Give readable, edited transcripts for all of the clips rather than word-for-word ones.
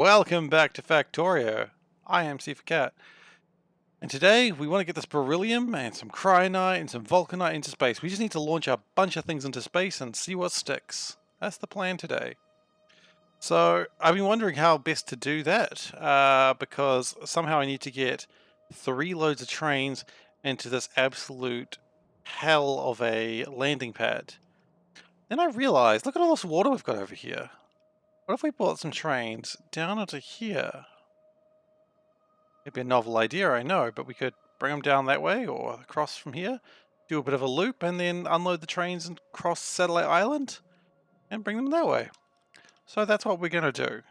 Welcome back to Factorio. I am SeiferKatt, and today we want to get this beryllium and some cryonite and some vulcanite into space. We just need to launch a bunch of things into space and see what sticks. That's the plan today. So I've been wondering how best to do that, because somehow I need to get 3 loads of trains into this absolute hell of a landing pad. Then I realized, look at all this water we've got over here. What if we brought some trains down into here? It'd be a novel idea, I know, but we could bring them down that way or across from here, do a bit of a loop, and then unload the trains and cross Satellite Island and bring them that way. So that's what we're going to do.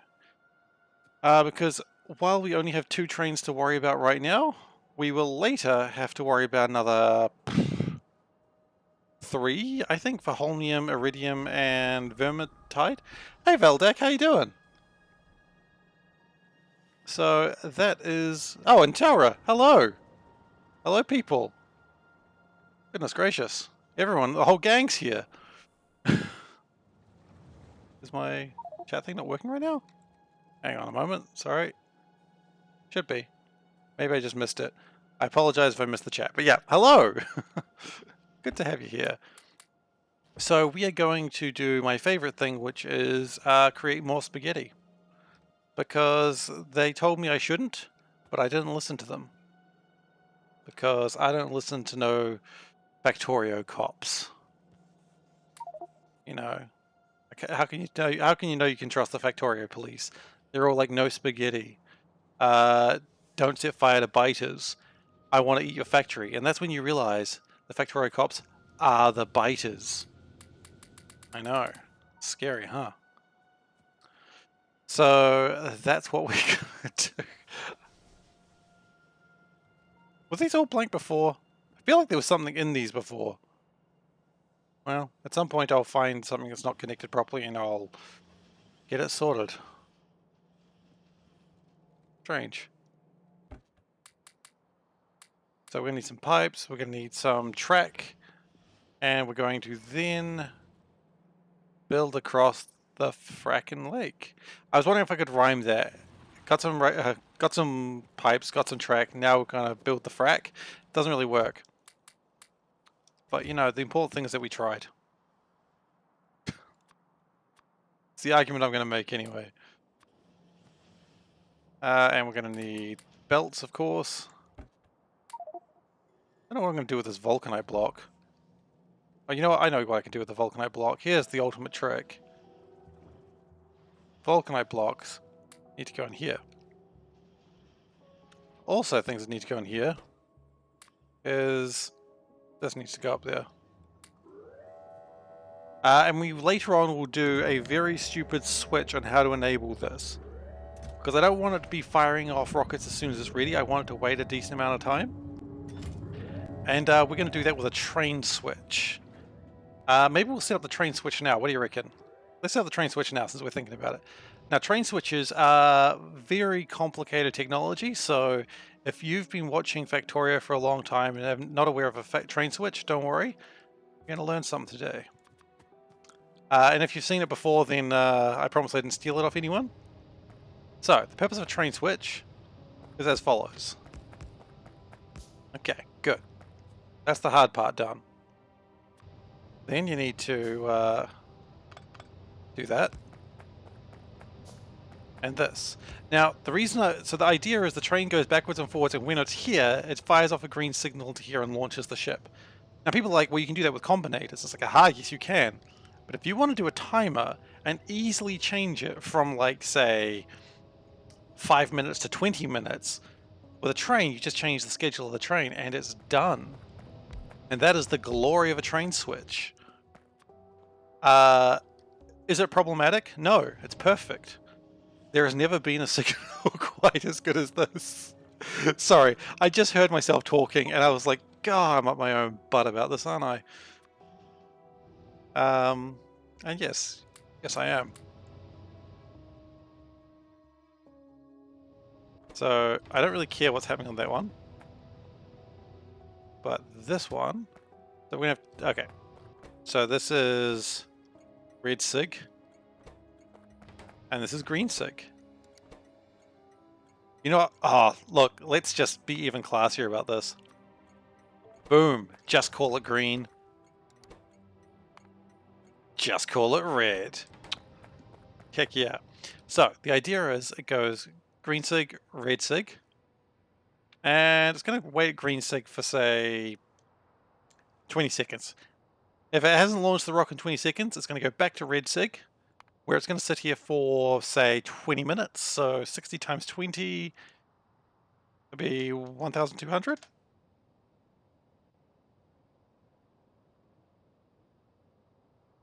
Because while we only have 2 trains to worry about right now, we will later have to worry about another 3, I think, for holmium, iridium, and vermintide. Hey Veldak, how you doing? So that is... Oh, and Taura, hello! Hello, people. Goodness gracious. Everyone, the whole gang's here. Is my chat thing not working right now? Hang on a moment, sorry. Should be. Maybe I just missed it. I apologize if I missed the chat, but yeah, hello! Good to have you here. So we are going to do my favorite thing, which is create more spaghetti. Because they told me I shouldn't, but I didn't listen to them. Because I don't listen to no Factorio cops. You know, how can you know you can trust the Factorio police? They're all like, no spaghetti. Don't set fire to biters. I want to eat your factory. And that's when you realize the Factorio cops are the biters. I know. Scary, huh? So that's what we're going to do. Were these all blank before? I feel like there was something in these before. Well, at some point I'll find something that's not connected properly and I'll get it sorted. Strange. So we're going to need some pipes, we're going to need some track, and we're going to then build across the frackin' lake. I was wondering if I could rhyme that. Got some pipes, got some track, now we're going to build the frack. Doesn't really work. But you know, the important thing is that we tried. It's the argument I'm going to make anyway. And we're going to need belts, of course. I don't know what I'm going to do with this vulcanite block. Oh, you know what? I know what I can do with the vulcanite block. Here's the ultimate trick. Vulcanite blocks need to go in here. Also, things that need to go in here is this needs to go up there. And we later on will do a very stupid switch on how to enable this. Because I don't want it to be firing off rockets as soon as it's ready. I want it to wait a decent amount of time. And we're going to do that with a train switch. Maybe we'll set up the train switch now. What do you reckon? Let's set up the train switch now since we're thinking about it. Now, train switches are very complicated technology, so if you've been watching Factorio for a long time and are not aware of a train switch, don't worry. You're going to learn something today. And if you've seen it before, then I promise I didn't steal it off anyone. So, the purpose of a train switch is as follows. Okay, good. That's the hard part done. Then you need to do that. And this. Now, the reason so the idea is the train goes backwards and forwards, and when it's here, it fires off a green signal to here and launches the ship. Now, people are like, well, you can do that with combinators. It's like, aha, yes, you can. But if you want to do a timer and easily change it from, like, say, 5 minutes to 20 minutes, with a train, you just change the schedule of the train, and it's done. And that is the glory of a train switch. Is it problematic? No, it's perfect. There has never been a signal quite as good as this. Sorry, I just heard myself talking and I was like, God, I'm up my own butt about this, aren't I? And yes, I am. So, I don't really care what's happening on that one. But this one, so we're gonna have, okay. So this is red sig. And this is green sig. You know what? Oh, look, let's just be even classier about this. Boom. Just call it green. Just call it red. Heck yeah. So, the idea is it goes green sig, red sig. And it's going to wait green sig for, say, 20 seconds. If it hasn't launched the rock in 20 seconds, it's going to go back to red sig, where it's going to sit here for, say, 20 minutes. So 60 times 20 would be 1,200.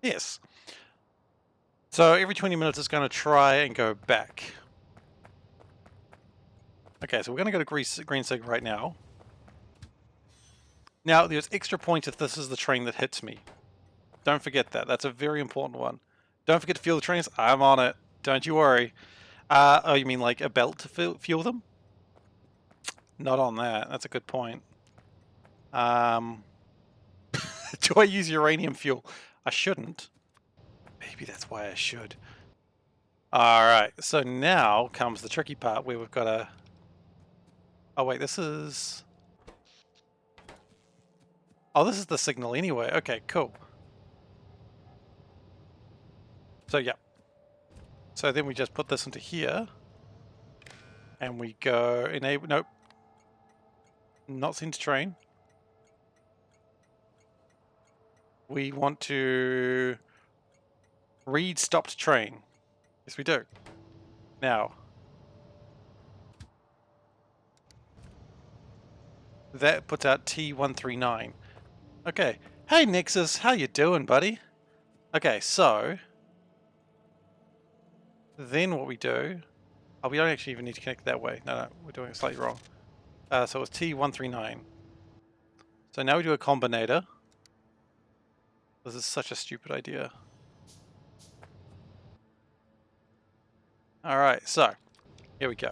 Yes. So every 20 minutes it's going to try and go back. Okay, so we're going to go to green sig right now. Now, there's extra points if this is the train that hits me. Don't forget that. That's a very important one. Don't forget to fuel the trains. I'm on it. Don't you worry. Oh, you mean like a belt to fuel them? Not on that. That's a good point. Do I use uranium fuel? I shouldn't. Maybe that's why I should. Alright, so now comes the tricky part where we've got to... Oh wait, this is... Oh, this is the signal anyway. Okay, cool. So yeah. So then we just put this into here. And we go enable... Nope. Not send to train. We want to read stopped train. Yes, we do. Now, that puts out T139. Okay. Hey, Nexus, how you doing, buddy? Okay, so then what we do... Oh, we don't actually even need to connect that way. No, we're doing it slightly wrong. So it's T139. So now we do a combinator. This is such a stupid idea. Alright, so here we go.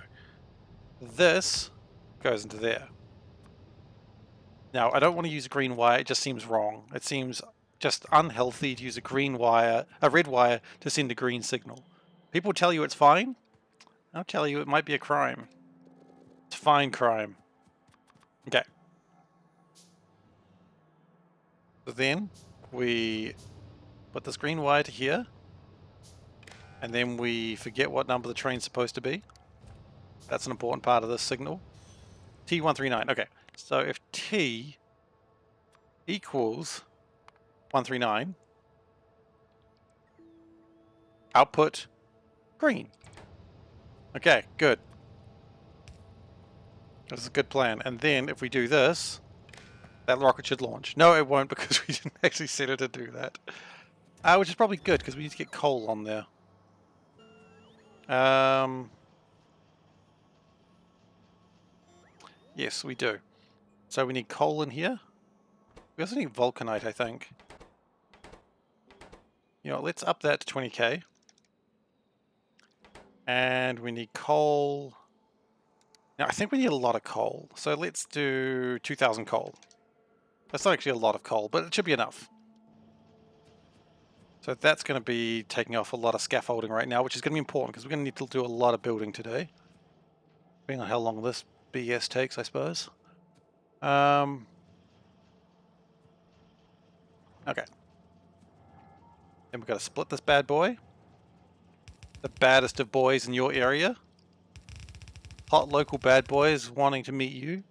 This goes into there. Now, I don't want to use a green wire, it just seems wrong. It seems just unhealthy to use a red wire to send a green signal. People tell you it's fine. I'll tell you it might be a crime. It's fine crime. Okay. So then we put this green wire to here. And then we forget what number the train's supposed to be. That's an important part of this signal. T139. Okay. So if T equals 139, output green. Okay, good. This is a good plan. And then if we do this, that rocket should launch. No, it won't because we didn't actually set it to do that. Which is probably good because we need to get coal on there. Yes, we do. So we need coal in here. We also need vulcanite, I think. You know, let's up that to 20k. And we need coal. Now, I think we need a lot of coal. So let's do 2,000 coal. That's not actually a lot of coal, but it should be enough. So that's going to be taking off a lot of scaffolding right now, which is going to be important because we're going to need to do a lot of building today. Depending on how long this BS takes, I suppose. Okay. Then we've got to split this bad boy. The baddest of boys in your area. Hot local bad boys wanting to meet you.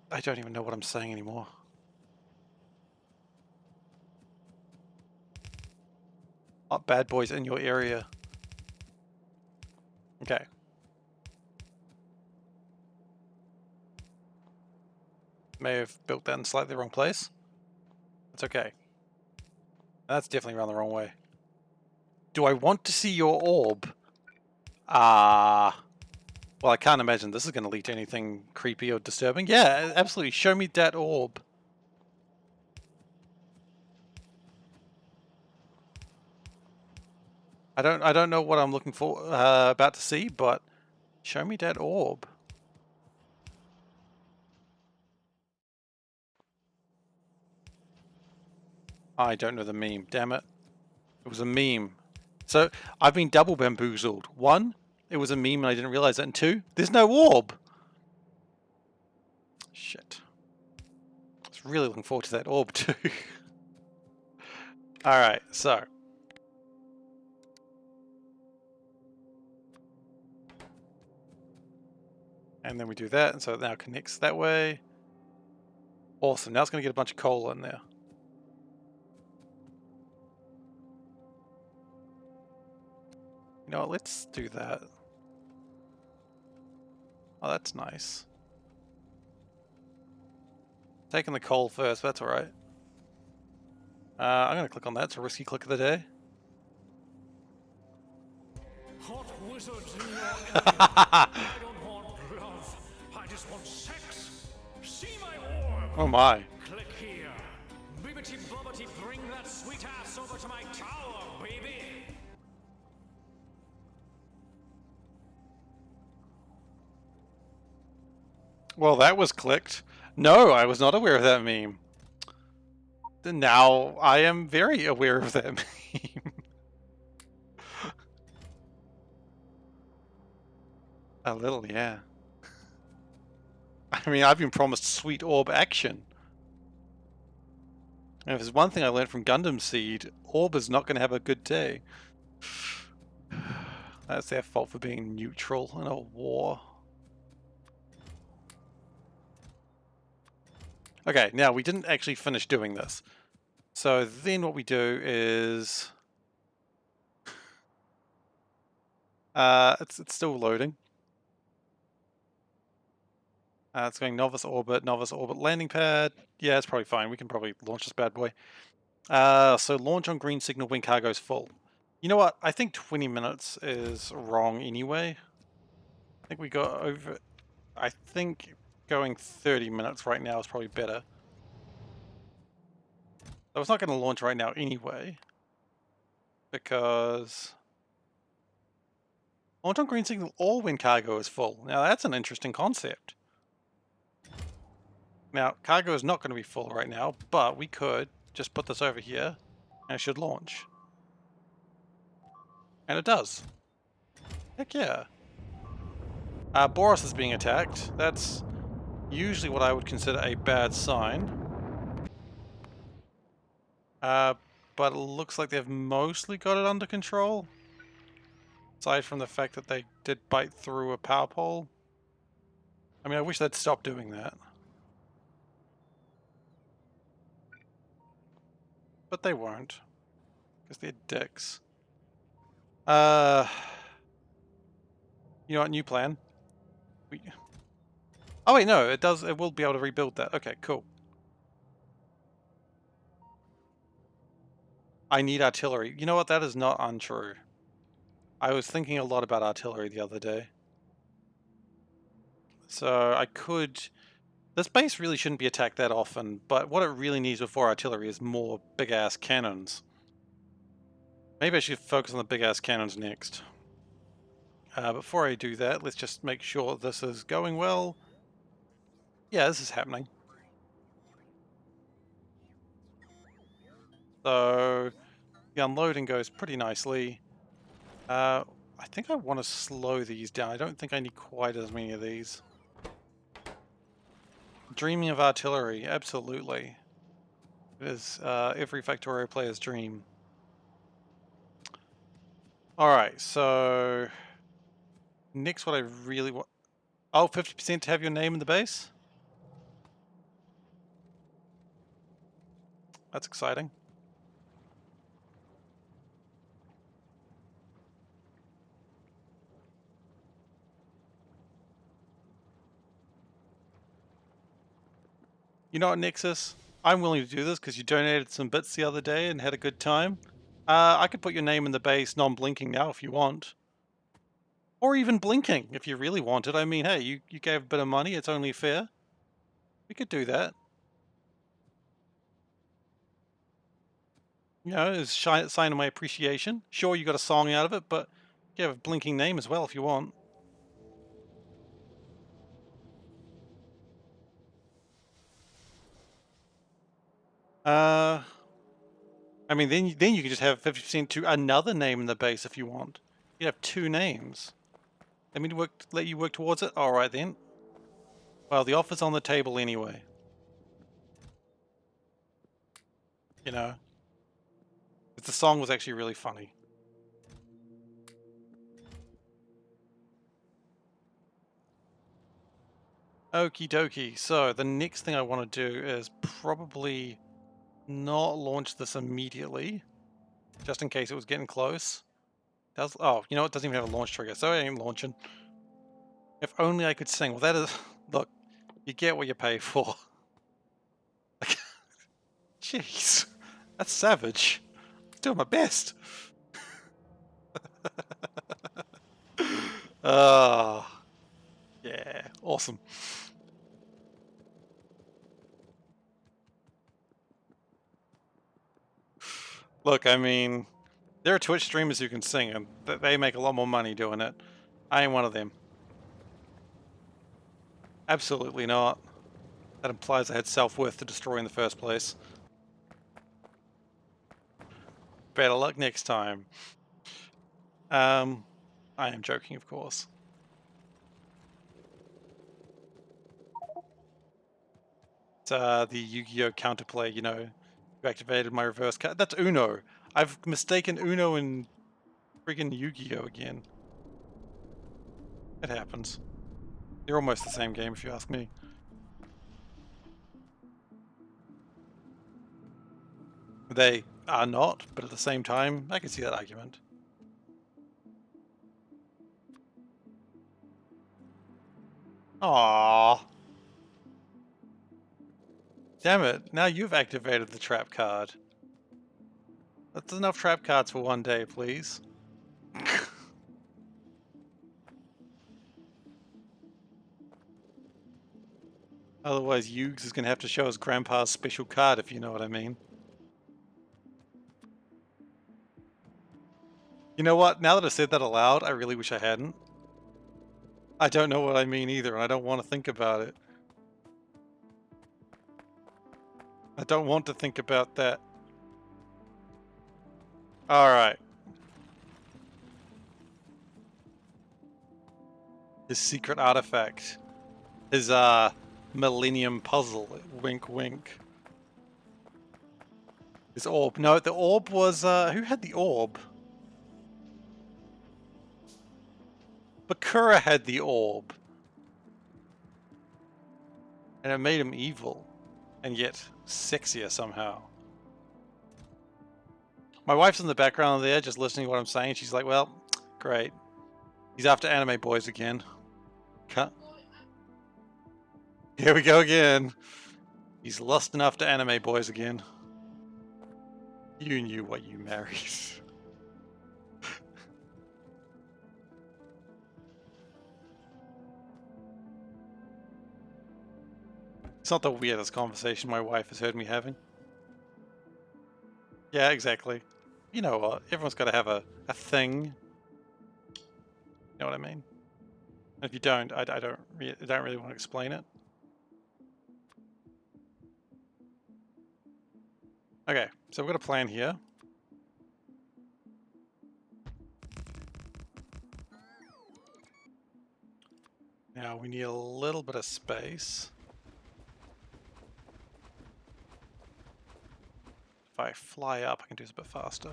I don't even know what I'm saying anymore. Hot bad boys in your area. Okay. May have built that in slightly the wrong place. That's okay. That's definitely around the wrong way. Do I want to see your orb? Well, I can't imagine this is going to lead to anything creepy or disturbing. Yeah, absolutely. Show me that orb. I don't know what I'm looking for, about to see, but show me that orb. I don't know the meme. Damn it. It was a meme. So I've been double bamboozled. One, it was a meme and I didn't realize that. And 2, there's no orb. Shit. I was really looking forward to that orb too. Alright, so. And then we do that, and so it now connects that way. Awesome, now it's going to get a bunch of coal in there. You know what, let's do that. Oh, that's nice. Taking the coal first, that's alright. I'm going to click on that, it's a risky click of the day. Hot wizards in your I don't want love, I just want sex. See my orb. Oh my. Click here. Bibbity bobbity, bring that sweet ass over to my tower, baby. Well, that was clicked. No, I was not aware of that meme. Now I am very aware of that meme. A little, yeah. I mean, I've been promised sweet orb action. And if there's one thing I learned from Gundam Seed, orb is not going to have a good day. That's their fault for being neutral in a war. Okay, now we didn't actually finish doing this. So then what we do is... it's still loading. It's going novice orbit landing pad. Yeah, it's probably fine. We can probably launch this bad boy. So launch on green signal when cargo's full. You know what? I think 20 minutes is wrong anyway. I think we got over... I think going 30 minutes right now is probably better. So it's not going to launch right now anyway. Because... launch on green signal or when cargo is full. Now that's an interesting concept. Now, cargo is not going to be full right now, but we could just put this over here and it should launch. And it does. Heck yeah. Boros is being attacked. That's usually what I would consider a bad sign. But it looks like they've mostly got it under control. Aside from the fact that they did bite through a power pole. I mean, I wish they'd stop doing that. But they won't. Because they're dicks. You know what, new plan. Oh wait, no, it does. It will be able to rebuild that. Okay, cool. I need artillery. You know what? That is not untrue. I was thinking a lot about artillery the other day. So I could... This base really shouldn't be attacked that often, but what it really needs before artillery is more big-ass cannons. Maybe I should focus on the big-ass cannons next. Before I do that, let's just make sure this is going well. Yeah, this is happening. So the unloading goes pretty nicely. I think I want to slow these down. I don't think I need quite as many of these. Dreaming of artillery, absolutely. It is every Factorio player's dream. Alright, so... Next what I really want... Oh, 50% to have your name in the base? That's exciting. You know what, Nexus? I'm willing to do this because you donated some bits the other day and had a good time. I could put your name in the base non-blinking now if you want. Or even blinking if you really wanted. I mean, hey, you gave a bit of money, it's only fair. We could do that. You know, as a sign of my appreciation. Sure, you got a song out of it, but you have a blinking name as well if you want. I mean, then you could just have 50% to another name in the base if you want. You'd have 2 names. Let you work towards it? Alright then. Well, the offer's on the table anyway. You know? 'Cause the song was actually really funny. Okie dokie. So, the next thing I want to do is probably not launch this immediately. Just in case it was getting close. Oh, you know what? It doesn't even have a launch trigger, so it ain't launching. If only I could sing. Well, that is... Look, you get what you pay for. Jeez. That's savage. I'm doing my best. Yeah. Awesome. Look, I mean... There are Twitch streamers who can sing, and they make a lot more money doing it. I ain't one of them. Absolutely not. That implies I had self-worth to destroy in the first place. Better luck next time. I am joking, of course. It's the Yu-Gi-Oh! Counterplay, you know. You activated my reverse card. That's Uno. I've mistaken Uno and friggin' Yu-Gi-Oh! Again. It happens. They're almost the same game, if you ask me. They are not, but at the same time, I can see that argument. Aww. Damn it, now you've activated the trap card. That's enough trap cards for one day, please. Otherwise, Yugs is going to have to show his grandpa's special card, if you know what I mean. You know what? Now that I said that aloud, I really wish I hadn't. I don't know what I mean either, and I don't want to think about it. I don't want to think about that. Alright. His secret artifact. His, Millennium Puzzle. Wink, wink. His orb. No, the orb was, who had the orb? Bakura had the orb. And it made him evil. And yet, sexier somehow. My wife's in the background there, just listening to what I'm saying. She's like, well, great. He's after anime boys again. Cut. Here we go again. He's lusting after anime boys again. You knew what you married. It's not the weirdest conversation my wife has heard me having. Yeah, exactly. You know what? Everyone's got to have a thing. You know what I mean? And if you don't, I don't really want to explain it. Okay, so we've got a plan here. Now we need a little bit of space. If I fly up, I can do this a bit faster.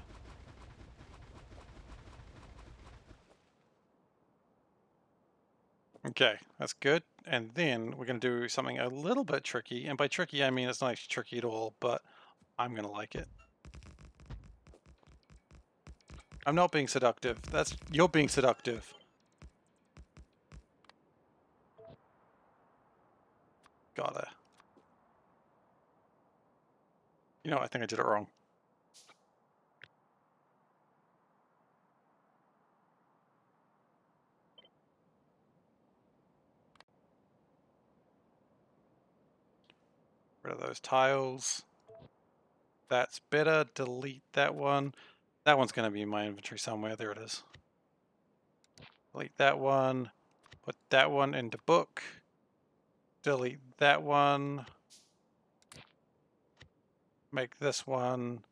Okay, that's good. And then we're going to do something a little bit tricky. And by tricky, I mean it's not actually tricky at all, but I'm going to like it. I'm not being seductive. You're being seductive. Gotta. You know, I think I did it wrong. Rid of those tiles. That's better. Delete that one. That one's going to be in my inventory somewhere. There it is. Delete that one. Put that one into book. Delete that one. Make this one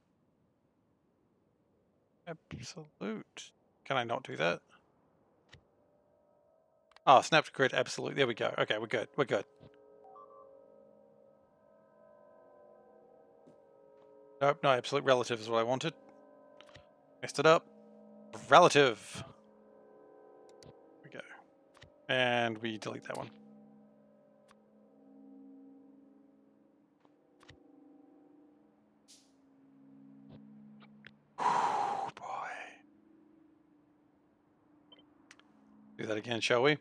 absolute. Can I not do that? Oh, snap to grid, absolutely. There we go. Okay, we're good. We're good. Nope, no, absolute relative is what I wanted. Messed it up. Relative. There we go. And we delete that one. Whew, boy. Do that again, shall we?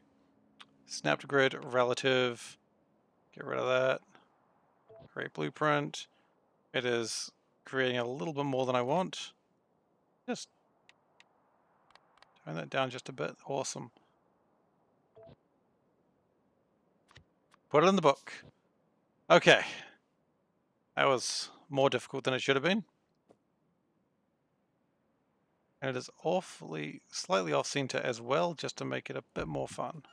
Snap to grid, relative. Get rid of that. Create blueprint. It is creating a little bit more than I want. Just turn that down just a bit. Awesome. Put it in the book. Okay. That was more difficult than it should have been. And it is slightly off center as well, just to make it a bit more fun.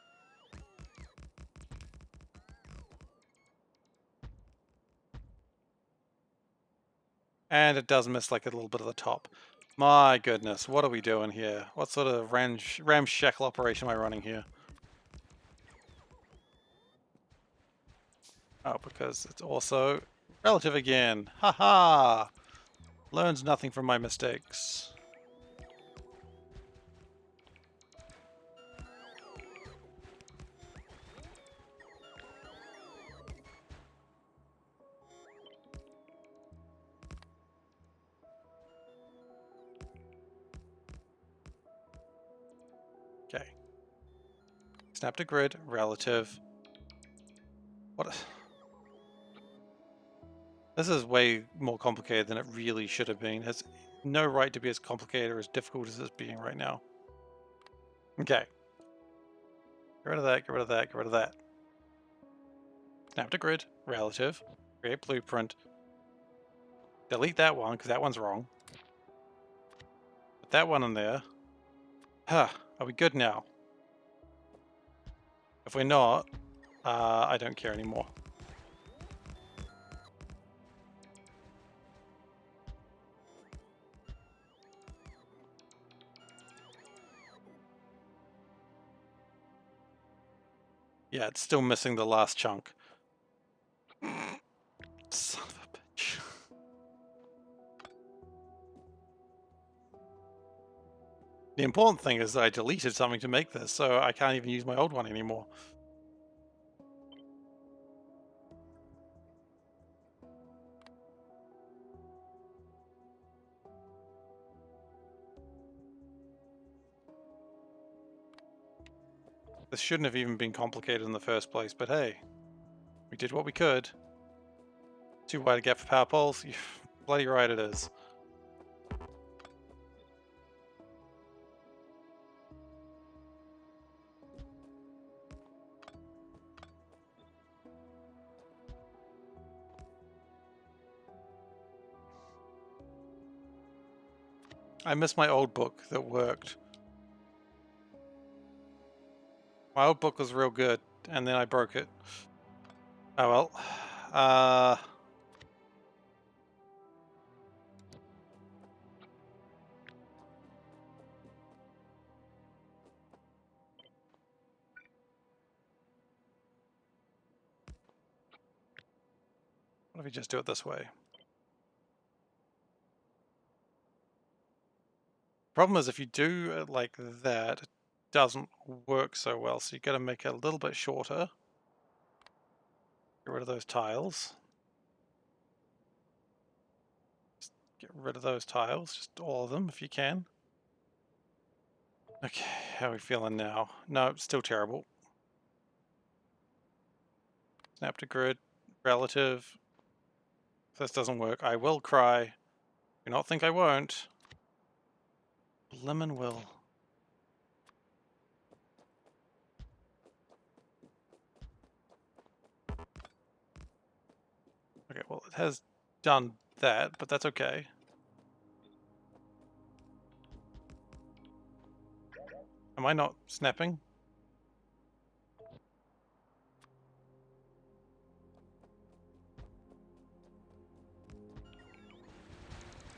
And it does miss like a little bit of the top. My goodness, what are we doing here? What sort of ramshackle operation am I running here? Oh, because it's also relative again. Haha! Learns nothing from my mistakes. Okay. Snap to grid, relative. What? This is way more complicated than it really should have been. It has no right to be as complicated or as difficult as it's being right now. Okay. Get rid of that, get rid of that, get rid of that. Snap to grid, relative, create blueprint. Delete that one, because that one's wrong. Put that one in there. Huh, are we good now? If we're not, I don't care anymore. Yeah, it's still missing the last chunk. Son of a bitch. The important thing is that I deleted something to make this, so I can't even use my old one anymore. This shouldn't have even been complicated in the first place, but hey, we did what we could. Too wide a gap for power poles? You're bloody right it is. I miss my old book that worked. My old book was real good, and then I broke it. Oh well. What if we just do it this way? Problem is, if you do it like that, it doesn't work so well, so you got to make it a little bit shorter. Get rid of those tiles. Just get rid of those tiles, just all of them if you can. Okay, how are we feeling now? No, still terrible. Snap to grid, relative. If this doesn't work, I will cry. Do not think I won't. Lemon will. Okay, well, it has done that, but that's okay. Am I not snapping?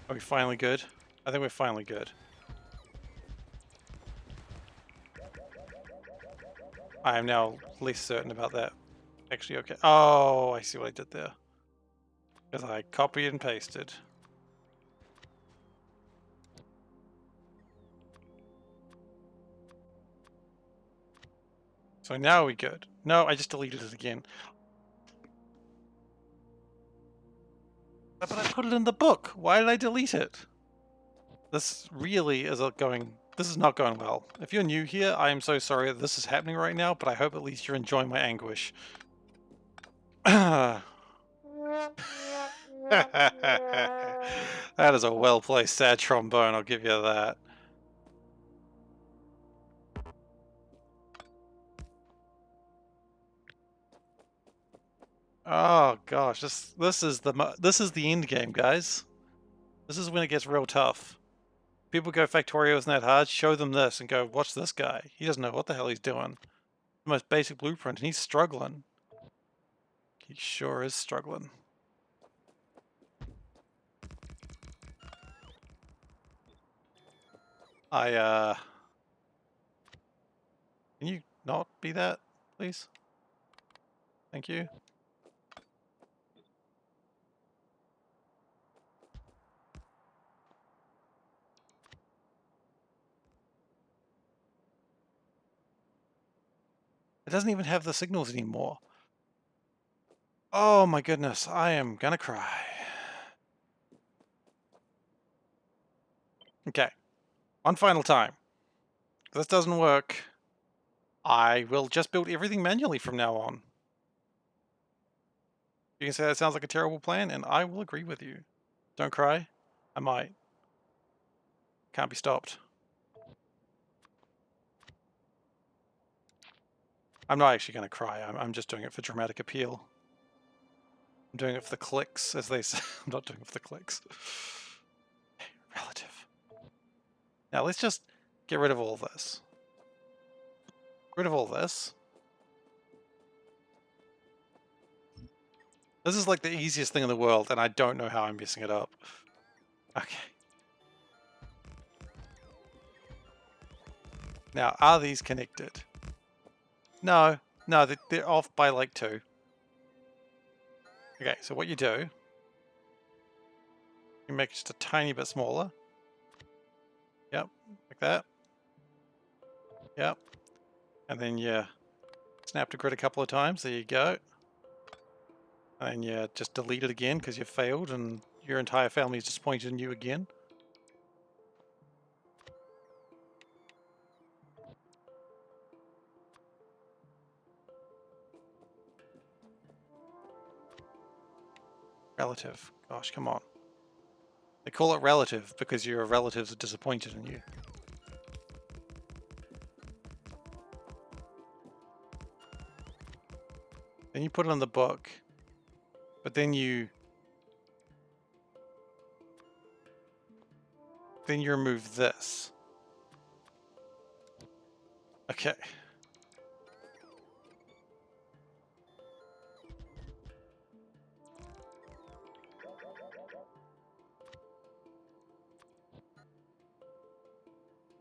Are we finally good? I think we're finally good. I am now less certain about that. Actually, okay. Oh, I see what I did there. Because I copied and pasted. So now we good. No, I just deleted it again. But I put it in the book. Why did I delete it? This really is going... This is not going well. If you're new here, I am so sorry that this is happening right now, but I hope at least you're enjoying my anguish. That is a well-placed sad trombone, I'll give you that. Oh gosh, this is the end game, guys. This is when it gets real tough. People go Factorio isn't that hard, show them this and go, watch this guy. He doesn't know what the hell he's doing. The most basic blueprint and he's struggling. He sure is struggling. Can you not be that, please? Thank you. It doesn't even have the signals anymore. Oh my goodness, I am gonna cry. Okay, one final time. If this doesn't work, I will just build everything manually from now on. You can say that sounds like a terrible plan, and I will agree with you. Don't cry. I might. Can't be stopped. I'm not actually going to cry. I'm just doing it for dramatic appeal. I'm doing it for the clicks, as they say. I'm not doing it for the clicks. Relative. Now let's just get rid of all this. Get rid of all this. This is like the easiest thing in the world, and I don't know how I'm messing it up. Okay. Now, are these connected? No. No, they're off by like 2. Okay, so what you do, you make it just a tiny bit smaller. Yep, like that. Yep. And then you snap to grid a couple of times. There you go. And you just delete it again because you failed and your entire family is disappointed in you again. Relative. Gosh, come on. They call it relative because your relatives are disappointed in you. Then you put it in the book, but then you remove this. Okay.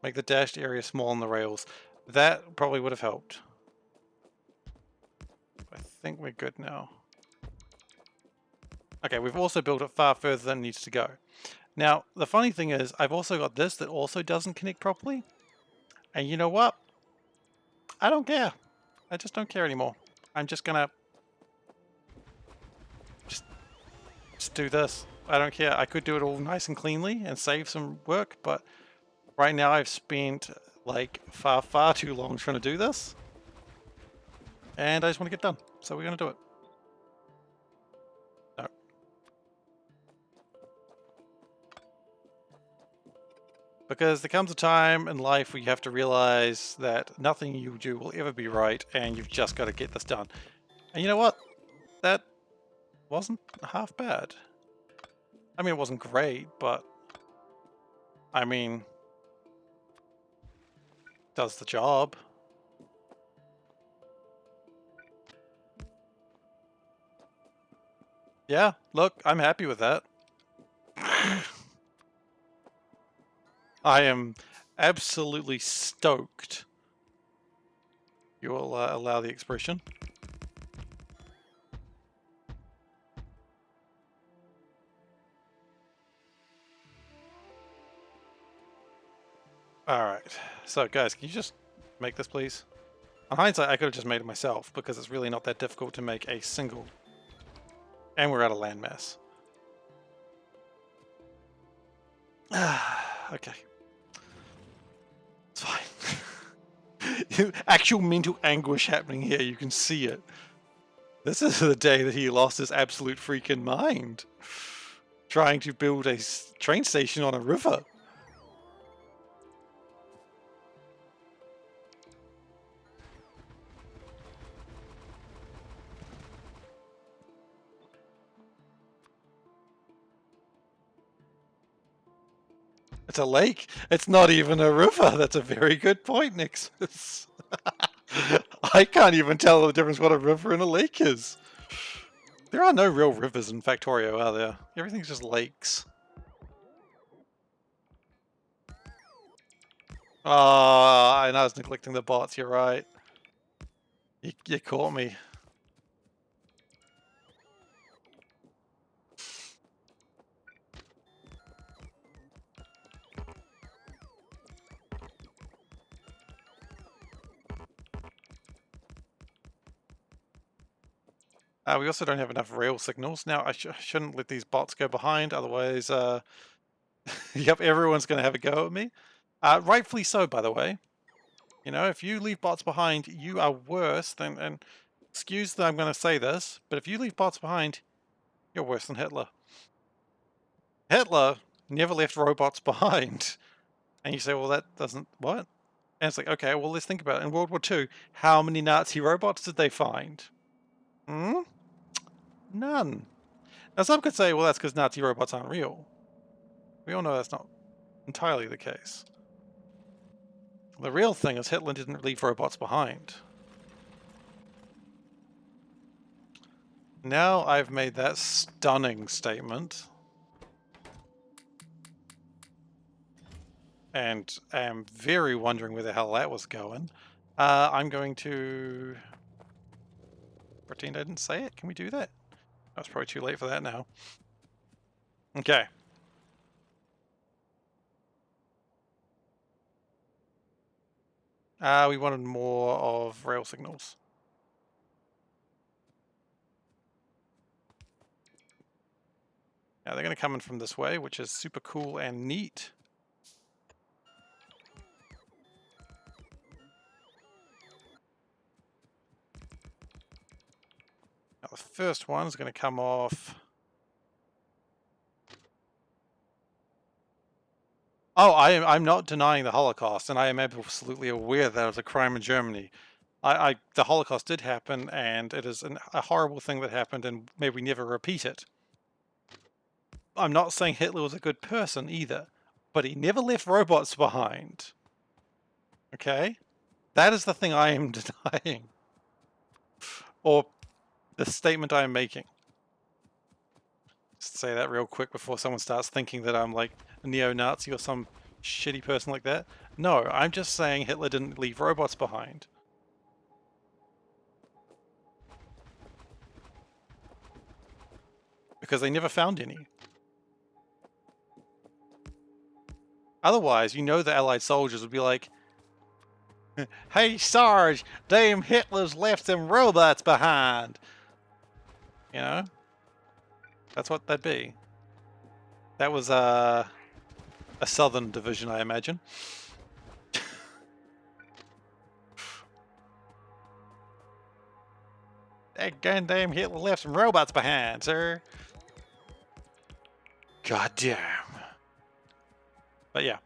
Make the dashed area small on the rails. That probably would have helped. I think we're good now. Okay, we've also built it far further than it needs to go. Now, the funny thing is, I've also got this that also doesn't connect properly. And you know what? I don't care. I just don't care anymore. I'm just gonna just do this. I don't care. I could do it all nice and cleanly and save some work, but right now I've spent like far too long trying to do this. And I just want to get done. So we're gonna do it. No. Because there comes a time in life where you have to realize that nothing you do will ever be right and you've just got to get this done. And you know what? That wasn't half bad. I mean, it wasn't great, but I mean, does the job. Yeah, look, I'm happy with that. I am absolutely stoked You will allow the expression. Alright, so guys, can you just make this, please? On hindsight, I could have just made it myself, because it's really not that difficult to make a single. And we're out of landmass. Okay. It's fine. Actual mental anguish happening here, you can see it. This is the day that he lost his absolute freaking mind. Trying to build a train station on a river. It's a lake. It's not even a river. That's a very good point, Nixus. I can't even tell the difference what a river and a lake is. There are no real rivers in Factorio, are there? Everything's just lakes. Oh, and I was neglecting the bots, you're right. You caught me. We also don't have enough rail signals. Now, I shouldn't let these bots go behind, otherwise, yep, everyone's going to have a go at me. Rightfully so, by the way. You know, if you leave bots behind, you are worse than, and excuse that I'm going to say this, but if you leave bots behind, you're worse than Hitler. Hitler never left robots behind. And you say, well, that doesn't, what? And it's like, okay, well, let's think about it. In World War II, how many Nazi robots did they find? Hmm? None. Now, some could say, well, that's because Nazi robots aren't real. We all know that's not entirely the case. The real thing is Hitler didn't leave robots behind. Now I've made that stunning statement. And am very wondering where the hell that was going. I'm going to pretend I didn't say it. Can we do that? That's probably too late for that now. Okay. We wanted more of rail signals. Now they're going to come in from this way, which is super cool and neat. Now the first one is going to come off. Oh, I'm not denying the Holocaust, and I am absolutely aware that it was a crime in Germany. The Holocaust did happen, and it is a horrible thing that happened, and may we never repeat it. I'm not saying Hitler was a good person either, but he never left robots behind. Okay? That is the thing I am denying. Or the statement I am making. Just say that real quick before someone starts thinking that I'm like a neo-Nazi or some shitty person like that. No, I'm just saying Hitler didn't leave robots behind. Because they never found any. Otherwise, you know the Allied soldiers would be like, hey Sarge, damn Hitler's left some robots behind. You know? That's what that'd be. That was a southern division, I imagine. That goddamn Hitler left some robots behind, sir. Goddamn. But yeah.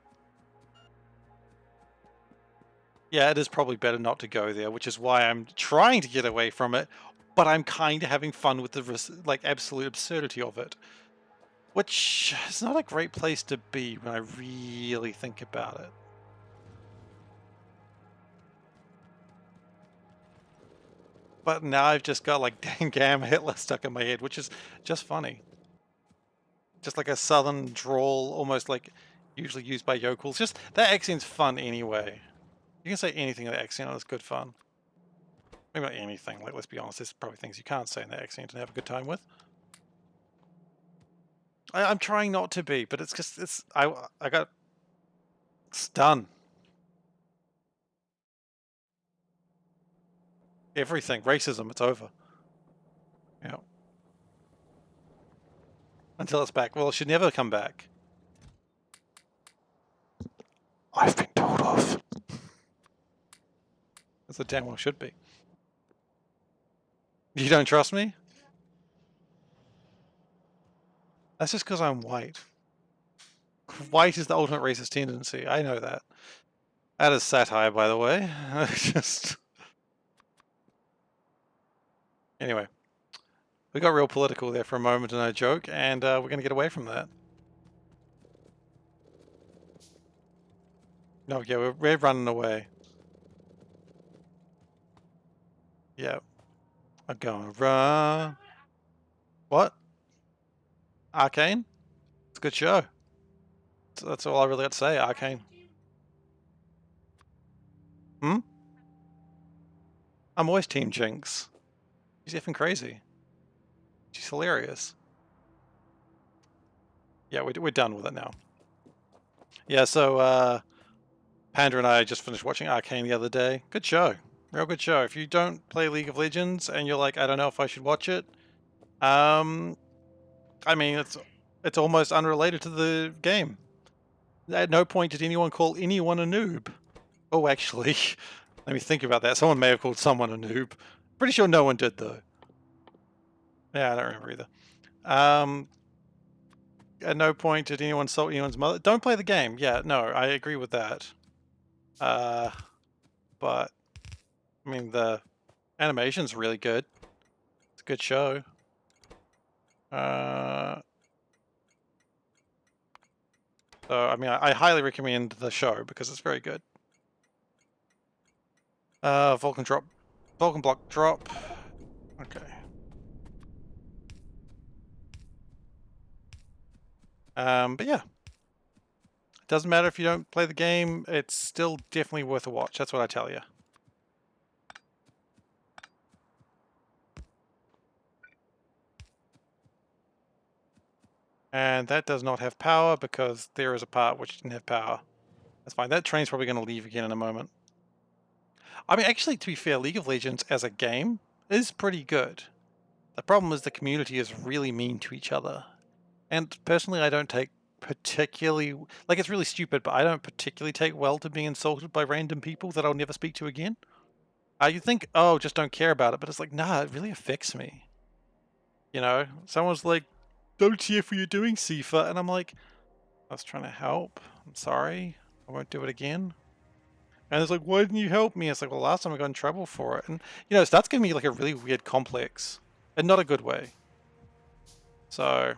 Yeah, it is probably better not to go there, which is why I'm trying to get away from it, but I'm kind of having fun with the like absolute absurdity of it. Which is not a great place to be when I really think about it. But now I've just got like dang gamma Hitler stuck in my head, which is just funny. Just like a southern drawl, almost like usually used by yokels. Just that accent's fun anyway. You can say anything in the accent, it's good fun. Maybe not anything. Like, let's be honest, there's probably things you can't say in that accent and have a good time with. I'm trying not to be, but it's just I got stunned. Everything racism. It's over. Yeah. Until it's back. Well, it should never come back. I've been told off. As it damn well should be. You don't trust me? That's just because I'm white. White is the ultimate racist tendency. I know that. That is satire, by the way. Just anyway, we got real political there for a moment, and no joke, and we're going to get away from that. No, yeah, we're running away. Yeah, I'm going run. What? Arcane? It's a good show. That's all I really got to say. Arcane. Hmm? I'm always Team Jinx. She's effing crazy. She's hilarious. Yeah, we're done with it now. Yeah, so Panda and I just finished watching Arcane the other day. Good show. Real good show. If you don't play League of Legends and you're like, I don't know if I should watch it, I mean, it's almost unrelated to the game. At no point did anyone call anyone a noob. Oh, actually, let me think about that. Someone may have called someone a noob. Pretty sure no one did, though. Yeah, I don't remember either. At no point did anyone insult anyone's mother. Don't play the game. Yeah, no, I agree with that. But, I mean, the animation's really good. It's a good show. So, I mean, I highly recommend the show because it's very good. Vulcan drop. Vulcan block drop. Okay. But yeah. It doesn't matter if you don't play the game, it's still definitely worth a watch. That's what I tell you. And that does not have power because there is a part which didn't have power. That's fine. That train's probably going to leave again in a moment. I mean, actually, to be fair, League of Legends as a game is pretty good. The problem is the community is really mean to each other. And personally, I don't take particularly... Like, it's really stupid, but I don't particularly take well to being insulted by random people that I'll never speak to again. You think, oh, just don't care about it, but it's like, nah, it really affects me. You know? Someone's like, don't cheer for you're doing, Seifer, and I'm like, I was trying to help. I'm sorry. I won't do it again. And it's like, why didn't you help me? It's like, well, last time I got in trouble for it. And, you know, it starts giving me like a really weird complex. And not a good way. So,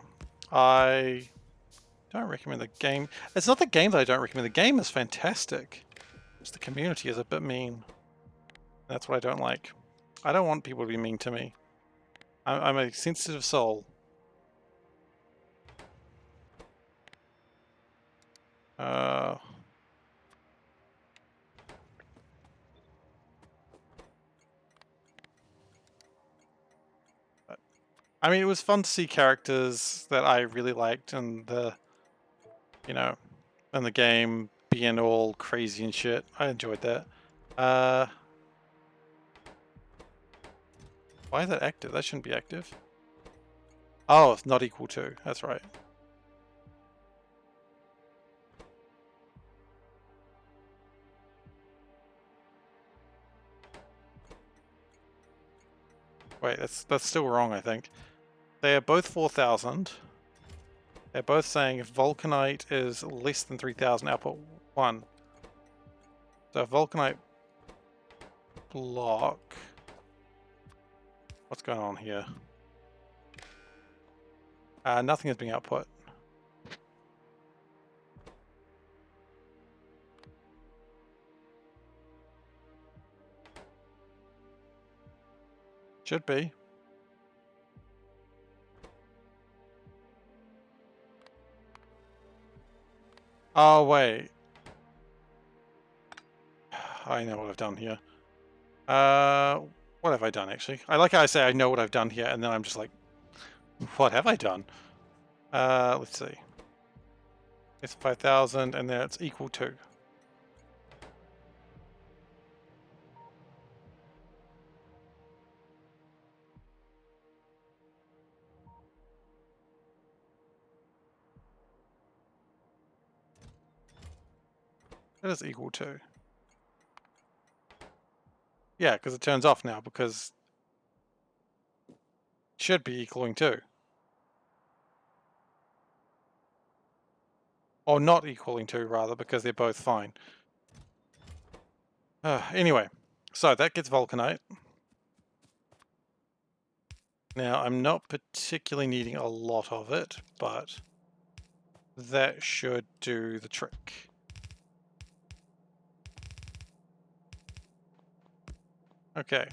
I don't recommend the game. It's not the game that I don't recommend. The game is fantastic. Just the community is a bit mean. That's what I don't like. I don't want people to be mean to me. I'm a sensitive soul. I mean, it was fun to see characters that I really liked in the, you know, in the game being all crazy and shit. I enjoyed that. Why is that active? That shouldn't be active. Oh, it's not equal to. That's right. Wait, that's still wrong, I think. They are both 4,000. They're both saying if Vulcanite is less than 3,000, output 1. So Vulcanite block. What's going on here? Nothing is being output. Should be. Oh, wait. I know what I've done here. What have I done, actually? I like how I say I know what I've done here, and then I'm just like, what have I done? Let's see. It's 5,000, and then it's equal to. It is equal to. Yeah, because it turns off now, because it should be equaling to. Or not equaling to, rather, because they're both fine. Anyway, so that gets vulcanite. Now, I'm not particularly needing a lot of it, but that should do the trick. Okay.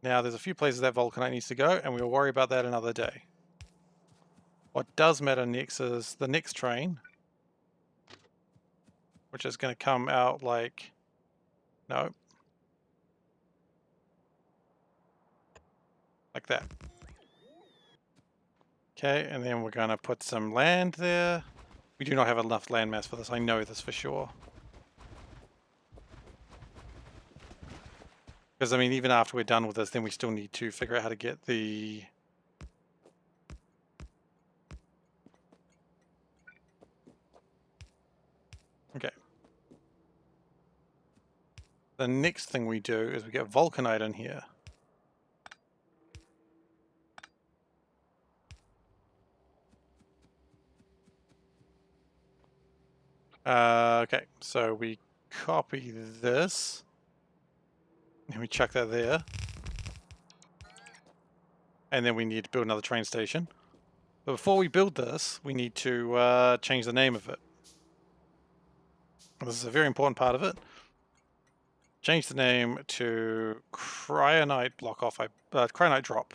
Now, there's a few places that vulcanite needs to go, and we'll worry about that another day. What does matter next is the next train, which is going to come out like... No. Like that. Okay, and then we're going to put some land there. We do not have enough land mass for this, I know this for sure. Because, I mean, even after we're done with this, then we still need to figure out how to get the... Okay. The next thing we do is we get vulcanite in here. Okay, so we copy this. And we chuck that there. And then we need to build another train station. But before we build this, we need to change the name of it. This is a very important part of it. Change the name to Cryonite Block Off, Cryonite Drop.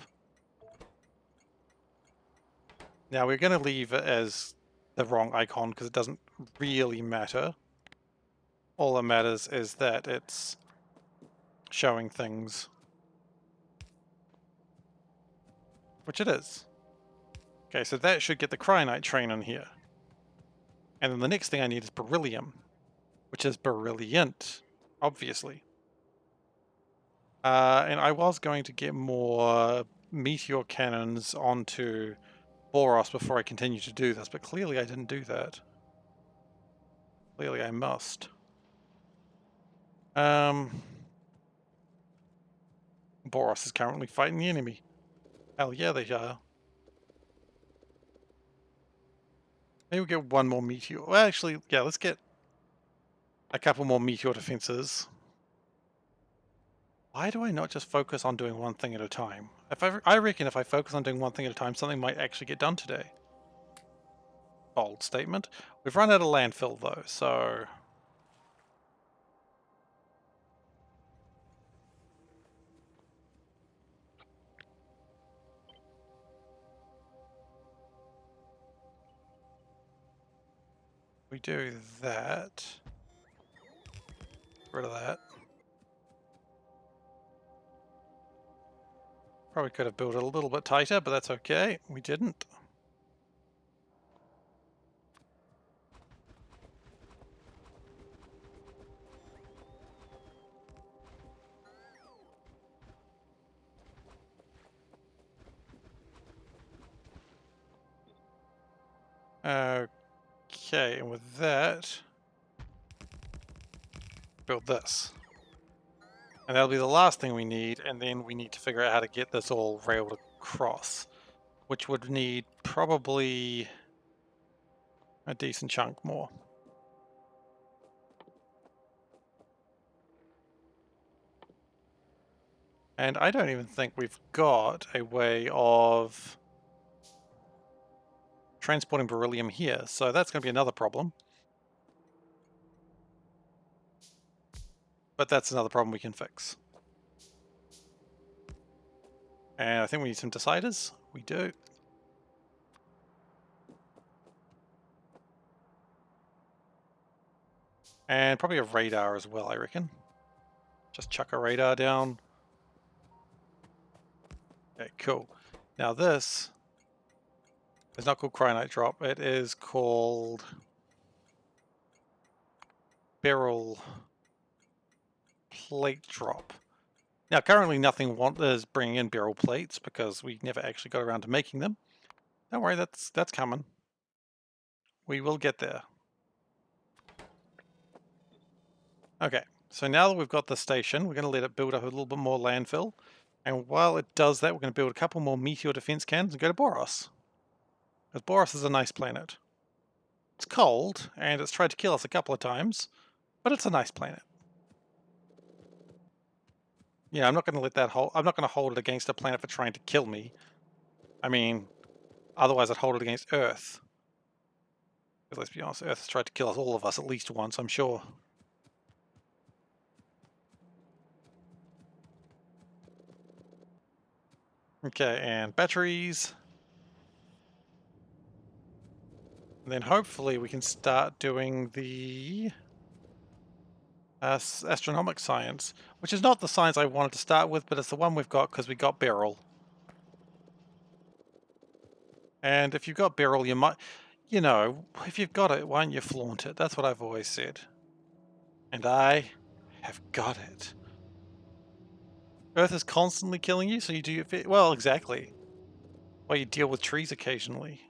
Now we're going to leave it as the wrong icon because it doesn't really matter. All that matters is that it's showing things. Which it is. Okay, so that should get the Cryonite train in here. And then the next thing I need is beryllium, which is brilliant, obviously. And I was going to get more meteor cannons onto Boros before I continue to do this, but clearly I didn't do that. Clearly I must. Boros is currently fighting the enemy. Hell yeah, they are. Maybe we'll get one more meteor. Well, actually, yeah, let's get a couple more meteor defenses. Why do I not just focus on doing one thing at a time? I reckon if I focus on doing one thing at a time, something might actually get done today. Bold statement. We've run out of landfill though, so... we do that. Get rid of that. Probably could have built it a little bit tighter, but that's okay. We didn't. Okay, and with that, build this. And that'll be the last thing we need, and then we need to figure out how to get this all railed across, which would need probably a decent chunk more. And I don't even think we've got a way of transporting beryllium here, so that's going to be another problem. But that's another problem we can fix. And I think we need some deciders. We do. And probably a radar as well, I reckon. Just chuck a radar down. Okay, cool. Now this is not called Cryonite Drop. It is called Barrel Plate Drop. Now currently nothing is bringing in barrel plates because we never actually got around to making them. Don't worry, that's coming. We will get there. Okay, so now that we've got the station, we're going to let it build up a little bit more landfill. And while it does that, we're going to build a couple more meteor defense cannons and go to Boros. Because Boros is a nice planet. It's cold, and it's tried to kill us a couple of times, but it's a nice planet. Yeah, I'm not going to let that hold. I'm not going to hold it against a planet for trying to kill me. I mean, otherwise I'd hold it against Earth. Because let's be honest, Earth has tried to kill us, all of us, at least once, I'm sure. Okay, and batteries. And then hopefully we can start doing the astronomic science, which is not the science I wanted to start with, but it's the one we've got because we got Beryl. And if you've got Beryl, you might, you know, if you've got it, why don't you flaunt it? That's what I've always said. And I have got it. Earth is constantly killing you, so you do, well, exactly. Well, you deal with trees occasionally.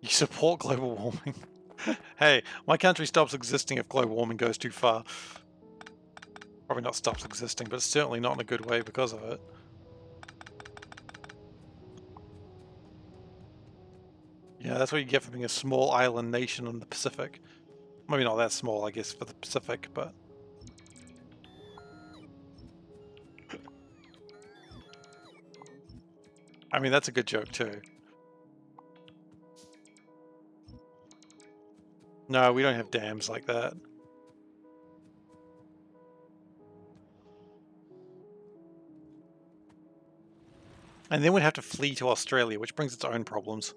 You support global warming. Hey, my country stops existing if global warming goes too far. Probably not stops existing, but certainly not in a good way because of it. Yeah, that's what you get for being a small island nation in the Pacific. Maybe not that small, I guess, for the Pacific, but... I mean, that's a good joke, too. No, we don't have dams like that. And then we'd have to flee to Australia, which brings its own problems.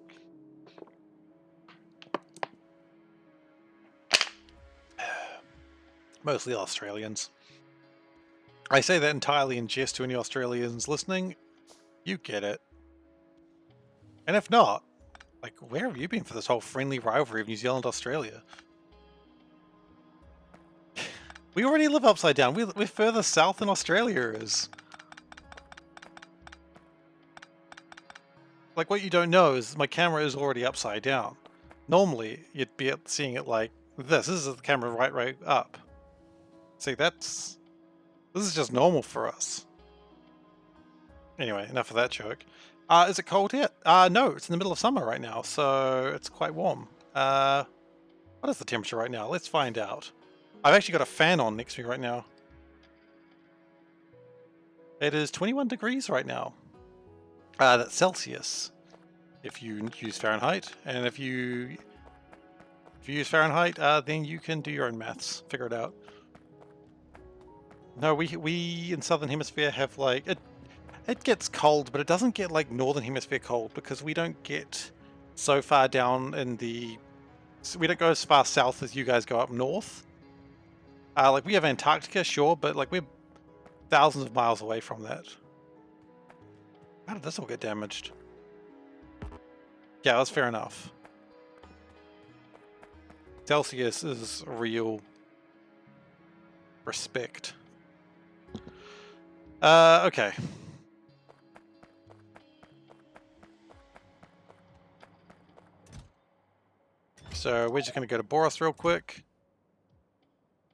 Mostly Australians. I say that entirely in jest to any Australians listening. You get it. And if not, like, where have you been for this whole friendly rivalry of New Zealand Australia? We already live upside down. We're further south than Australia is. Like, what you don't know is my camera is already upside down. Normally, you'd be seeing it like this. This is the camera right up. See, this is just normal for us. Anyway, enough of that joke. Is it cold yet? No, it's in the middle of summer right now, so it's quite warm. What is the temperature right now? Let's find out. I've actually got a fan on next to me right now. It is 21 degrees right now. That's Celsius. If you use Fahrenheit, and if you use Fahrenheit, then you can do your own maths, figure it out. No, we in Southern Hemisphere have like it gets cold, but it doesn't get like Northern Hemisphere cold because we don't get so far down in the we don't go as far south as you guys go up north. Like we have Antarctica, sure, but like we're thousands of miles away from that. How did this all get damaged? Yeah, that's fair enough. Celsius is real respect. Okay. So we're just going to go to Boros real quick.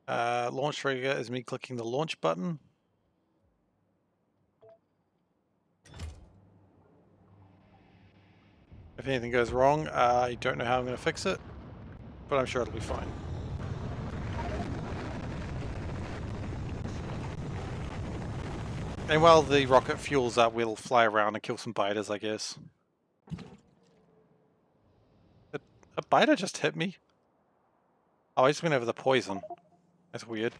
Launch trigger is me clicking the launch button. If anything goes wrong, I don't know how I'm going to fix it, but I'm sure it'll be fine. And while the rocket fuels up, we'll fly around and kill some biters, I guess. A biter just hit me? Oh, I just went over the poison. That's weird.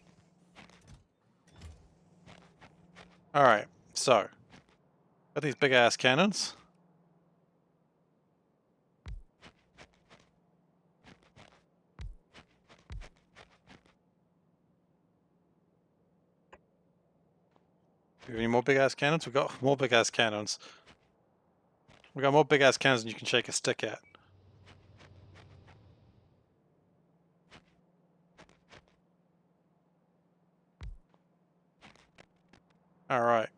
Alright, so. Got these big ass cannons. Do we have any more big ass cannons? We've got more big ass cannons. We got more big ass cannons than you can shake a stick at. Alright.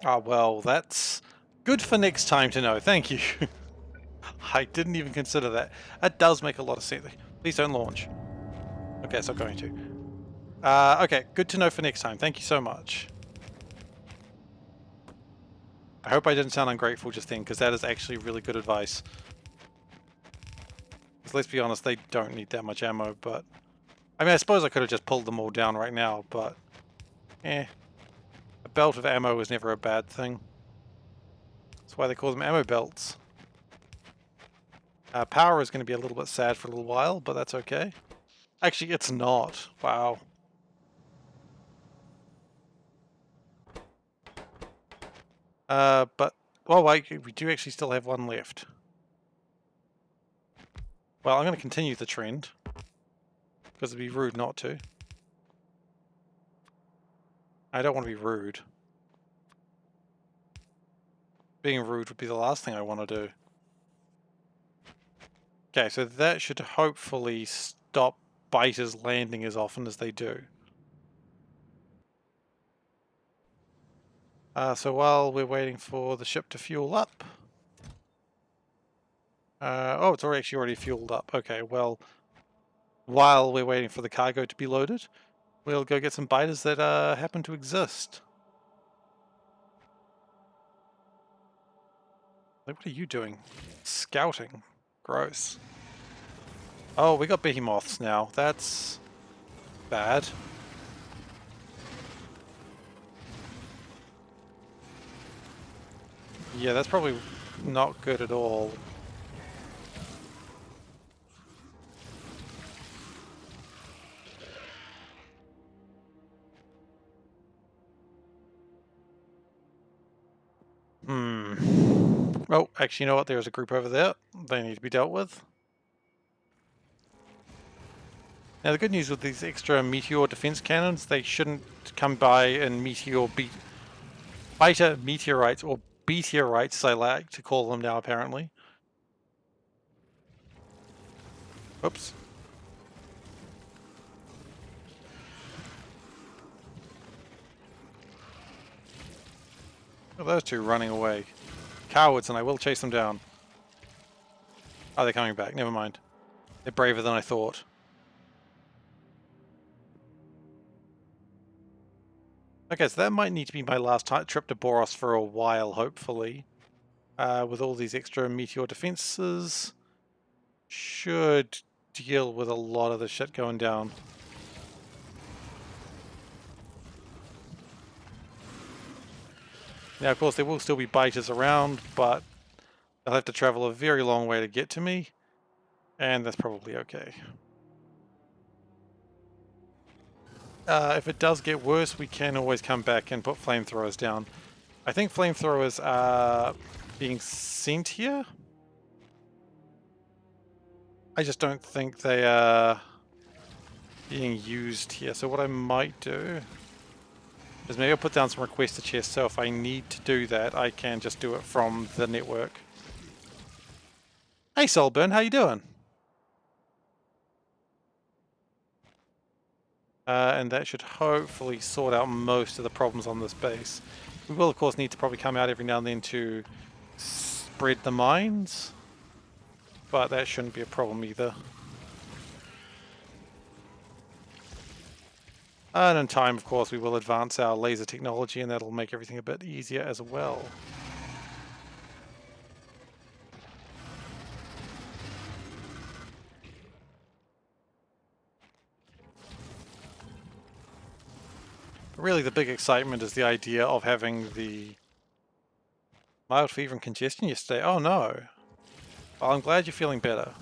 Ah, well, that's good for next time to know. Thank you. I didn't even consider that. That does make a lot of sense. Please don't launch. Okay, it's not going to. Okay, good to know for next time. Thank you so much. I hope I didn't sound ungrateful just then, because that is actually really good advice. Because let's be honest, they don't need that much ammo, but... I mean, I suppose I could have just pulled them all down right now, but... Eh. A belt of ammo is never a bad thing. That's why they call them ammo belts. Power is going to be a little bit sad for a little while, but that's okay. Actually, it's not. Wow. But... Well, wait, we do actually still have one left. Well, I'm going to continue the trend. Because it'd be rude not to. I don't want to be rude. Being rude would be the last thing I want to do. Okay, so that should hopefully stop biters landing as often as they do. So while we're waiting for the ship to fuel up... oh, it's already fueled up. Okay, well, while we're waiting for the cargo to be loaded, we'll go get some biters that happen to exist. Like, what are you doing? Scouting. Gross. Oh, we got behemoths now. That's bad. Yeah, that's probably not good at all. Oh, actually, you know what? There's a group over there. They need to be dealt with. Now, the good news with these extra meteor defense cannons, they shouldn't come by and biter meteorites, or meteorites, as I like to call them now, apparently. Oops. Oh, those two running away. Cowards, and I will chase them down. Oh, they're coming back. Never mind. They're braver than I thought. Okay, so that might need to be my last trip to Boros for a while, hopefully. With all these extra meteor defenses. Should deal with a lot of the shit going down. Now, of course, there will still be biters around, but they'll have to travel a very long way to get to me, and that's probably okay. If it does get worse, we can always come back and put flamethrowers down. I think flamethrowers are being sent here. I just don't think they are being used here. So what I might do is maybe I'll put down some requester chests, so if I need to do that, I can just do it from the network. Hey Solburn, how you doing? And that should hopefully sort out most of the problems on this base. We will of course need to probably come out every now and then to spread the mines, but that shouldn't be a problem either. And in time, of course, we will advance our laser technology, and that'll make everything a bit easier as well. But really, the big excitement is the idea of having the mild fever and congestion yesterday. Oh no. Well, I'm glad you're feeling better.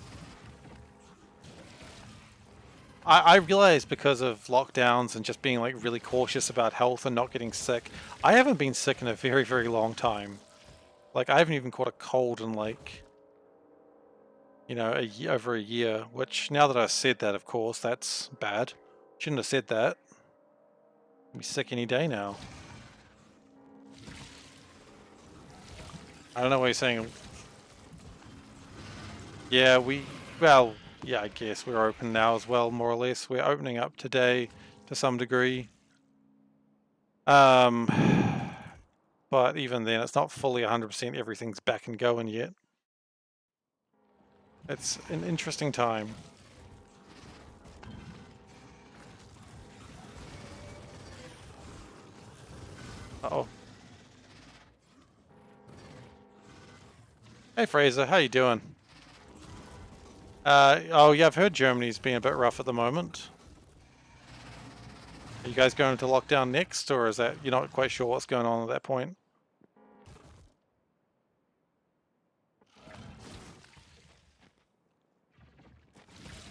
I realize because of lockdowns and just being like really cautious about health and not getting sick, I haven't been sick in a very, very long time. Like, I haven't even caught a cold in like, you know, over a year, which now that I've said that, of course, that's bad. Shouldn't have said that. I'll be sick any day now. I don't know what you're saying. Yeah, well, yeah, I guess we're open now as well, more or less. We're opening up today to some degree. Um, but even then, it's not fully 100% everything's back and going yet. It's an interesting time. Uh-oh. Hey Fraser, how you doing? Oh yeah, I've heard Germany's been a bit rough at the moment. Are you guys going into lockdown next, or is that you're not quite sure what's going on at that point?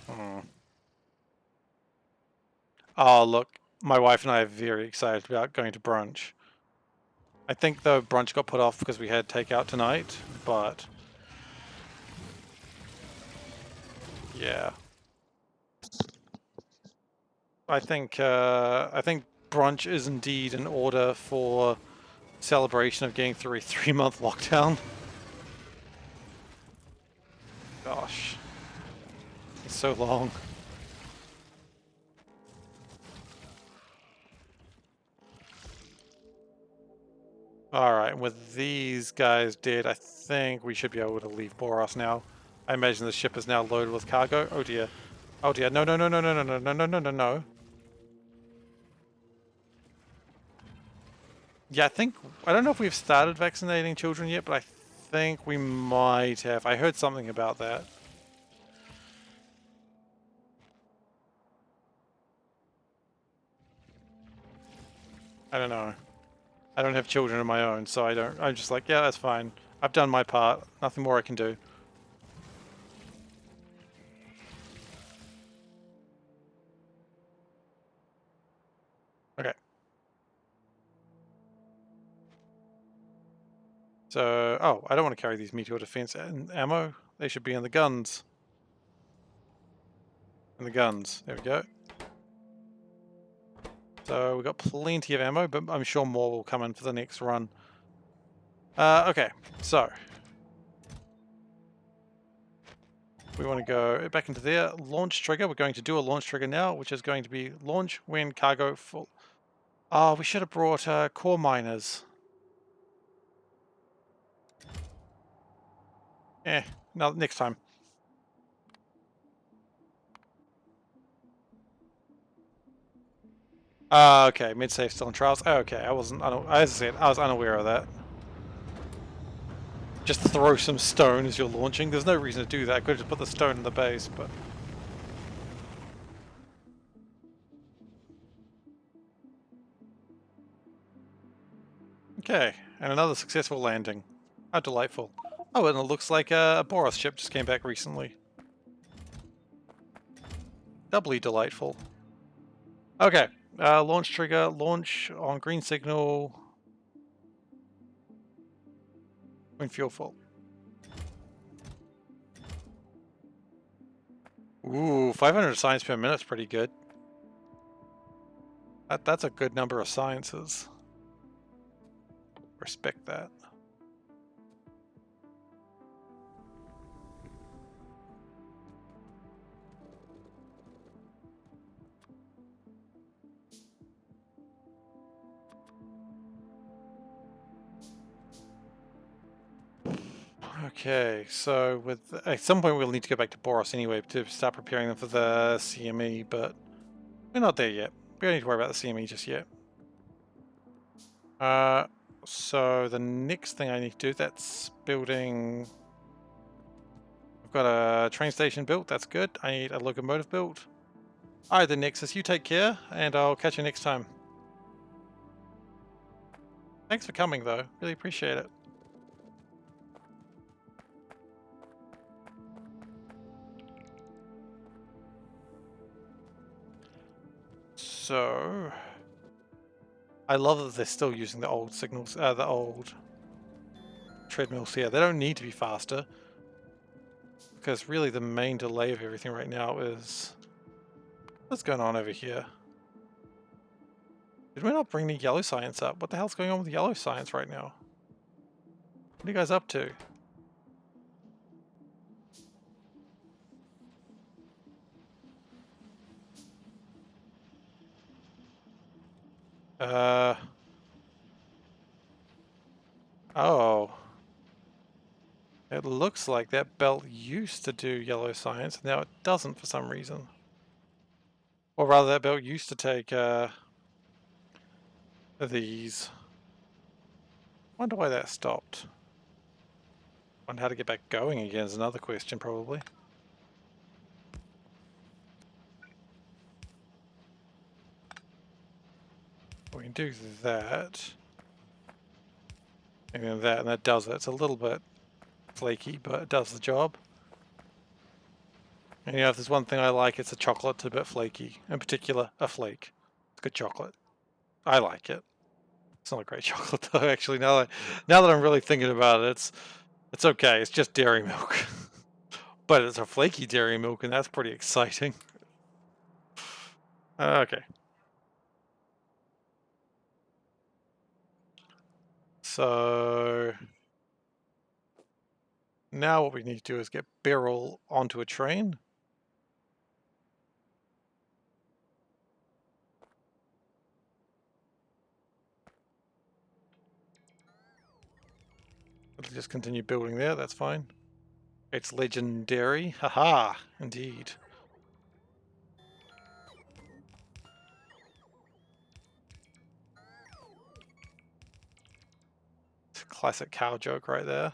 Hmm. Oh look, my wife and I are very excited about going to brunch. I think the brunch got put off because we had takeout tonight, but yeah. I think brunch is indeed in order for celebration of getting through a 3-month lockdown. Gosh, it's so long. Alright, with these guys dead, I think we should be able to leave Boros now. I imagine the ship is now loaded with cargo. Oh dear. Oh dear. No, no, no, no, no, no, no, no, no, no, no, no. Yeah, I don't know if we've started vaccinating children yet, but I think we might have. I heard something about that. I don't know. I don't have children of my own, so I'm just like, yeah, that's fine. I've done my part. Nothing more I can do. Okay. So, oh, I don't want to carry these meteor defense and ammo. They should be in the guns. In the guns. There we go. So we've got plenty of ammo, but I'm sure more will come in for the next run. Okay, so we want to go back into there. Launch trigger. We're going to do a launch trigger now, which is going to be launch when cargo full. Oh, we should have brought core miners. No, next time. Okay, mid-safe still in trials. Okay, I wasn't, as I said, I was unaware of that. Just throw some stone as you're launching. There's no reason to do that. I could have just put the stone in the base, but... Okay, and another successful landing. How delightful. Oh, and it looks like a Boros ship just came back recently. Doubly delightful. Okay, launch trigger, launch on green signal when fuel full. Ooh, 500 science per minute is pretty good. That's a good number of sciences. Respect that. Okay, so at some point we'll need to go back to Boros anyway to start preparing them for the CME, but we're not there yet. We don't need to worry about the CME just yet. So the next thing I need to do, that's building... I've got a train station built, that's good. I need a locomotive built. Alright then Nexus, you take care, and I'll catch you next time. Thanks for coming though, really appreciate it. So... I love that they're still using the old signals, the old treadmills here. They don't need to be faster. Because really the main delay of everything right now is... What's going on over here? Did we not bring the yellow science up? What the hell's going on with the yellow science right now? What are you guys up to? Oh. It looks like that belt used to do yellow science, and now it doesn't for some reason. Or rather, that belt used to take, these. Wonder why that stopped. Wonder how to get back going again is another question, probably. We can do that. And then that, and that does it. It's a little bit flaky, but it does the job. And you know, if there's one thing I like, it's a chocolate. It's a bit flaky. In particular, a flake. It's good chocolate. I like it. It's not a great chocolate though, actually. Now that I'm really thinking about it, it's okay. It's just dairy milk. But it's a flaky dairy milk, and that's pretty exciting. Okay. So now what we need to do is get Beryl onto a train. We'll just continue building there, that's fine. It's legendary. Haha, indeed. It's a classic cow joke right there.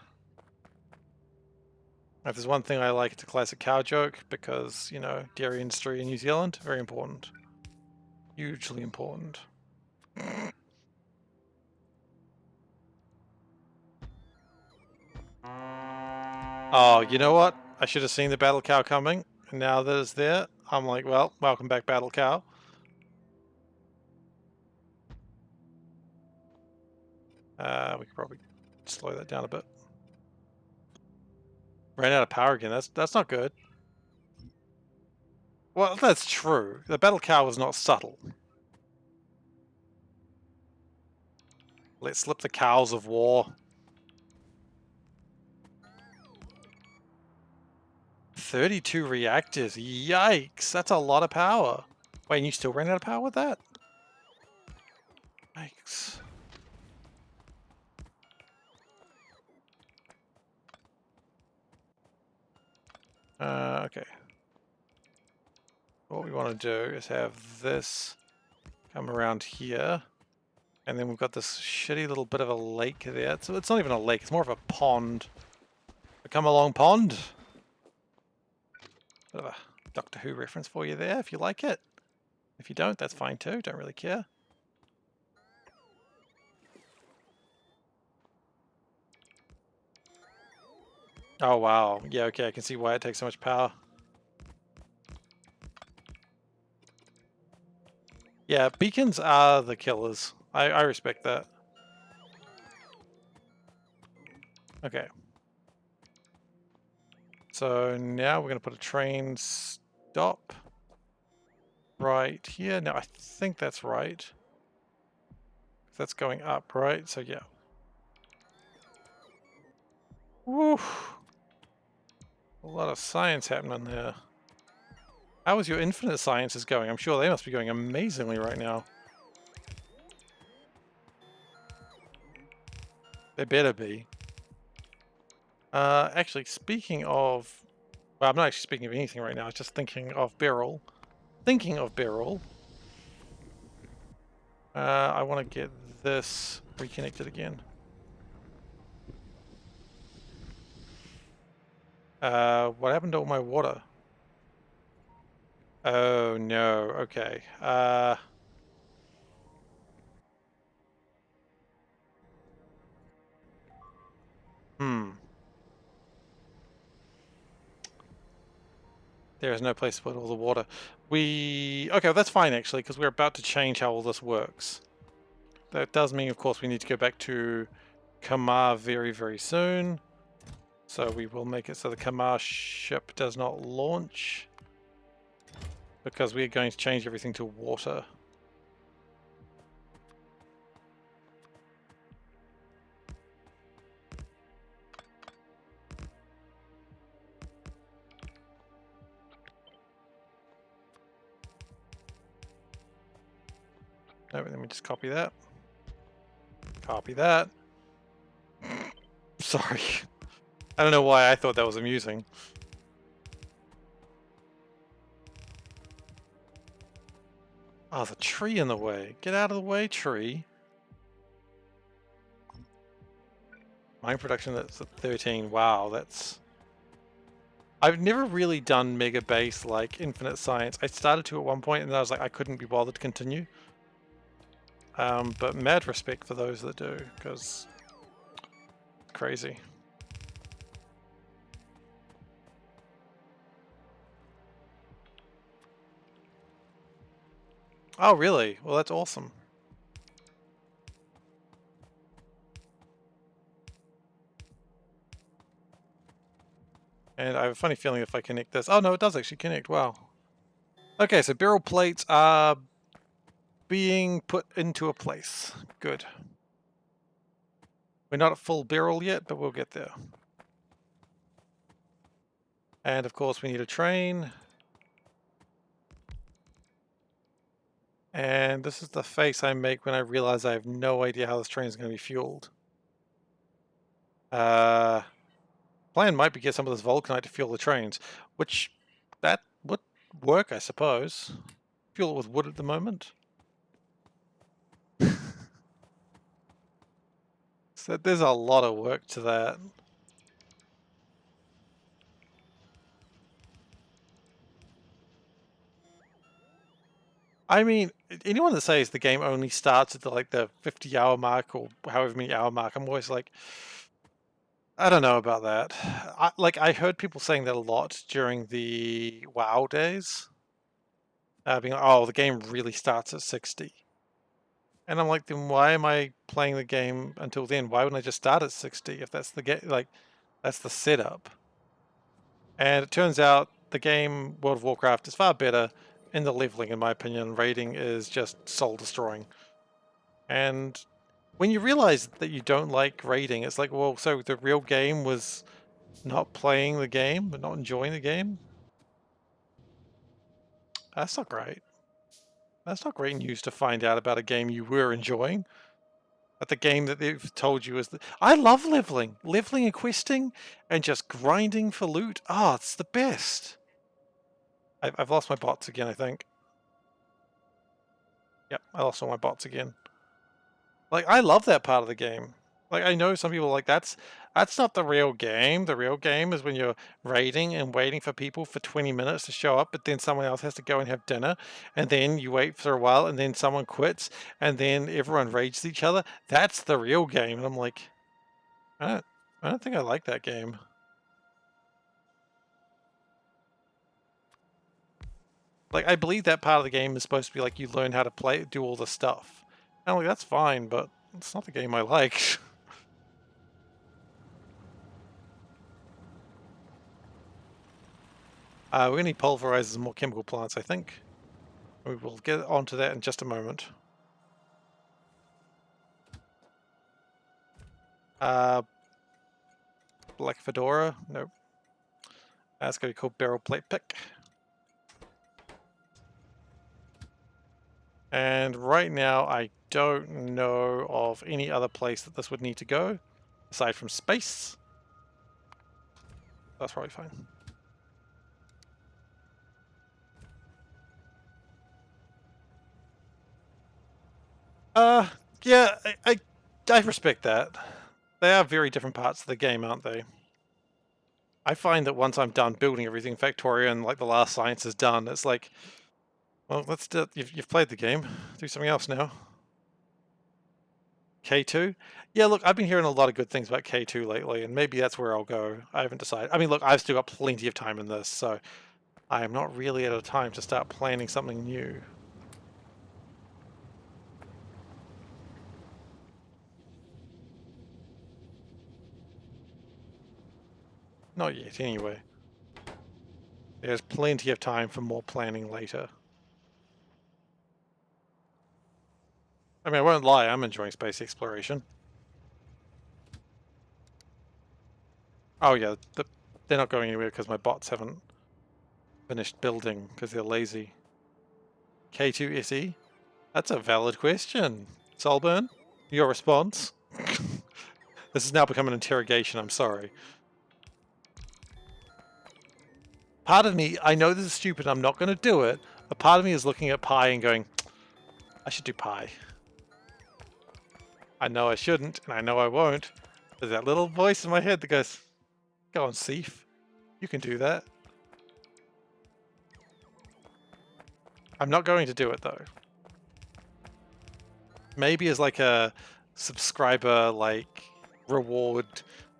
If there's one thing I like, it's a classic cow joke because, you know, dairy industry in New Zealand, very important. Hugely important. Oh, you know what? I should have seen the battle cow coming. And now that it's there, I'm like, well, welcome back, battle cow. We could probably slow that down a bit. Ran out of power again. That's not good. Well, that's true. The battle cow was not subtle. Let's slip the cows of war. 32 reactors. Yikes. That's a lot of power. Wait, and you still ran out of power with that? Yikes. Okay. What we want to do is have this come around here. And then we've got this shitty little bit of a lake there. So it's not even a lake, it's more of a pond. A come along pond. Bit of a Doctor Who reference for you there, if you like it. If you don't, that's fine too, don't really care. Oh wow, yeah, okay, I can see why it takes so much power. Yeah, beacons are the killers. I respect that. Okay. So now we're going to put a train stop right here. Now I think that's right. That's going up, right? So yeah. Woo! A lot of science happening there. How is your infinite sciences going? I'm sure they must be going amazingly right now. They better be. Actually, speaking of... Well, I'm not actually speaking of anything right now. I was just thinking of Beryl. Thinking of Beryl. I want to get this reconnected again. What happened to all my water? Oh no, okay. There is no place to put all the water. Okay, well, that's fine actually, because we're about to change how all this works. That does mean, of course, we need to go back to Kamar very, very soon. So we will make it so the Kamar ship does not launch, because we're going to change everything to water. No, let me just copy that. Copy that. Sorry. I don't know why I thought that was amusing. Oh, there's a tree in the way. Get out of the way, tree. Mine production, that's at 13. Wow, that's... I've never really done mega base like Infinite Science. I started to at one point and then I was like, I couldn't be bothered to continue. But mad respect for those that do, because crazy. Oh, really? Well, that's awesome. And I have a funny feeling if I connect this... Oh, no, it does actually connect. Wow. Okay, so barrel plates are being put into a place. Good. We're not at full barrel yet, but we'll get there. And of course we need a train. And this is the face I make when I realize I have no idea how this train is going to be fueled. Plan might be get some of this vulcanite to fuel the trains, which that would work, I suppose. Fuel it with wood at the moment. So there's a lot of work to that. I mean, anyone that says the game only starts at the 50-hour mark or however many hour mark, I'm always like, I don't know about that. I heard people saying that a lot during the WoW days, being like, "Oh, the game really starts at 60," and I'm like, then why am I playing the game until then? Why wouldn't I just start at 60 if that's the that's the setup? And it turns out the game World of Warcraft is far better in the leveling, in my opinion. Raiding is just soul destroying, and when you realize that you don't like raiding, it's like, well, so the real game was not playing the game, but not enjoying the game? That's not great. That's not great news to find out about a game you were enjoying. But the game that they've told you is the... I love leveling. Leveling and questing and just grinding for loot. Oh, it's the best. I've lost my bots again, I think. Yep, I lost all my bots again. Like, I love that part of the game. Like, I know some people are like, that's not the real game. The real game is when you're raiding and waiting for people for 20 minutes to show up, but then someone else has to go and have dinner, and then you wait for a while, and then someone quits, and then everyone raids each other. That's the real game. And I'm like, I don't think I like that game. Like, I believe that part of the game is supposed to be like you learn how to play, do all the stuff. And I'm like, that's fine, but it's not the game I like. We're going to need pulverizers and more chemical plants, I think. We will get onto that in just a moment. Black fedora? Nope. That's going to be called barrel plate pick. And right now, I don't know of any other place that this would need to go, aside from space. That's probably fine. Yeah, I respect that. They are very different parts of the game, aren't they? I find that once I'm done building everything, Factoria and like the last science is done, it's like, well, let's do. You've played the game. Do something else now. K2? Yeah, look, I've been hearing a lot of good things about K2 lately, and maybe that's where I'll go. I haven't decided. I mean, look, I've still got plenty of time in this, so I am not really at a time to start planning something new. Not yet, anyway. There's plenty of time for more planning later. I mean, I won't lie, I'm enjoying space exploration. Oh yeah, they're not going anywhere because my bots haven't finished building because they're lazy. K2 SE? That's a valid question. Solburn, your response? This has now become an interrogation, I'm sorry. Part of me, I know this is stupid, I'm not going to do it. A part of me is looking at Pi and going, I should do Pi. I know I shouldn't, and I know I won't. There's that little voice in my head that goes, go on, Seif. You can do that. I'm not going to do it, though. Maybe as like a subscriber, like, reward,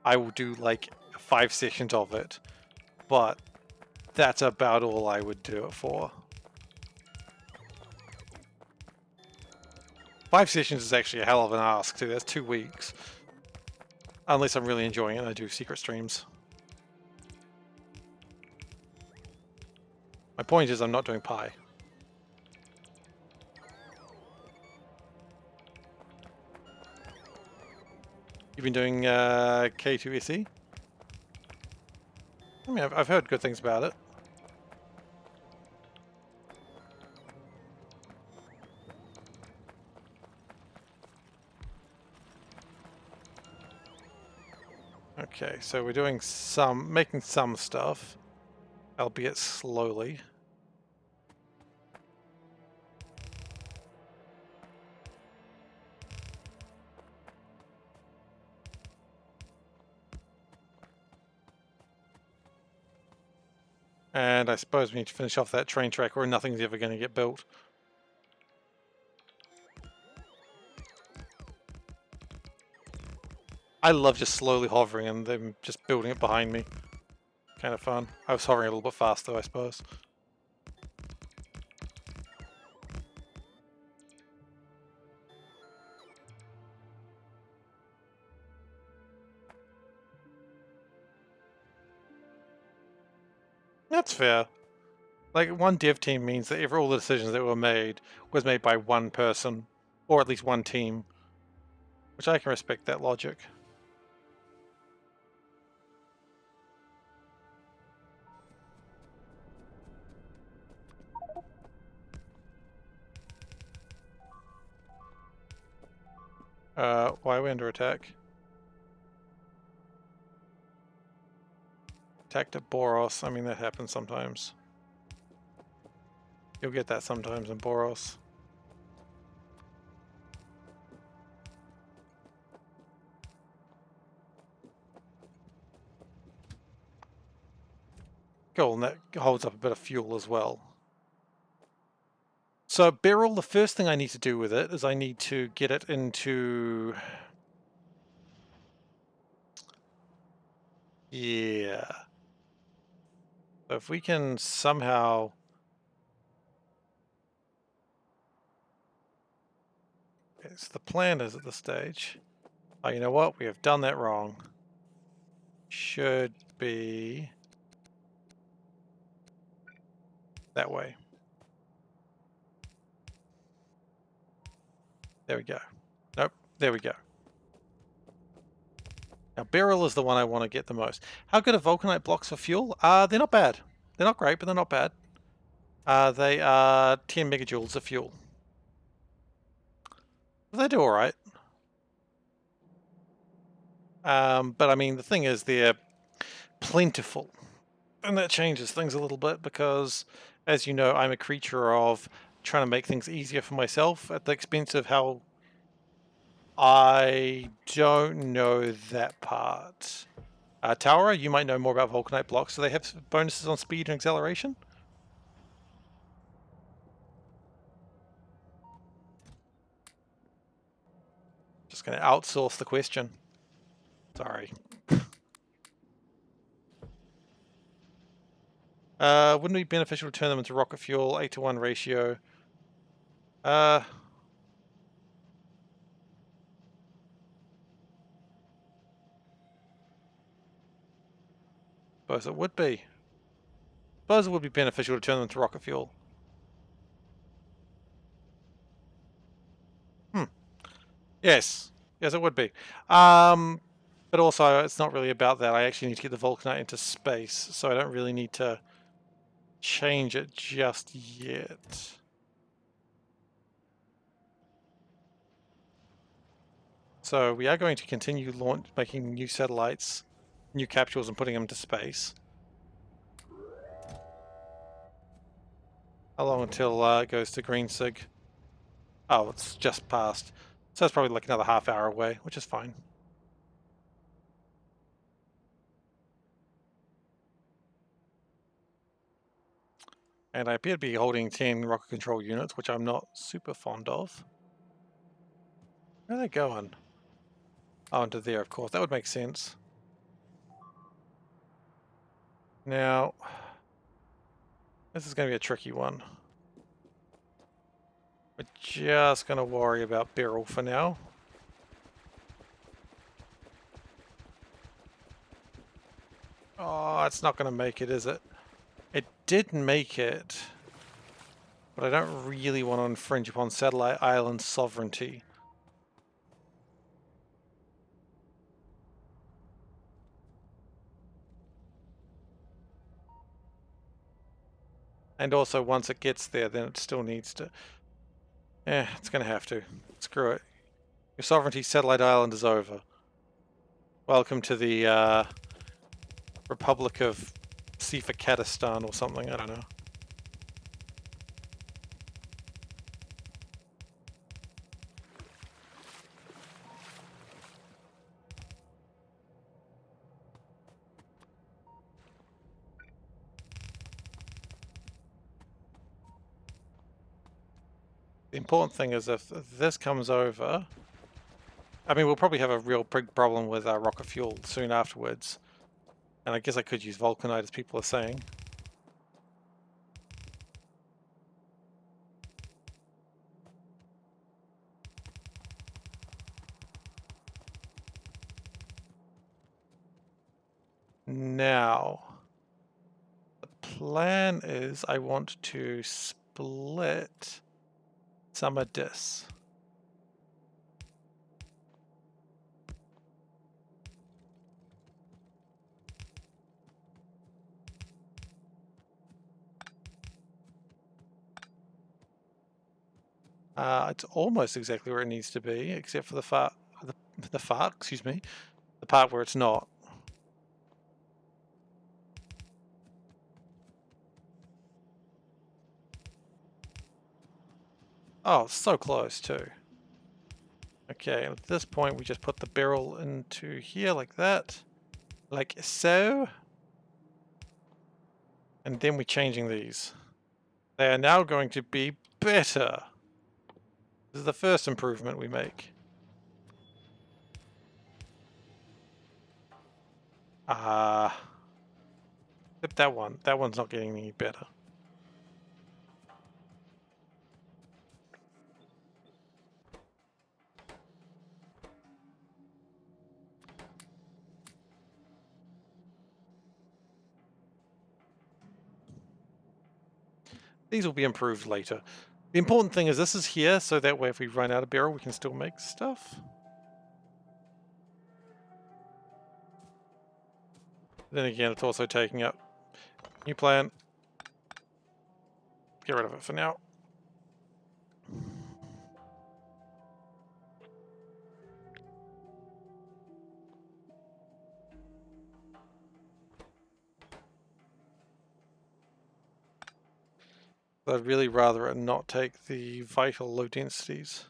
I will do, like, 5 sessions of it. But that's about all I would do it for. 5 sessions is actually a hell of an ask, too. That's 2 weeks. Unless I'm really enjoying it and I do secret streams. My point is I'm not doing Pi. You've been doing K2SE? I mean, I've heard good things about it. Okay, so we're doing making some stuff, albeit slowly. And I suppose we need to finish off that train track or nothing's ever going to get built. I love just slowly hovering and them just building it behind me. Kind of fun. I was hovering a little bit faster, I suppose. That's fair. Like, one dev team means that all the decisions that were made was made by one person, or at least one team, which I can respect that logic. Why are we under attack? Attacked at Boros. I mean, that happens sometimes. You'll get that sometimes in Boros. Cool, and that holds up a bit of fuel as well. So Beryl, the first thing I need to do with it is I need to get it into... Yeah. So if we can somehow... It's the plan is at this stage. Oh, you know what? We have done that wrong. Should be... that way. There we go. Nope, there we go. Now, Beryl is the one I want to get the most. How good are Vulcanite blocks for fuel? They're not bad. They're not great, but they're not bad. They are 10 megajoules of fuel. They do alright. But I mean, the thing is, they're plentiful. And that changes things a little bit because, as you know, I'm a creature of trying to make things easier for myself at the expense of how... I don't know that part. Towera, you might know more about Vulcanite blocks. Do they have bonuses on speed and acceleration? Just going to outsource the question. Sorry. Wouldn't it be beneficial to turn them into rocket fuel, 8-to-1 ratio? Suppose it would be. Suppose it would be beneficial to turn them to rocket fuel. Yes. Yes, it would be. But also, it's not really about that. I actually need to get the Vulcanite into space, so I don't really need to change it just yet. So we are going to continue making new satellites, new capsules, and putting them into space. How long until it goes to green sig? Oh, it's just past. So it's probably like another half hour away, which is fine. And I appear to be holding 10 rocket control units, which I'm not super fond of. Where are they going? Oh, into there, of course. That would make sense. Now, this is going to be a tricky one. We're just going to worry about Beryl for now. Oh, it's not going to make it, is it? It did make it, but I don't really want to infringe upon Satellite Island sovereignty. And also, once it gets there, then it still needs to... it's going to have to. Screw it. Your sovereignty, Satellite Island, is over. Welcome to the Republic of SeiferKattistan or something, I don't know. The important thing is if this comes over... I mean, we'll probably have a real big problem with rocket fuel soon afterwards. And I guess I could use Vulcanite, as people are saying. Now, the plan is I want to split some of this. It's almost exactly where it needs to be, except for excuse me, the part where it's not. Oh, so close too. Okay, at this point we just put the barrel into here like that, like so. And then we're changing these. They are now going to be better. This is the first improvement we make. Except that one. That one's not getting any better. These will be improved later. The important thing is this is here, so that way if we run out of barrel, we can still make stuff. Then again, it's also taking up new plan. Get rid of it for now. I'd really rather it not take the vital low densities.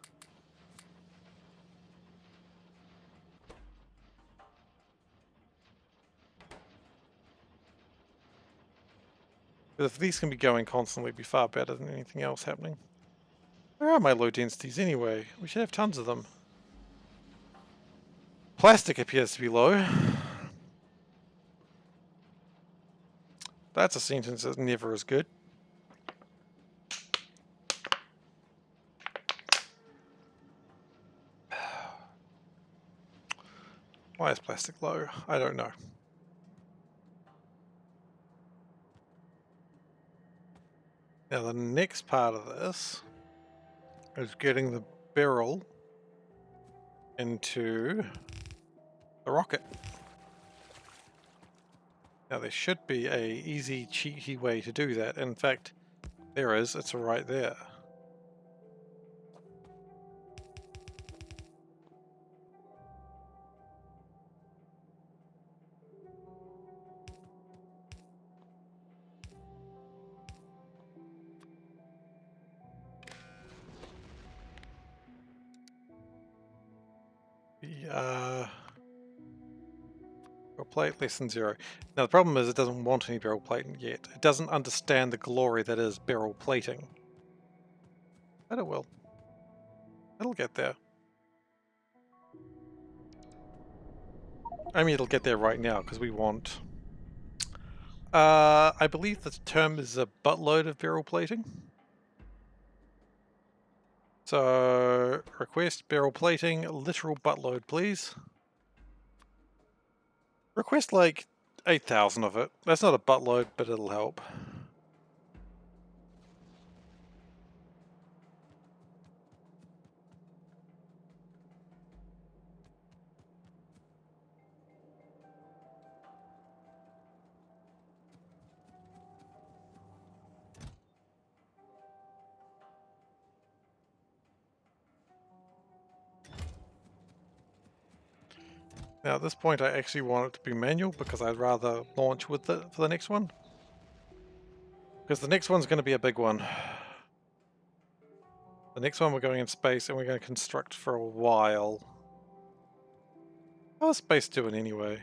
But if these can be going constantly, it'd be far better than anything else happening. Where are my low densities anyway? We should have tons of them. Plastic appears to be low. That's a sentence that's never as good. Why is plastic low? I don't know. Now the next part of this is getting the barrel into the rocket. Now there should be a easy, cheaty way to do that. In fact, there is. It's right there. Barrel plate less than 0. Now the problem is it doesn't want any barrel plating yet. It doesn't understand the glory that is barrel plating. But it will. It'll get there. I mean, it'll get there right now because we want... I believe the term is a buttload of barrel plating. So, request barrel plating, literal buttload, please. Request like 8,000 of it. That's not a buttload, but it'll help. Now at this point I actually want it to be manual because I'd rather launch with it for the next one. Because the next one's going to be a big one. The next one we're going in space and we're going to construct for a while. How's space doing anyway?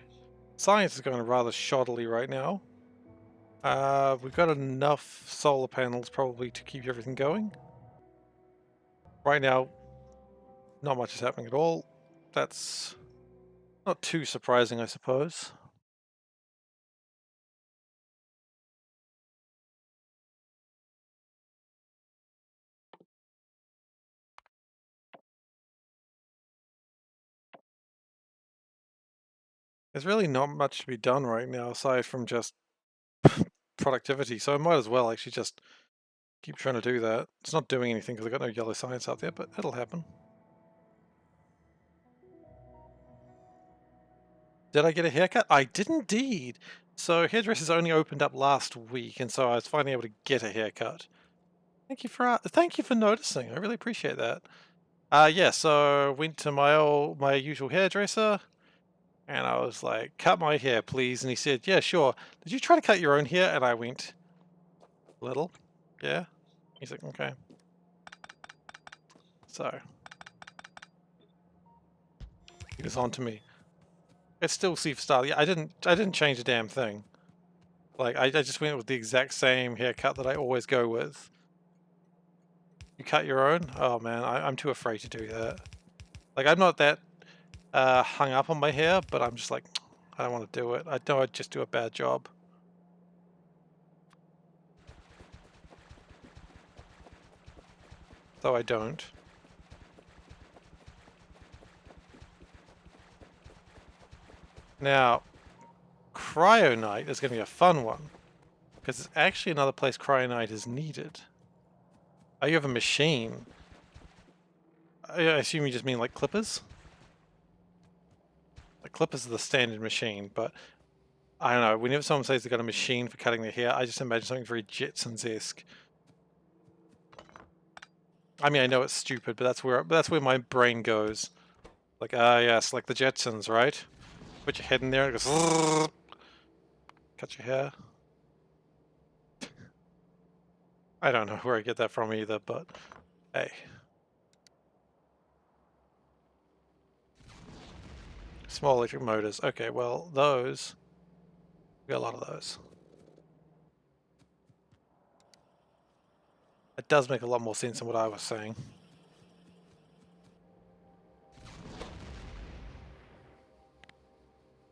Science is going rather shoddily right now. We've got enough solar panels probably to keep everything going. Right now, not much is happening at all. That's not too surprising, I suppose. There's really not much to be done right now aside from just productivity, so I might as well actually just keep trying to do that. It's not doing anything because I've got no yellow science out there, but it'll happen. Did I get a haircut? I did indeed! So hairdressers only opened up last week, and so I was finally able to get a haircut. Thank you for noticing. I really appreciate that. Yeah, so went to my usual hairdresser, and I was like, "Cut my hair, please." And he said, "Yeah, sure. Did you try to cut your own hair?" And I went, "Little, yeah." He's like, "Okay." So he was on to me. It's still Seif style. Yeah, I didn't change a damn thing. Like I just went with the exact same haircut that I always go with. You cut your own? Oh man, I'm too afraid to do that. Like I'm not that hung up on my hair, but I'm just like, I don't want to do it. I know I'd just do a bad job. Though I don't. Now, Cryonite is going to be a fun one. Because it's actually another place Cryonite is needed. Oh, you have a machine. I assume you just mean like clippers? Like clippers are the standard machine, but I don't know. Whenever someone says they've got a machine for cutting their hair, I just imagine something very Jetsons-esque. I mean, I know it's stupid, but that's where my brain goes. Like, yes, like the Jetsons, right? Put your head in there and it goes, cut your hair. I don't know where I get that from either, but hey. Small electric motors. Okay, well, those... we got a lot of those. It does make a lot more sense than what I was saying.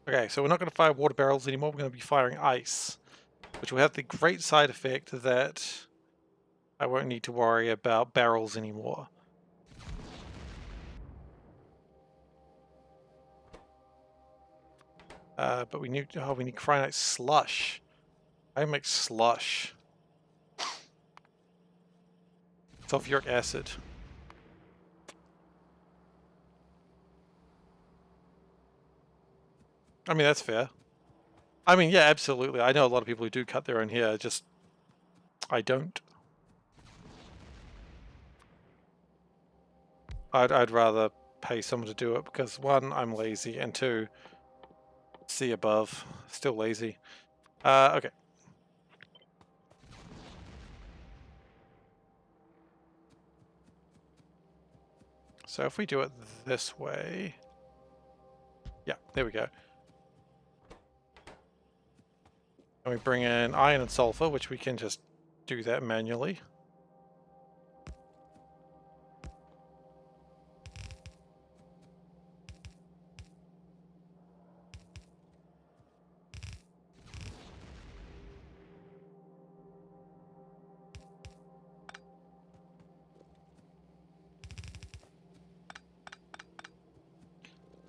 Okay, so we're not going to fire water barrels anymore, we're going to be firing ice. Which will have the great side effect that I won't need to worry about barrels anymore. But we need cryonite slush. I make slush. Sulfuric acid. I mean, that's fair. I mean, yeah, absolutely. I know a lot of people who do cut their own hair, just I don't. I'd rather pay someone to do it because one, I'm lazy, and two, see above, still lazy. Okay. So if we do it this way, yeah, there we go. And we bring in iron and sulfur, which we can just do that manually.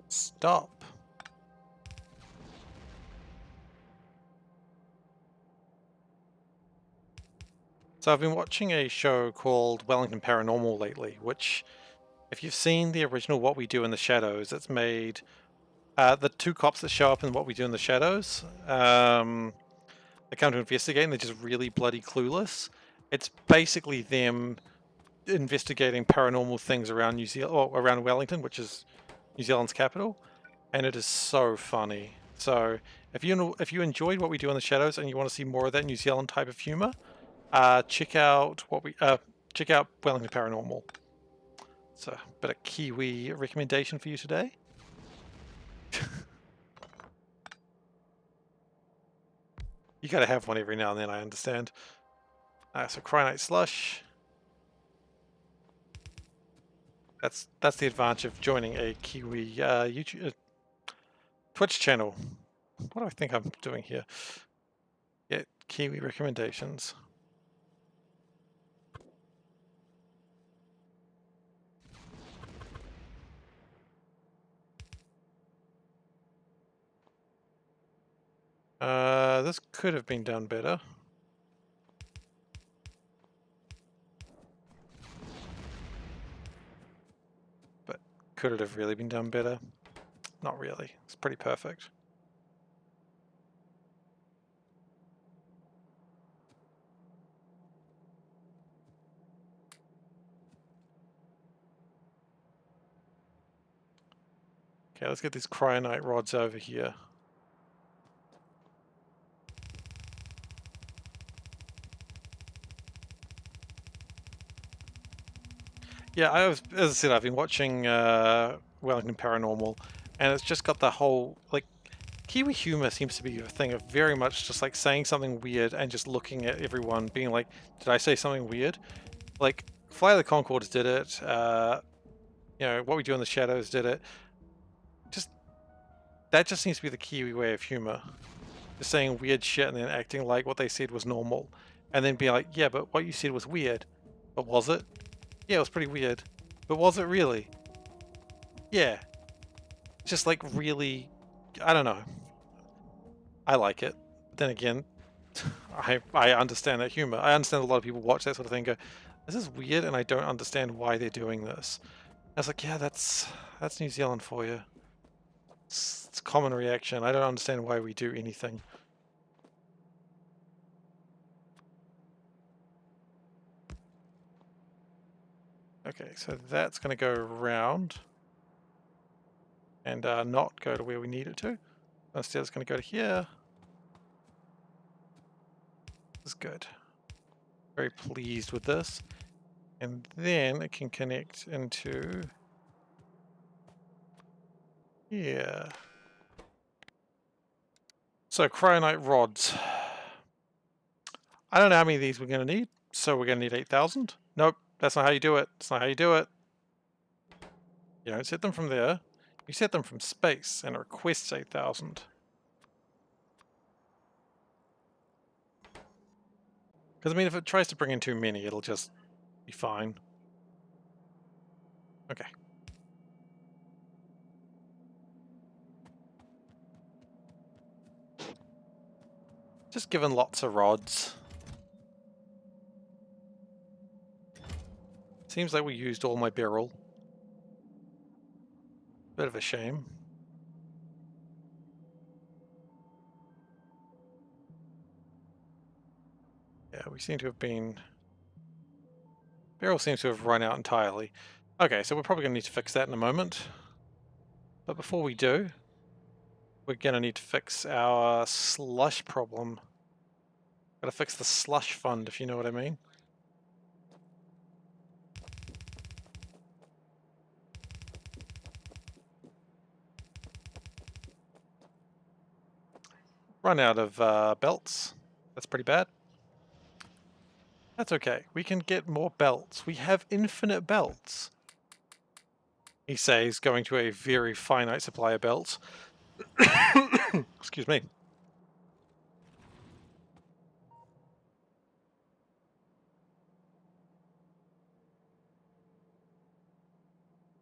Stop. So I've been watching a show called Wellington Paranormal lately, which, if you've seen the original What We Do in the Shadows, it's made the two cops that show up in What We Do in the Shadows, they come to investigate and they're just really bloody clueless. It's basically them investigating paranormal things around New Zealand, or around Wellington, which is New Zealand's capital, and it is so funny. So if you enjoyed What We Do in the Shadows and you want to see more of that New Zealand type of humor, check out Wellington Paranormal. It's a bit of Kiwi recommendation for you today. You gotta have one every now and then, I understand. So Cryonite Slush. That's the advantage of joining a Kiwi YouTube Twitch channel. What do I think I'm doing here? Get Kiwi recommendations. This could have been done better. But could it have really been done better? Not really. It's pretty perfect. Okay, let's get these cryonite rods over here. Yeah, as I said, I've been watching Wellington Paranormal, and it's just got the whole, like, Kiwi humor seems to be a thing of very much just like saying something weird and just looking at everyone being like, did I say something weird? Like, Fly the Conchords did it, you know, What We Do in the Shadows did it. That just seems to be the Kiwi way of humor. Just saying weird shit and then acting like what they said was normal. And then being like, yeah, but what you said was weird. But was it? Yeah, it was pretty weird. But was it really? Yeah. Just like really, I don't know. I like it. But then again, I understand that humor. I understand a lot of people watch that sort of thing and go, this is weird and I don't understand why they're doing this. I was like, yeah, that's New Zealand for you. It's a common reaction. I don't understand why we do anything. Okay, so that's going to go around and not go to where we need it to. Instead, it's going to go to here. This is good. Very pleased with this. And then it can connect into here. So cryonite rods. I don't know how many of these we're going to need, so we're going to need 8,000. Nope, that's not how you do it. That's not how you do it. You don't set them from there. You set them from space, and it requests 8,000. Because, I mean, if it tries to bring in too many, it'll just be fine. Okay. Just given lots of rods. Seems like we used all my beryl. Bit of a shame. Yeah, we seem to have been... Beryl seems to have run out entirely. Okay, so we're probably going to need to fix that in a moment. But before we do, we're going to need to fix our slush problem. Gotta fix the slush fund, if you know what I mean. Run out of belts. That's pretty bad. That's okay. We can get more belts. We have infinite belts. He says, going to a very finite supply of belts. Excuse me.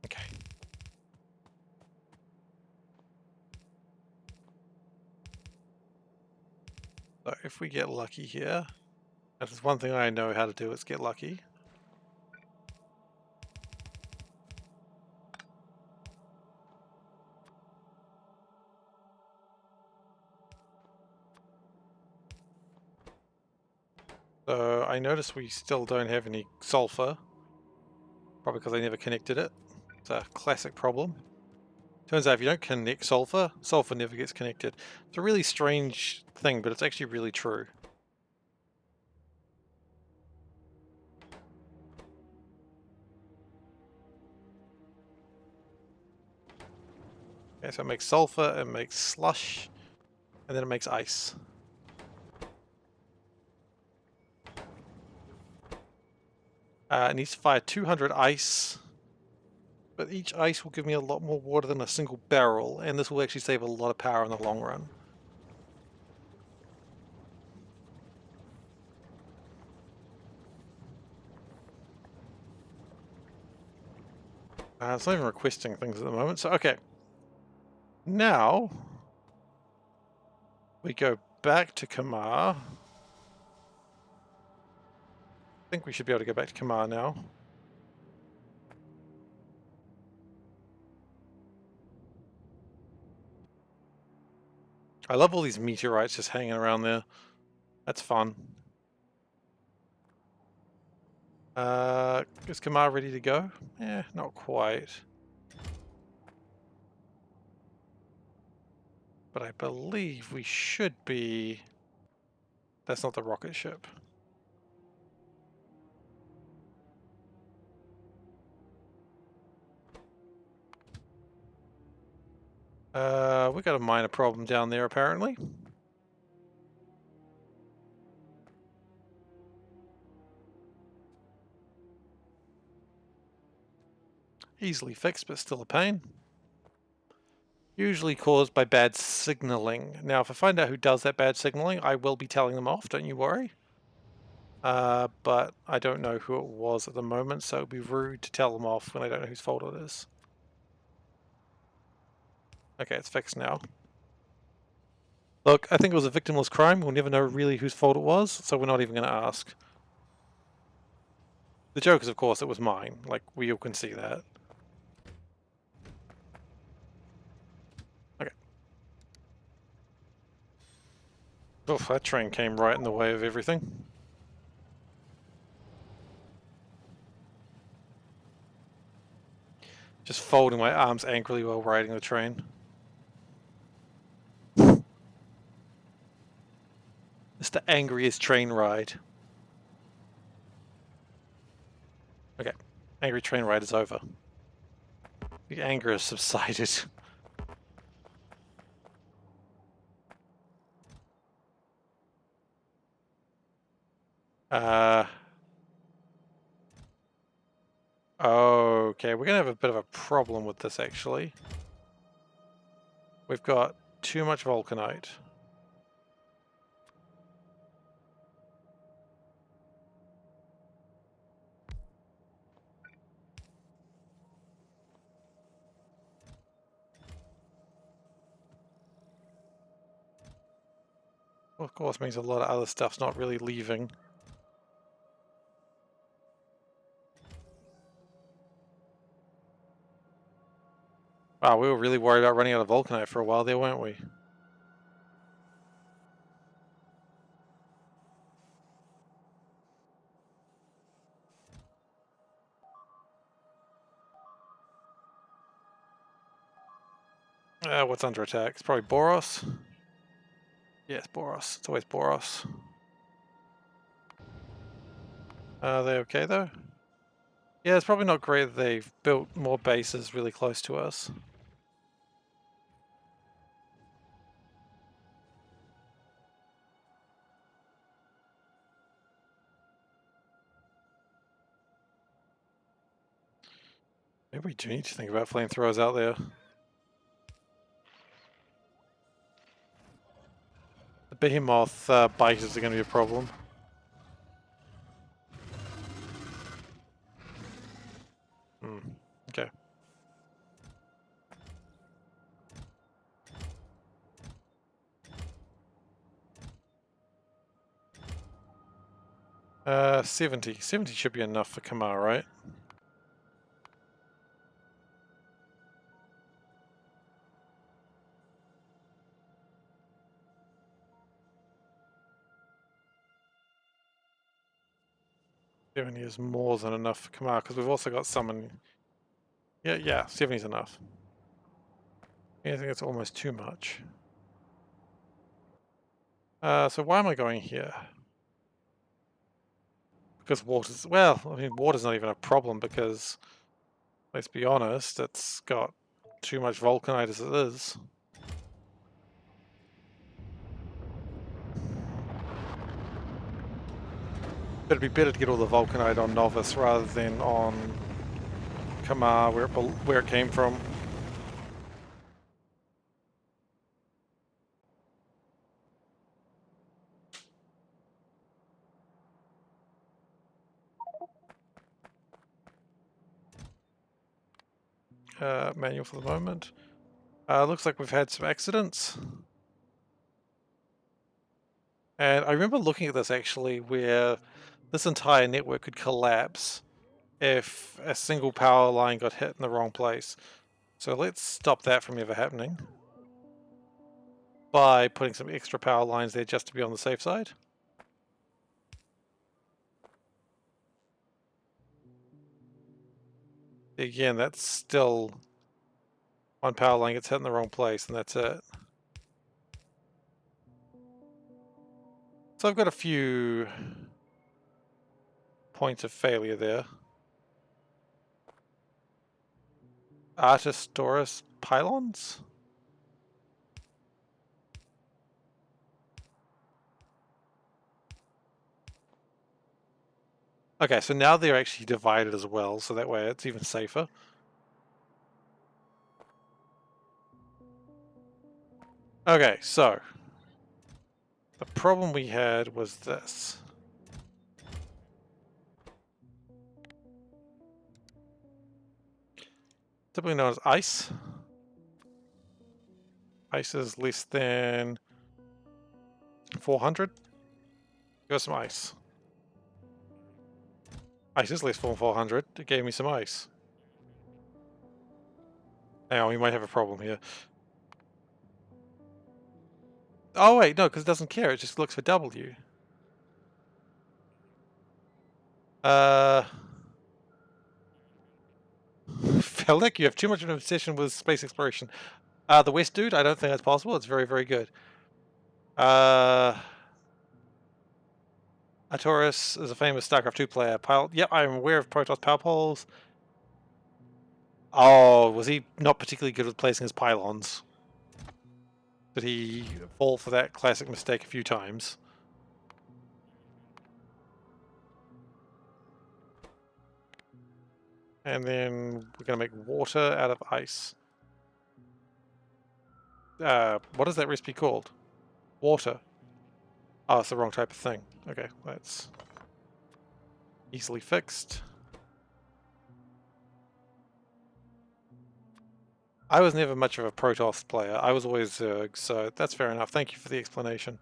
Okay. So if we get lucky here, that is one thing I know how to do, is get lucky. So I notice we still don't have any sulfur. Probably because I never connected it. It's a classic problem. Turns out if you don't connect sulfur, sulfur never gets connected. It's a really strange thing, but it's actually really true. Okay, so it makes sulfur, it makes slush, and then it makes ice. It needs to fire 200 ice, but each ice will give me a lot more water than a single barrel, and this will actually save a lot of power in the long run. It's not even requesting things at the moment, so okay. Now, we go back to Kamar. I think we should be able to go back to Kamar now. I love all these meteorites just hanging around there. That's fun. Is Kamar ready to go? Eh, not quite. But I believe we should be... That's not the rocket ship. We got a minor problem down there apparently. Easily fixed, but still a pain. Usually caused by bad signaling. Now, if I find out who does that bad signaling, I will be telling them off, don't you worry. But I don't know who it was at the moment, so it would be rude to tell them off when I don't know whose fault it is. Okay, it's fixed now. Look, I think it was a victimless crime. We'll never know really whose fault it was, so we're not even going to ask. The joke is, of course, it was mine. Like, we all can see that. Okay. Oof, that train came right in the way of everything. Just folding my arms angrily while riding the train. It's the angriest train ride. Okay, angry train ride is over. The anger has subsided. Okay, we're gonna have a bit of a problem with this actually. We've got too much vulcanite. Well, of course, means a lot of other stuff's not really leaving. Wow, we were really worried about running out of vulcanite for a while there, weren't we? What's under attack? It's probably Boros. Yeah, it's Boros. It's always Boros. Are they okay though? Yeah, it's probably not great that they've built more bases really close to us. Maybe we do need to think about flamethrowers out there. The behemoth biters are going to be a problem. Okay. 70. 70 should be enough for Kamar, right? Seventy is more than enough for Kamar because we've also got summon. Yeah, 70 is enough. I think it's almost too much. So why am I going here? Because water's, well, I mean, water's not even a problem because, let's be honest, it's got too much vulcanite as it is. But it'd be better to get all the vulcanite on Novice rather than on Kamar, where it came from. Manual for the moment. Looks like we've had some accidents. And I remember looking at this actually where this entire network could collapse if a single power line got hit in the wrong place. So let's stop that from ever happening by putting some extra power lines there just to be on the safe side. Again, that's still one power line gets hit in the wrong place and that's it. So I've got a few points of failure there. Artistoris pylons? Okay, so now they're actually divided as well, so that way it's even safer. Okay, so the problem we had was this. Typically known as ice. Ice is less than 400. Give us some ice. Ice is less than 400. It gave me some ice. Now we might have a problem here. Oh wait, no, because it doesn't care. It just looks for W. Feldick, you have too much of an obsession with space exploration. The West dude, I don't think that's possible. It's very, very good. Artoris is a famous StarCraft 2 player. Yep, I'm aware of Protoss power poles. Oh, was he not particularly good with placing his pylons? Did he fall for that classic mistake a few times? And then we're going to make water out of ice. What is that recipe called? Water. Oh, it's the wrong type of thing. Okay, that's easily fixed. I was never much of a Protoss player. I was always Zerg, so that's fair enough. Thank you for the explanation.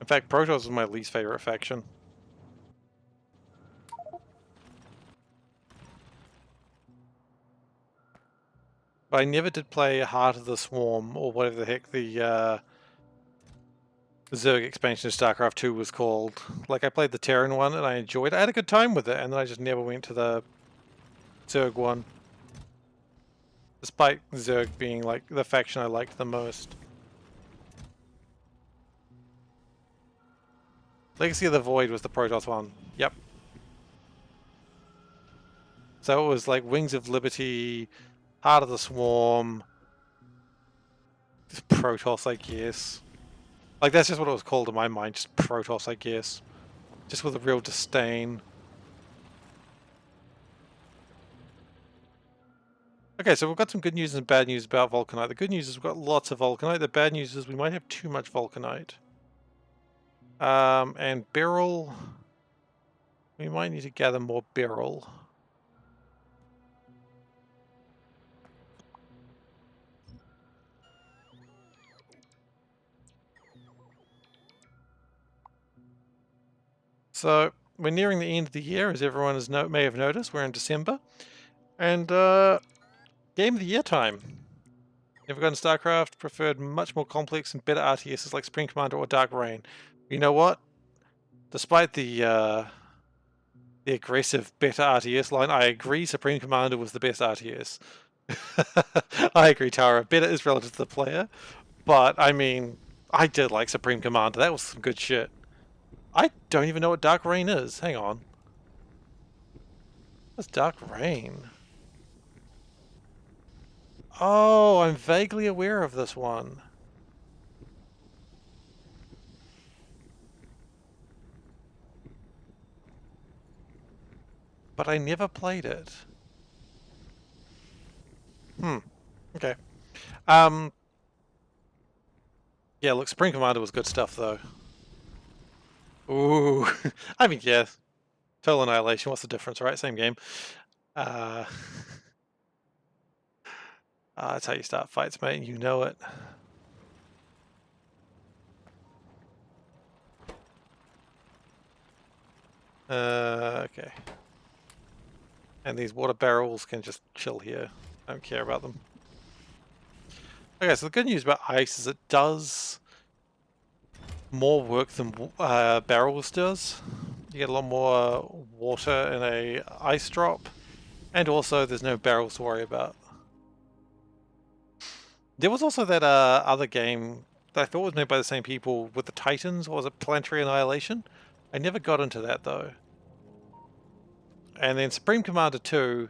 In fact, Protoss is my least favorite faction. But I never did play Heart of the Swarm, or whatever the heck the Zerg expansion of StarCraft 2 was called. Like, I played the Terran one and I enjoyed it. I had a good time with it, and then I just never went to the Zerg one. Despite Zerg being, like, the faction I liked the most. Legacy of the Void was the Protoss one. Yep. So it was like Wings of Liberty, Heart of the Swarm, just Protoss, I guess. Like, that's just what it was called in my mind, just Protoss, I guess. Just with a real disdain. Okay, so we've got some good news and bad news about Vulcanite. The good news is we've got lots of Vulcanite. The bad news is we might have too much Vulcanite. And Beryl... We might need to gather more Beryl. So, we're nearing the end of the year, as everyone may have noticed. We're in December. And, Game of the Year time. Never gone to StarCraft, preferred much more complex and better RTSs like Supreme Commander or Dark Reign. You know what? Despite the aggressive better RTS line, I agree Supreme Commander was the best RTS. I agree, Tara. Better is relative to the player. But, I mean, I did like Supreme Commander. That was some good shit. I don't even know what Dark Reign is. Hang on. What's Dark Reign? Oh, I'm vaguely aware of this one. But I never played it. Okay. Yeah, look, Supreme Commander was good stuff, though. Ooh. I mean, yeah. Total Annihilation, what's the difference, right? Same game. That's how you start fights, mate, and you know it. Okay. And these water barrels can just chill here. I don't care about them. Okay, so the good news about ice is it does more work than barrels does. You get a lot more water in a ice drop, and also there's no barrels to worry about. There was also that other game that I thought was made by the same people with the Titans. What was it, Planetary Annihilation? I never got into that though. And then Supreme Commander 2.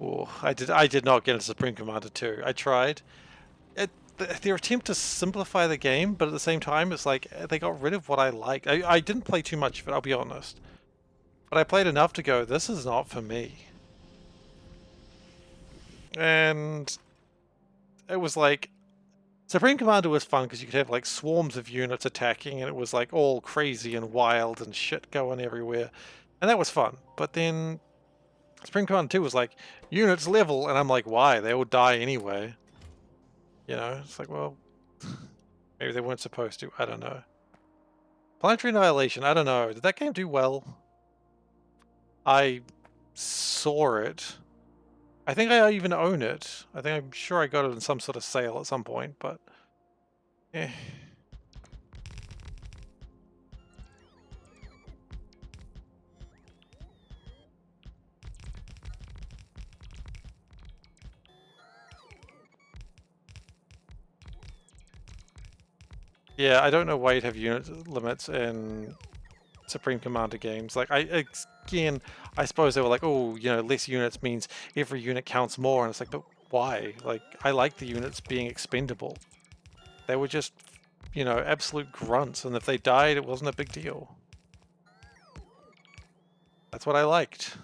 Oh, I did not get into Supreme Commander 2. I tried. Their attempt to simplify the game, but at the same time, it's like they got rid of what I liked. I didn't play too much of it, I'll be honest. But I played enough to go, this is not for me. And it was like, Supreme Commander was fun because you could have like swarms of units attacking and it was like all crazy and wild and shit going everywhere. And that was fun. But then Supreme Commander 2 was like, units level, and I'm like, why? They all die anyway. You know, it's like, well, maybe they weren't supposed to. I don't know. Planetary Annihilation, I don't know. Did that game do well? I saw it. I think I even own it. I'm sure I got it in some sort of sale at some point, but... eh. Yeah, I don't know why you'd have unit limits in Supreme Commander games. Like, again, I suppose they were like, oh, you know, less units means every unit counts more, and it's like, but why? Like, I like the units being expendable. They were just, you know, absolute grunts, and if they died, it wasn't a big deal. That's what I liked.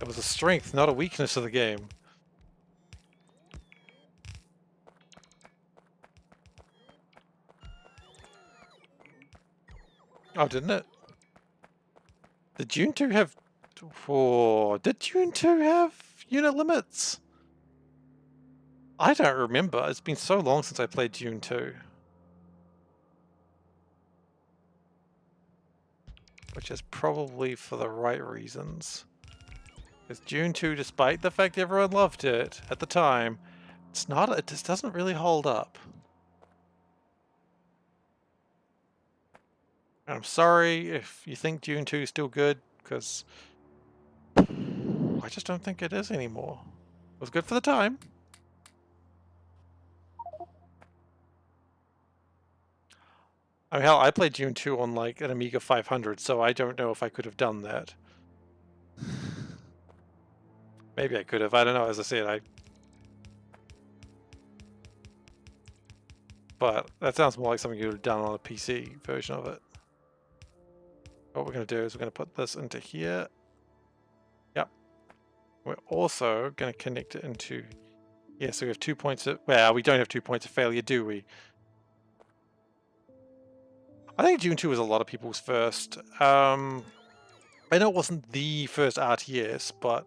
It was a strength, not a weakness of the game. Oh, didn't it? Did June 2 have... Oh, did June 2 have unit limits? I don't remember. It's been so long since I played Dune 2. Which is probably for the right reasons. Because Dune 2, despite the fact everyone loved it at the time, it just doesn't really hold up. And I'm sorry if you think Dune 2 is still good, because I just don't think it is anymore. It was good for the time. I mean, hell, I played Dune 2 on like an Amiga 500, so I don't know if I could have done that. Maybe I could have. I don't know. As I said, but that sounds more like something you would have done on a PC version of it. What we're going to do is we're going to put this into here. Yep. We're also going to connect it into... Yeah, so we have 2 points of... Well, we don't have 2 points of failure, do we? I think Dune 2 was a lot of people's first. I know it wasn't the first RTS, but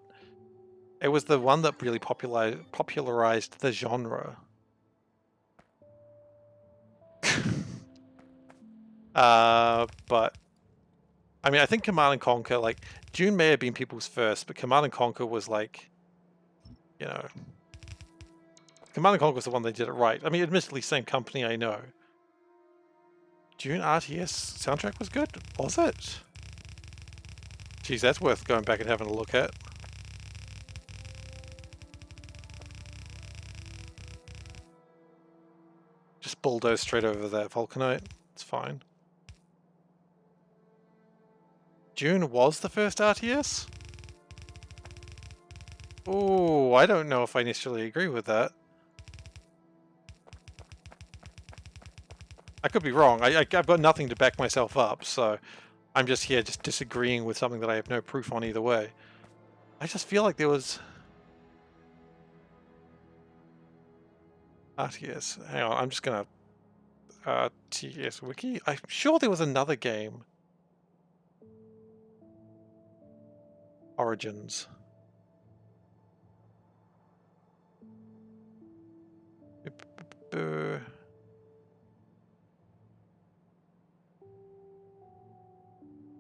it was the one that really popularized the genre. But I mean, I think Command and Conquer, like, Dune may have been people's first, but Command and Conquer was like, you know, Command and Conquer was the one that did it right. I mean, admittedly, same company, I know. Dune RTS soundtrack was good, was it? Geez, that's worth going back and having a look at. Just bulldoze straight over that Vulcanite. It's fine. Dune was the first RTS? Oh, I don't know if I necessarily agree with that. I could be wrong. I've got nothing to back myself up, so I'm just here just disagreeing with something that I have no proof on either way. I just feel like there was... RTS. Hang on, I'm just gonna... RTS Wiki? I'm sure there was another game. Origins.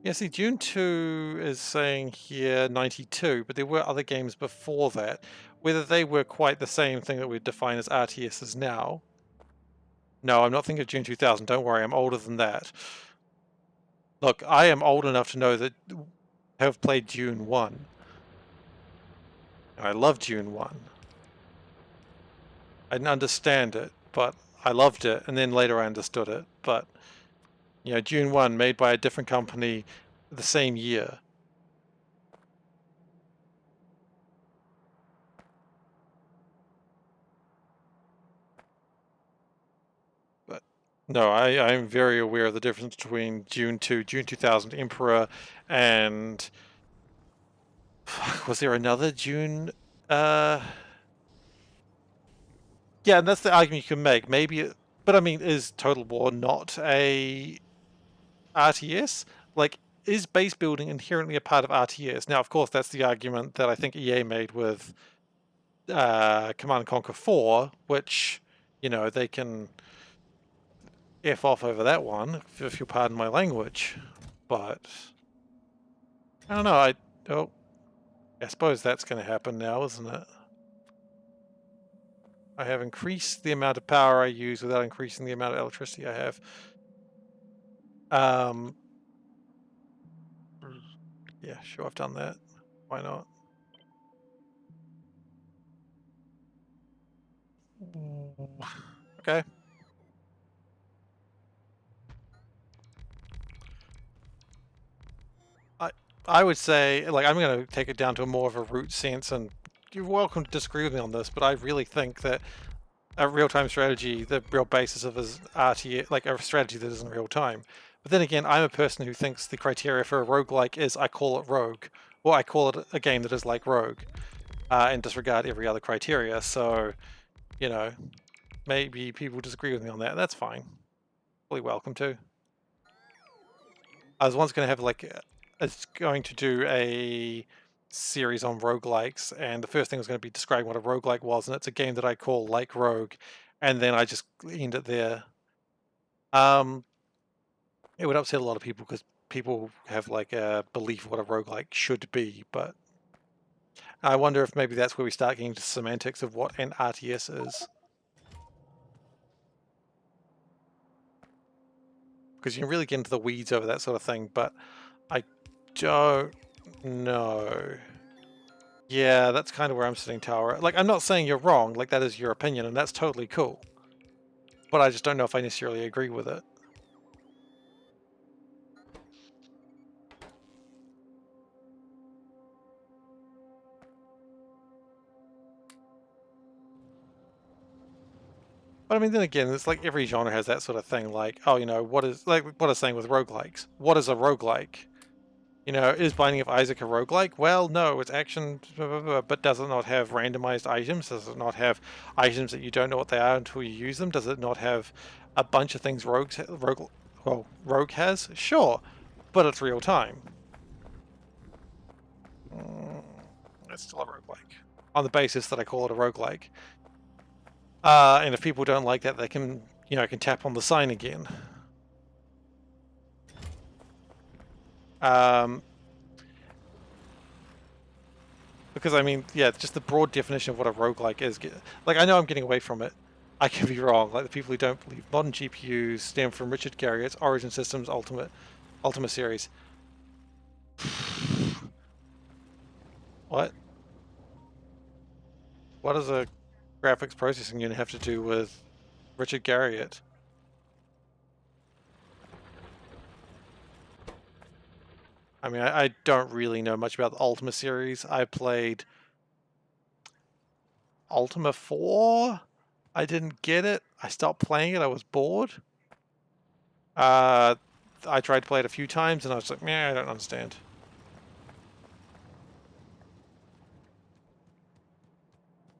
Yeah, see, Dune 2 is saying here 92, but there were other games before that. Whether they were quite the same thing that we define as RTSs now. No, I'm not thinking of Dune 2000. Don't worry, I'm older than that. Look, I am old enough to know that I have played Dune 1. I love Dune 1. I didn't understand it, but I loved it, and then later I understood it. But, you know, Dune 1 made by a different company the same year. But no, I'm very aware of the difference between Dune 2, Dune 2000 Emperor, and was there another Dune? Yeah, and that's the argument you can make. Maybe, but I mean, is Total War not a RTS? Like, is base building inherently a part of RTS? Now, of course, that's the argument that I think EA made with Command & Conquer 4, which, you know, they can F off over that one, if you'll pardon my language. But, I don't know, I suppose that's going to happen now, isn't it? I have increased the amount of power I use without increasing the amount of electricity I have. Yeah, sure, I've done that. Why not? Okay. I would say, like, I'm going to take it down to more of a root sense, and you're welcome to disagree with me on this, but I really think that a real-time strategy, the real basis of is RTS, like a strategy that isn't real-time. But then again, I'm a person who thinks the criteria for a roguelike is I call it Rogue, or I call it a game that is like Rogue, and disregard every other criteria. So, you know, maybe people disagree with me on that. That's fine. Fully welcome to. I was once going to have like, it's going to do a series on roguelikes, and the first thing was going to be describing what a roguelike was, and it's a game that I call Like Rogue, and then I just end it there. It would upset a lot of people because people have like a belief of what a roguelike should be, but I wonder if maybe that's where we start getting to semantics of what an RTS is. Because you can really get into the weeds over that sort of thing, but I don't know. Yeah, that's kind of where I'm sitting, Tower. Like, I'm not saying you're wrong, like, that is your opinion, and that's totally cool. But I just don't know if I necessarily agree with it. But I mean, then again, it's like every genre has that sort of thing, like, oh, you know, what is, like, what I was saying with roguelikes. What is a roguelike? You know, is Binding of Isaac a roguelike? Well, no, it's action, but does it not have randomized items? Does it not have items that you don't know what they are until you use them? Does it not have a bunch of things Rogue has? Sure, but it's real time. It's still a roguelike. On the basis that I call it a roguelike. And if people don't like that, they can, you know, can tap on the sign again. Because, I mean, yeah, just the broad definition of what a roguelike is. Like, I know I'm getting away from it. I could be wrong. Like, the people who don't believe modern GPUs stem from Richard Garriott's Origin Systems Ultima series. What? What does a graphics processing unit have to do with Richard Garriott? I mean, I don't really know much about the Ultima series. I played Ultima 4. I didn't get it. I stopped playing it. I was bored. I tried to play it a few times and I was like, meh, I don't understand.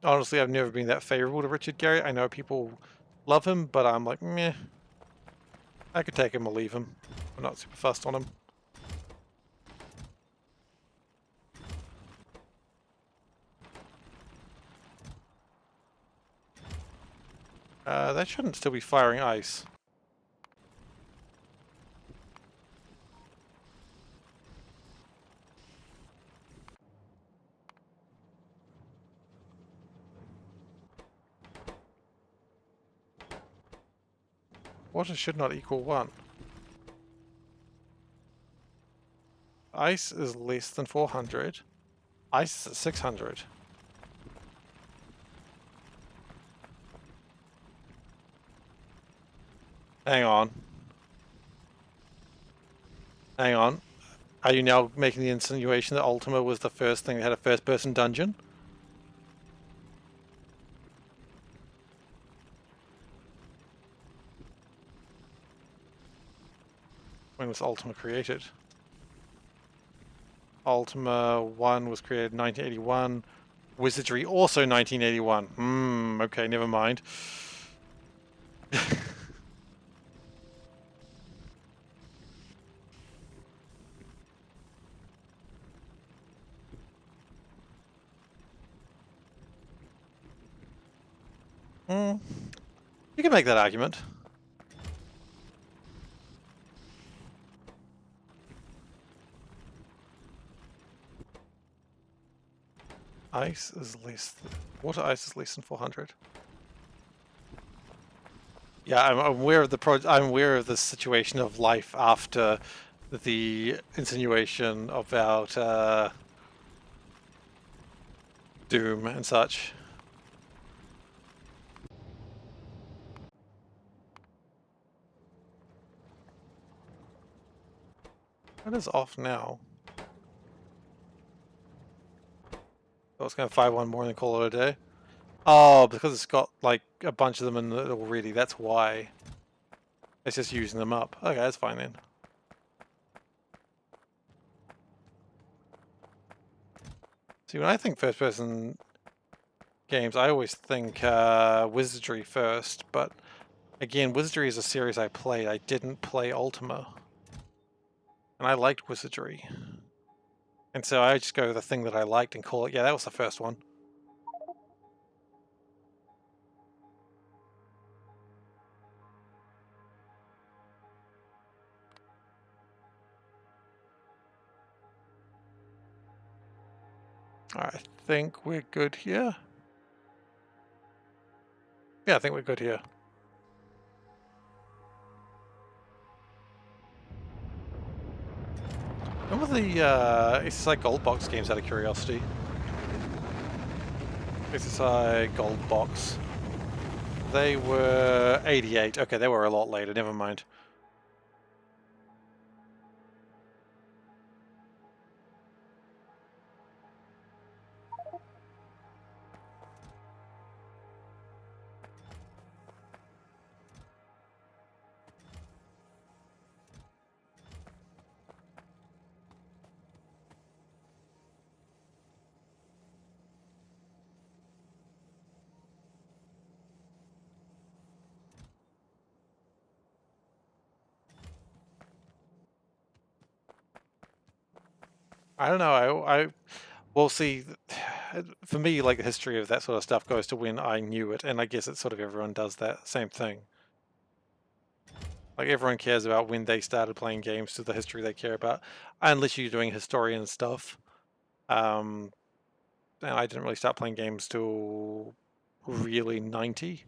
Honestly, I've never been that favorable to Richard Garriott. I know people love him, but I'm like, meh. I could take him or leave him. I'm not super fussed on him. That shouldn't still be firing ice. Water should not equal 1. Ice is less than 400. Ice is at 600. Hang on. Hang on. Are you now making the insinuation that Ultima was the first thing that had a first-person dungeon? When was Ultima created? Ultima 1 was created in 1981. Wizardry also 1981. Okay, never mind. You can make that argument. Ice is less than... Water ice is less than 400. Yeah, I'm aware of I'm aware of the situation of life after the insinuation about Doom and such. What is off now? I was going to fire one more and then call it a day. Oh, because it's got like a bunch of them in it already, that's why. It's just using them up. Okay, that's fine then. See, when I think first-person games, I always think Wizardry first, but again, Wizardry is a series I played. I didn't play Ultima. And I liked Wizardry. And so I just go with the thing that I liked and call it, yeah, that was the first one. I think we're good here. Yeah, I think we're good here. Remember the SSI Gold Box games out of curiosity? SSI Gold Box. They were 88. Okay, they were a lot later, never mind. I don't know. Well, see, for me, like the history of that sort of stuff goes to when I knew it, and I guess it's sort of everyone does that same thing. Like everyone cares about when they started playing games to the history they care about, unless you're doing historian stuff. And I didn't really start playing games till really 90.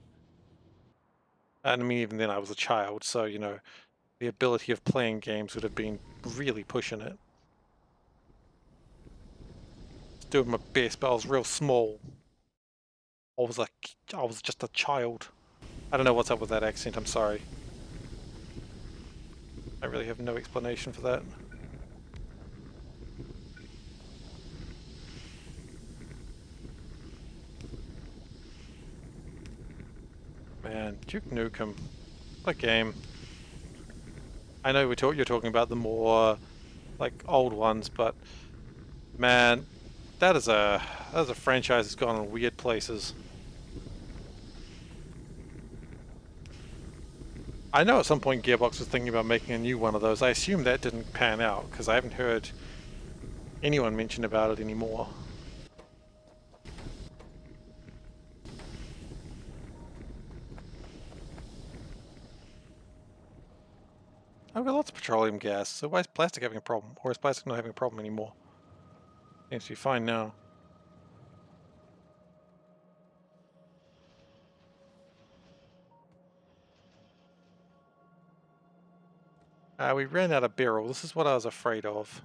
And I mean, even then I was a child, so, you know, the ability of playing games would have been really pushing it. Doing my best, but I was real small. I was just a child. I don't know what's up with that accent, I'm sorry. I really have no explanation for that. Man, Duke Nukem. What game. I know you're talking about the more, like, old ones, but man, that is a franchise that's gone in weird places. I know at some point Gearbox was thinking about making a new one of those. I assume that didn't pan out, because I haven't heard anyone mention about it anymore. I've got lots of petroleum gas, so why is plastic having a problem? Or is plastic not having a problem anymore? Seems to be fine now. We ran out of barrel. This is what I was afraid of.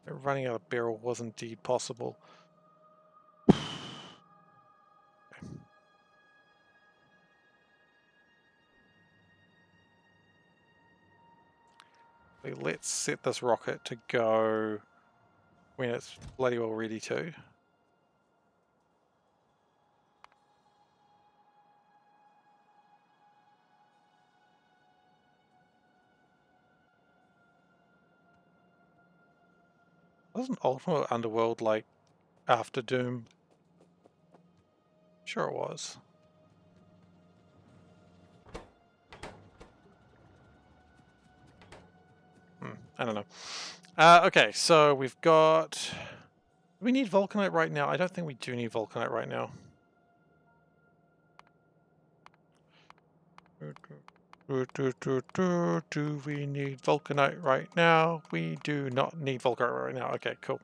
Running out of barrel was indeed possible. Let's set this rocket to go when it's bloody well ready to. Wasn't Ultimate Underworld like after Doom? Sure it was. I don't know. Okay, so we've got... Do we need Vulcanite right now? I don't think we do need Vulcanite right now. Do we need Vulcanite right now? We do not need Vulcanite right now. Okay, cool.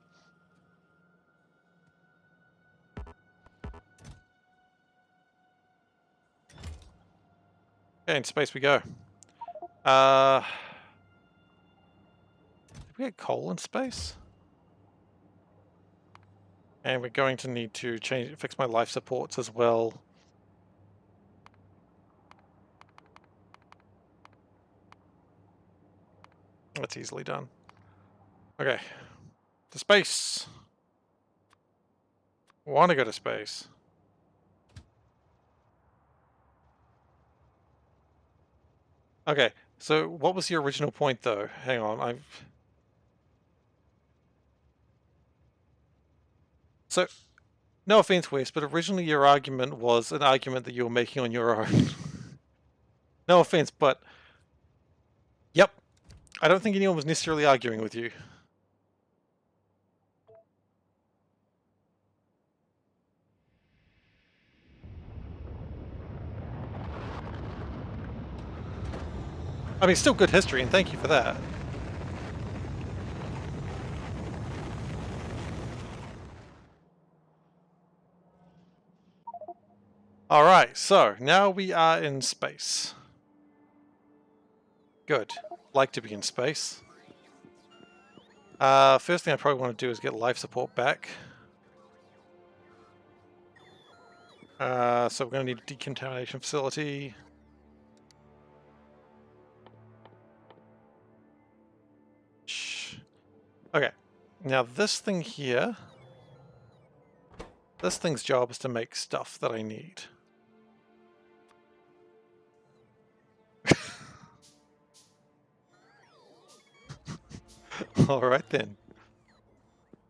Okay, in space we go. Did we get coal in space? And we're going to need to fix my life supports as well. That's easily done. Okay. To space. Want to go to space. Okay, so what was the original point though? Hang on, So, no offense, Wes, but originally your argument was an argument that you were making on your own. No offense, but I don't think anyone was necessarily arguing with you. I mean, still good history, and thank you for that. Alright, so now we are in space. Good. Like to be in space. First thing I probably want to do is get life support back. So we're going to need a decontamination facility. Shh. Okay. Now this thing here, this thing's job is to make stuff that I need. Alright then.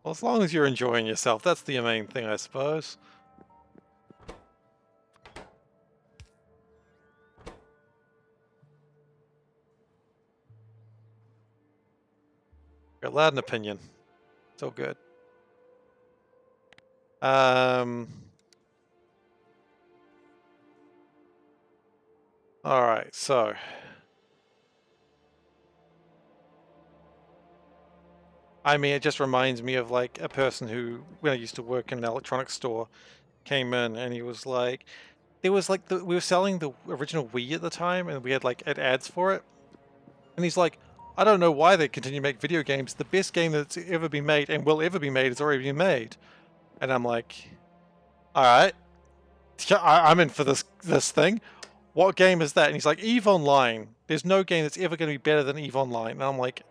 Well, as long as you're enjoying yourself, that's the main thing, I suppose. You're allowed an opinion. It's all good. Alright, so... I mean, it just reminds me of like a person who, when I used to work in an electronics store, came in and he was like, there was like, we were selling the original Wii at the time and we had like ads for it. And he's like, I don't know why they continue to make video games. The best game that's ever been made and will ever be made has already been made. And I'm like, alright, I'm in for this thing. What game is that? And he's like, EVE Online. There's no game that's ever going to be better than EVE Online. And I'm like,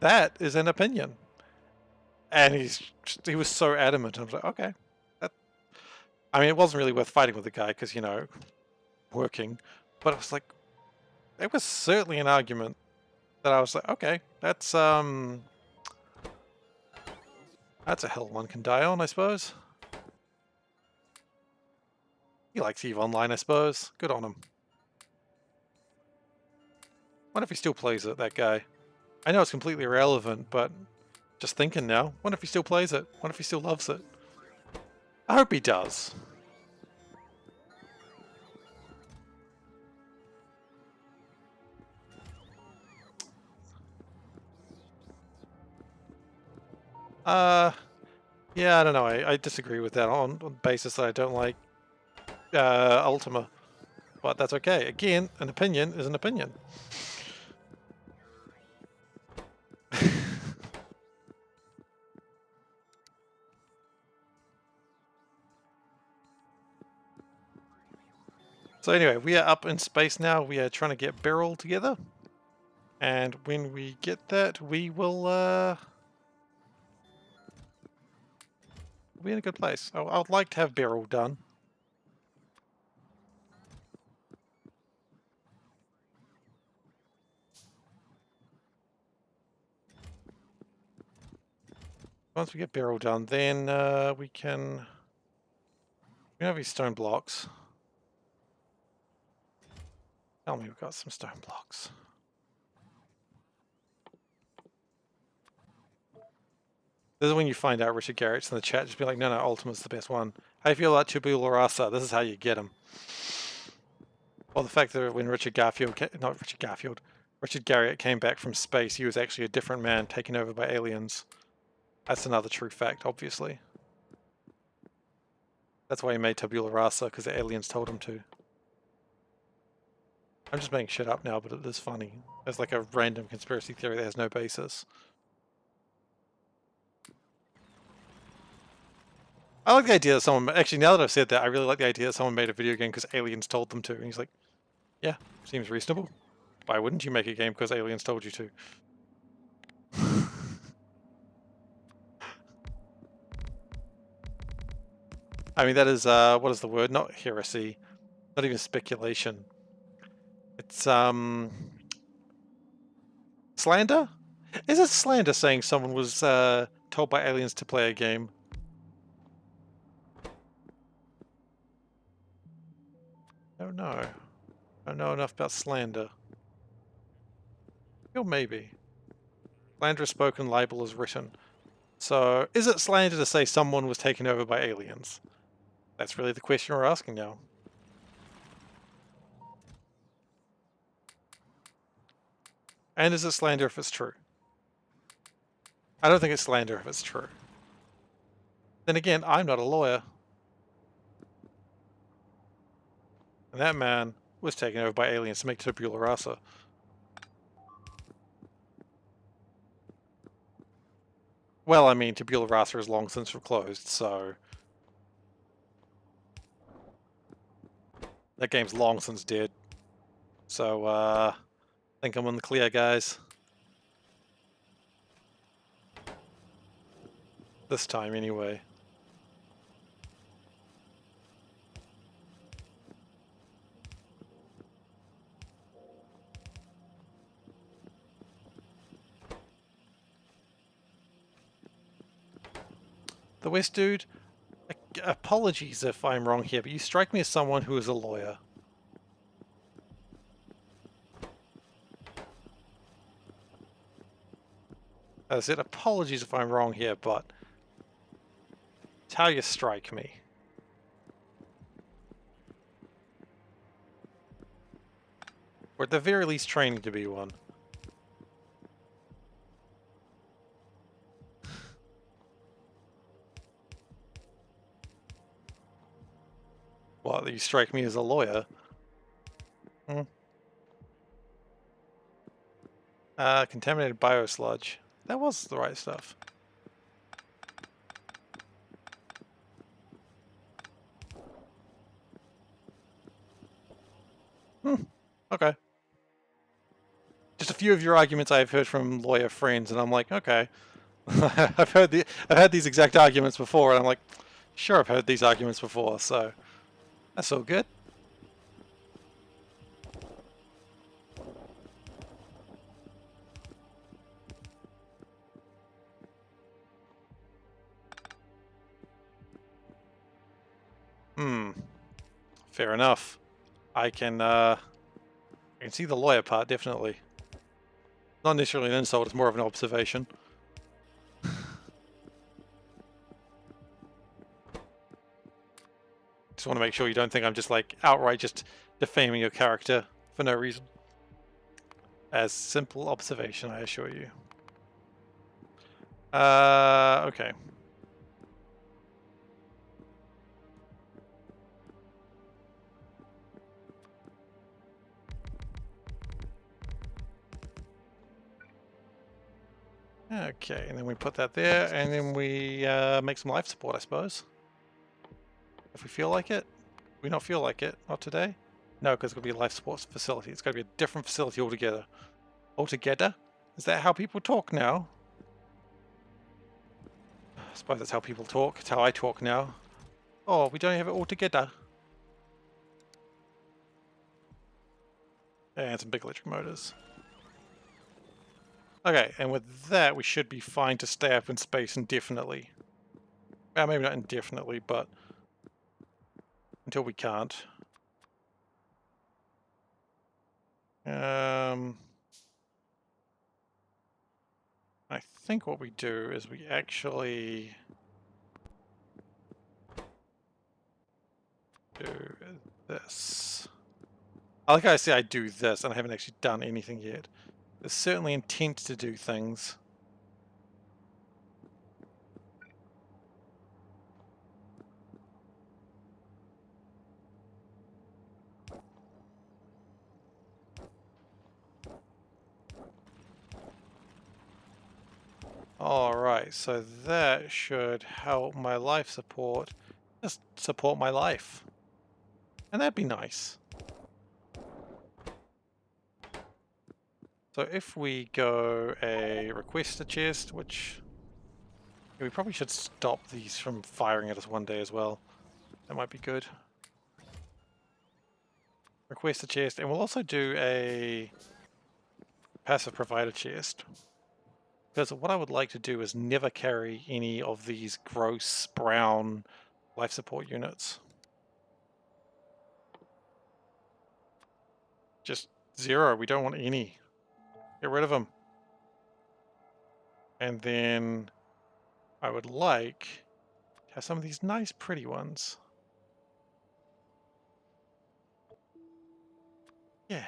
that is an opinion. And he was so adamant. I was like, okay. I mean, it wasn't really worth fighting with the guy because, you know, working. But it was like, it was certainly an argument that I was like, okay, that's a hill one can die on, I suppose. He likes EVE Online, I suppose. Good on him. Wonder if he still plays it, that guy. I know it's completely irrelevant, but just thinking now. Wonder if he still plays it. Wonder if he still loves it. I hope he does. Yeah, I don't know. I disagree with that on the basis that I don't like Ultima. But that's okay. Again, an opinion is an opinion. So anyway, we are up in space now. We are trying to get Beryl together. And when we get that, we will be in a good place. I would like to have Beryl done. Once we get Beryl done, then we have these stone blocks. Tell me we've got some stone blocks. This is when you find out Richard Garrett's in the chat. Just be like, no, Ultima's the best one. How do you feel about Tabula Rasa? This is how you get him. Well, the fact that when Richard Garriott came back from space, he was actually a different man taken over by aliens. That's another true fact, obviously. That's why he made Tabula Rasa, because the aliens told him to. I'm just making shit up now, but it is funny. It's like a random conspiracy theory that has no basis. I like the idea that someone... Actually, now that I've said that, I really like the idea that someone made a video game because aliens told them to. And he's like, yeah, seems reasonable. Why wouldn't you make a game because aliens told you to? I mean, that is, what is the word? Not heresy. Not even speculation. It's, slander? Is it slander saying someone was, told by aliens to play a game? I don't know. I don't know enough about slander. Or maybe. Slanderous spoken, libel is written. So, is it slander to say someone was taken over by aliens? That's really the question we're asking now. And is it slander if it's true? I don't think it's slander if it's true. Then again, I'm not a lawyer. And that man was taken over by aliens to make tabula rasa. Well, I mean, tabula rasa is long since closed, so... that game's long since dead. So, I think I'm in the clear, guys. This time, anyway. The West dude, apologies if I'm wrong here, but you strike me as someone who is a lawyer. As I said, apologies if I'm wrong here, but it's how you strike me. Or at the very least training to be one. What, you strike me as a lawyer? Hmm. Contaminated biosludge. That was the right stuff. Okay. Just a few of your arguments I've heard from lawyer friends, and I'm like, okay. I've had these exact arguments before, and I'm like, sure, I've heard these arguments before, so that's all good. Fair enough. I can see the lawyer part, definitely. Not necessarily an insult, it's more of an observation. Just want to make sure you don't think I'm just like outright just defaming your character for no reason. As simple observation, I assure you. Okay. Okay, and then we put that there, and then we make some life support, I suppose. If we feel like it. We not feel like it. Not today. No, because it's going to be a life support facility. It's going to be a different facility altogether. Altogether? Is that how people talk now? I suppose that's how people talk. It's how I talk now. Oh, we don't have it all together. And some big electric motors. Okay, and with that, we should be fine to stay up in space indefinitely. Well, maybe not indefinitely, but until we can't. I think what we do is we actually do this. I like how I say I do this, and I haven't actually done anything yet. There's certainly intent to do things. Alright, so that should help my life support. Just support my life. And that'd be nice. So if we go a request a chest, which we probably should stop these from firing at us one day as well. That might be good. Request a chest, and we'll also do a passive provider chest. Because what I would like to do is never carry any of these gross brown life support units. Just zero, we don't want any. Get rid of them. And then I would like to have some of these nice pretty ones. Yeah.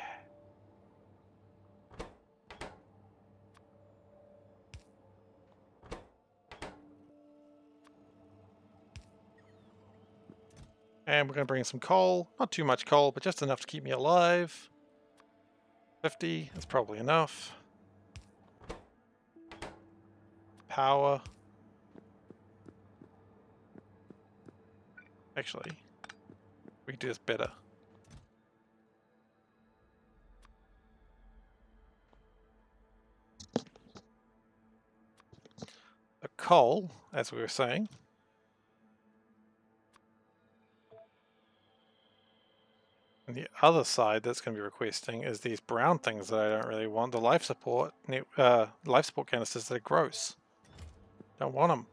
And we're going to bring in some coal. Not too much coal, but just enough to keep me alive. 50, that's probably enough. Power. Actually, we can do this better. The coal, as we were saying. And the other side that's going to be requesting is these brown things that I don't really want. The life support canisters that are gross. Don't want them.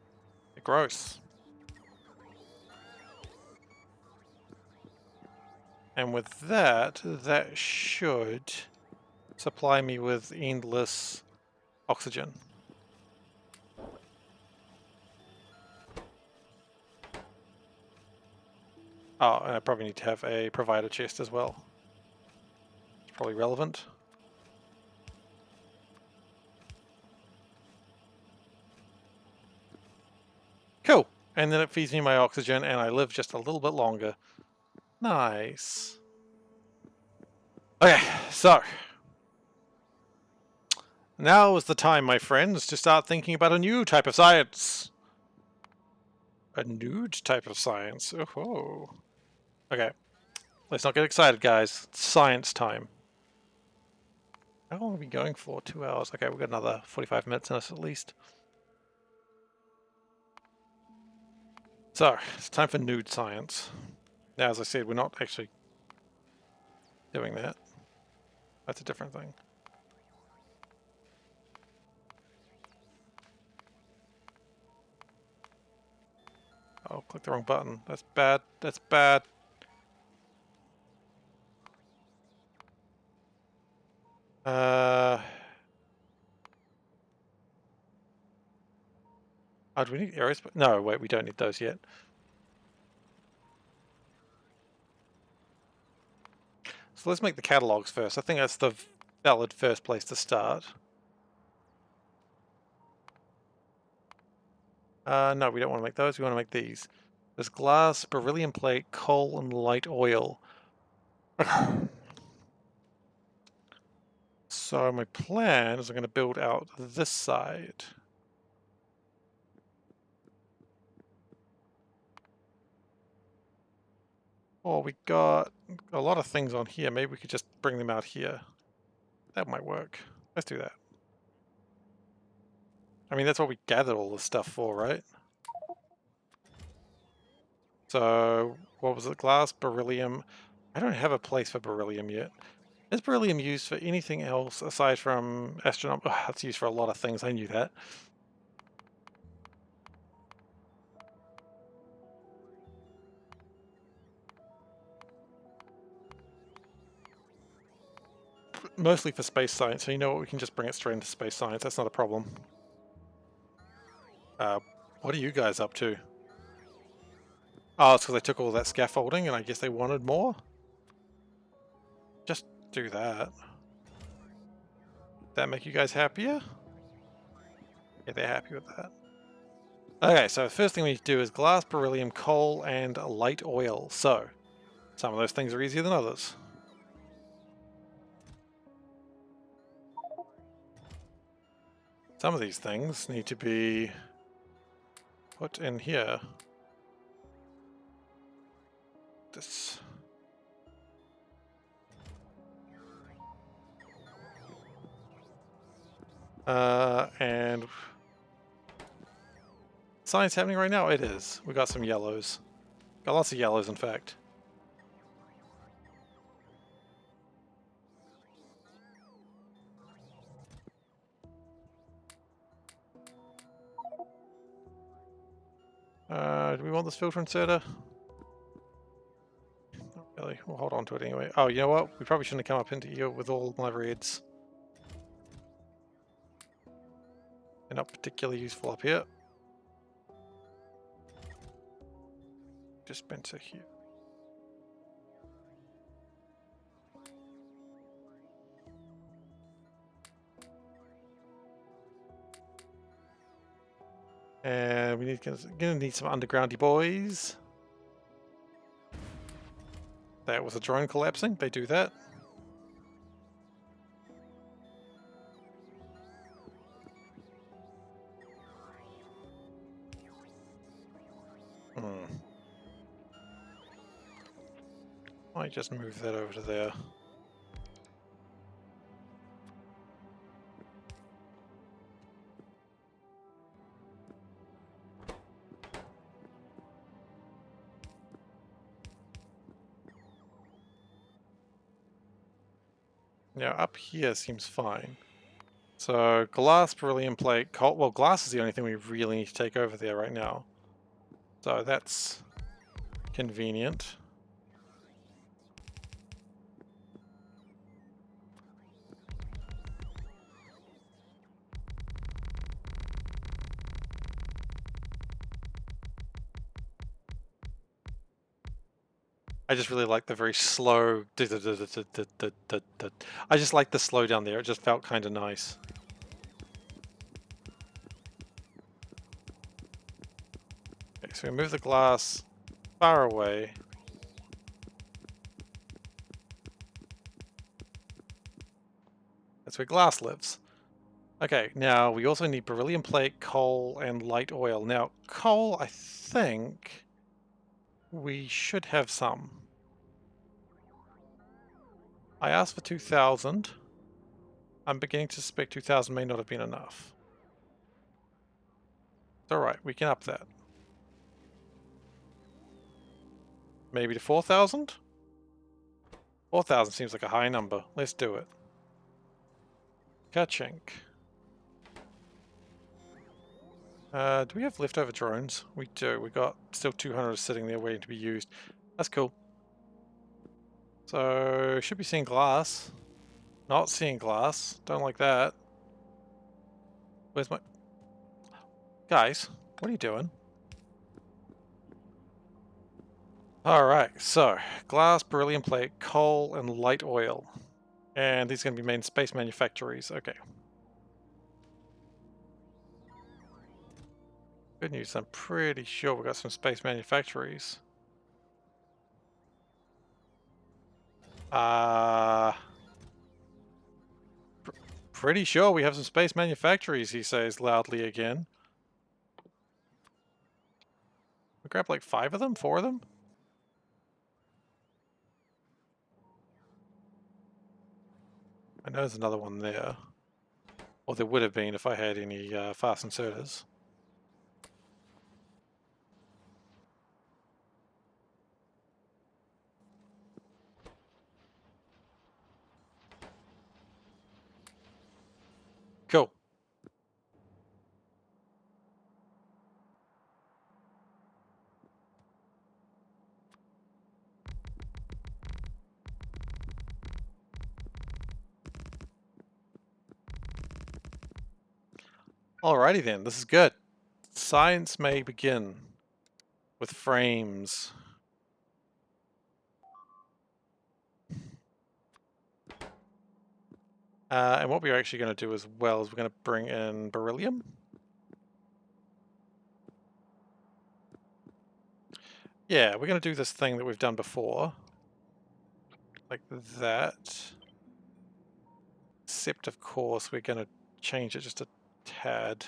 They're gross. And with that, that should supply me with endless oxygen. Oh, and I probably need to have a provider chest as well. It's probably relevant. Cool. And then it feeds me my oxygen and I live just a little bit longer. Nice. Okay, so now is the time, my friends, to start thinking about a new type of science. A nude type of science. Oh. Okay. Let's not get excited, guys. It's science time. How long are we going for? 2 hours. Okay, we've got another 45 minutes in us at least. So, it's time for nude science. Now, as I said, we're not actually doing that. That's a different thing. Oh, click the wrong button. That's bad. That's bad. Oh, do we need arrows? No, wait, we don't need those yet. So let's make the catalogs first. I think that's the valid first place to start. No, we don't want to make those. We want to make these. There's glass, beryllium plate, coal, and light oil. So my plan is I'm going to build out this side. Oh, we got a lot of things on here. Maybe we could just bring them out here. That might work. Let's do that. I mean, that's what we gathered all this stuff for, right? So, what was it? Glass, beryllium. I don't have a place for beryllium yet. Is beryllium used for anything else aside from astronaut? Oh, it's used for a lot of things. I knew that. Mostly for space science, so you know what, we can just bring it straight into space science. That's not a problem. What are you guys up to? Oh, it's because I took all that scaffolding and I guess they wanted more? Just do that. That make you guys happier? Yeah, they're happy with that. Okay, so the first thing we need to do is glass, beryllium, coal, and light oil. So, some of those things are easier than others. Some of these things need to be put in here. This. And science happening right now? It is. We got some yellows. Got lots of yellows, in fact. Do we want this filter inserter? Not really. We'll hold on to it anyway. Oh, you know what? We probably shouldn't have come up into here with all my reds. They're not particularly useful up here. Dispenser here. And we gonna need some undergroundy boys. That was a drone collapsing. They do that. Might just move that over to there. Now up here seems fine. So glass, beryllium plate, coal. Well, glass is the only thing we really need to take over there right now. So that's convenient. I just really like the very slow. I just like the slow down there. It just felt kind of nice. Okay, so we move the glass far away. That's where glass lives. Okay, now we also need beryllium plate, coal, and light oil. Now, coal, I think we should have some. I asked for 2,000. I'm beginning to suspect 2,000 may not have been enough. It's alright, we can up that. Maybe to 4,000? 4,000 seems like a high number. Let's do it. Kachink. Do we have leftover drones? We do. We got still 200 sitting there waiting to be used. That's cool. So, should be seeing glass. Not seeing glass. Don't like that. Where's my... Guys, what are you doing? Alright, so, glass, beryllium plate, coal, and light oil. And these are going to be made in space manufactories. Okay. Good news, I'm pretty sure we got some space manufactories. Pretty sure we have some space manufactories, he says loudly again. We grab like 5 of them? 4 of them? I know there's another one there. Or there would have been if I had any fast inserters. Cool. Alrighty then, this is good. Science may begin with frames. And what we're actually going to do as well is we're going to bring in beryllium. Yeah, we're going to do this thing that we've done before. Like that. Except, of course, we're going to change it just a tad.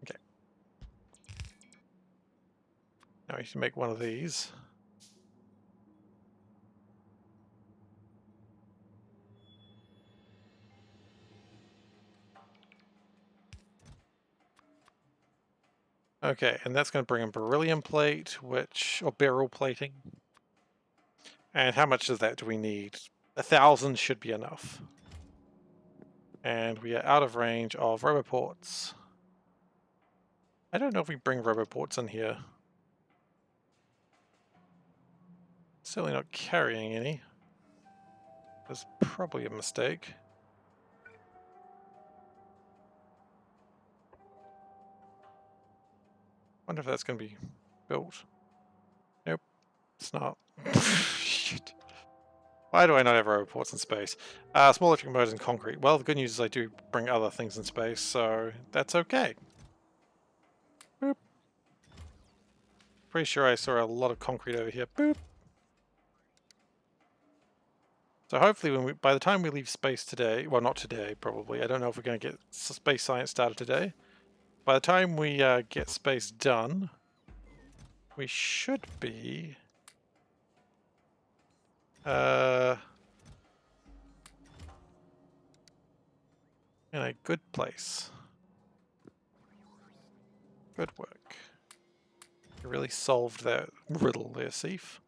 Okay. Now we can make one of these. Okay, and that's going to bring in beryllium plate, or beryl plating. And how much of that do we need? 1,000 should be enough. And we are out of range of roboports. I don't know if we bring roboports in here. Certainly not carrying any. That's probably a mistake. Wonder if that's going to be built. Nope, it's not. Shit. Why do I not have roboports in space? Small electric motors in concrete. Well, the good news is I do bring other things in space, so that's okay. Boop. Pretty sure I saw a lot of concrete over here. Boop. So hopefully by the time we leave space today, well, not today probably, I don't know if we're going to get space science started today. By the time we get space done, we should be in a good place. Good work. You really solved that riddle there, Seif.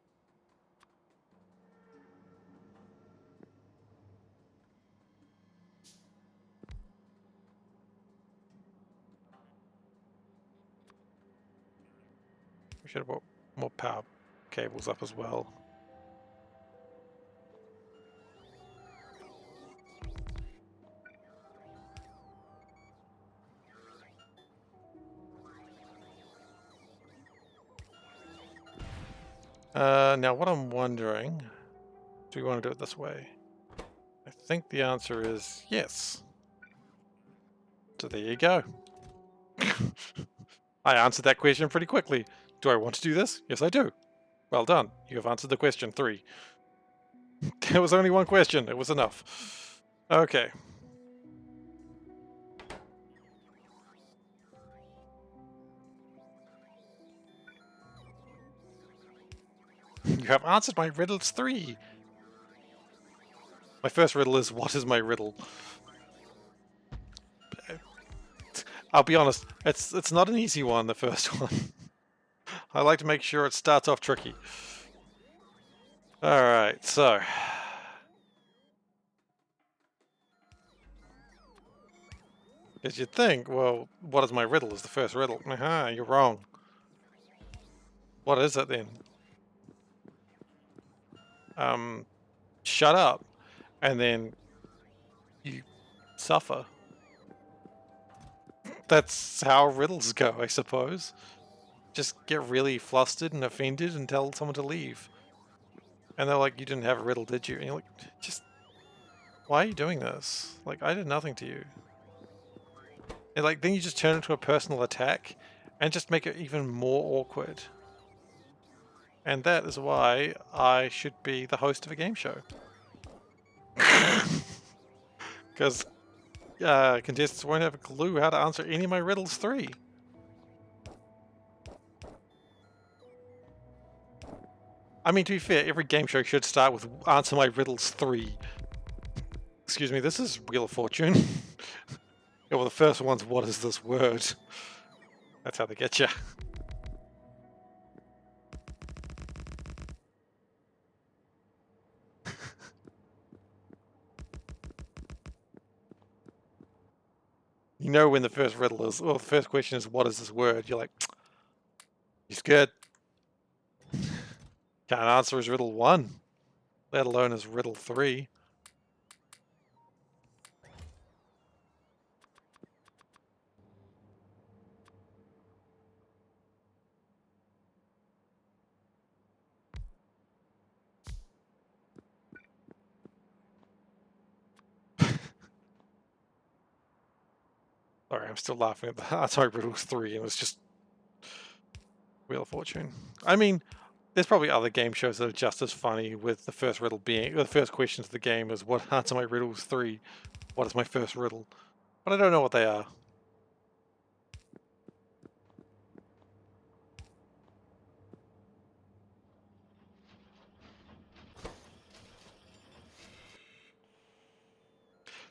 We should have brought more power cables up as well. Now what I'm wondering, do we want to do it this way? I think the answer is yes. So there you go. I answered that question pretty quickly. Do I want to do this? Yes, I do. Well done. You have answered the question 3. There was only one question. It was enough. Okay. You have answered my riddles 3. My first riddle is, what is my riddle? I'll be honest, it's not an easy one, the first one. I like to make sure it starts off tricky. Alright, so... Because you'd think, well, what is my riddle is the first riddle. Aha, you're wrong. What is it then? Shut up. And then you suffer. That's how riddles go, I suppose. Just get really flustered and offended and tell someone to leave. And they're like, you didn't have a riddle, did you? And you're like, just... Why are you doing this? Like, I did nothing to you. And like, then you just turn into a personal attack and just make it even more awkward. And that is why I should be the host of a game show. Because contestants won't have a clue how to answer any of my riddles 3. I mean, to be fair, every game show should start with answer my riddles 3. Excuse me, this is Wheel of Fortune. Yeah, well, the first one's, what is this word? That's how they get you. You know when the first riddle is, well, the first question is, what is this word? You're like, he's good. Can't answer his riddle 1, let alone his riddle 3. Sorry, I'm still laughing at the answer my riddles 3, and it was just Wheel of Fortune. I mean, there's probably other game shows that are just as funny, with the first riddle being, the first question to the game is, what answer my riddles 3? What is my first riddle? But I don't know what they are.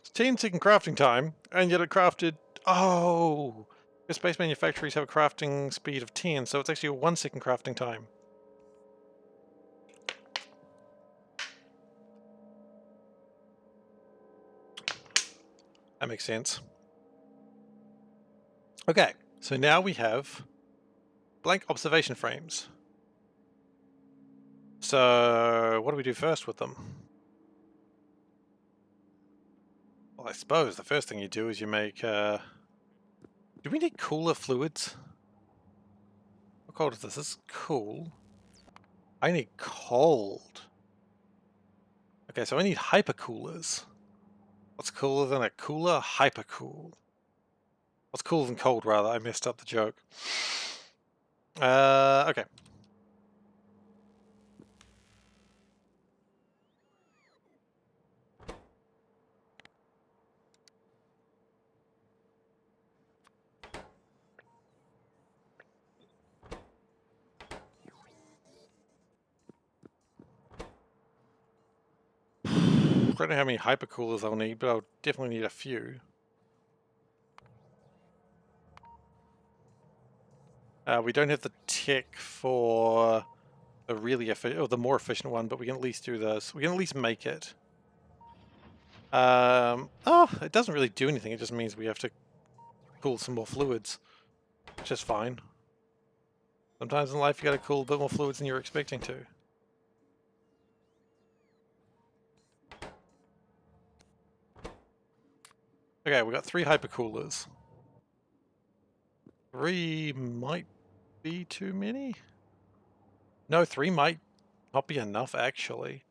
It's 10-second crafting time, and yet it crafted... Oh! The space manufacturers have a crafting speed of 10, so it's actually a 1-second crafting time. That makes sense. Okay, so now we have blank observation frames. So what do we do first with them? Well, I suppose the first thing you do is you make... do we need cooler fluids? How cold is this? This is cool. I need cold. Okay, so I need hypercoolers. What's cooler than a cooler? Hypercool. What's cooler than cold, rather? I messed up the joke. Okay. I don't know how many hypercoolers I'll need, but I'll definitely need a few. We don't have the tech for the really efficient, or the more efficient one, but we can at least do this. We can at least make it. Oh, it doesn't really do anything. It just means we have to cool some more fluids, which is fine. Sometimes in life you gotta cool a bit more fluids than you're expecting to. Okay, we got 3 hypercoolers. 3 might be too many? No, 3 might not be enough, actually.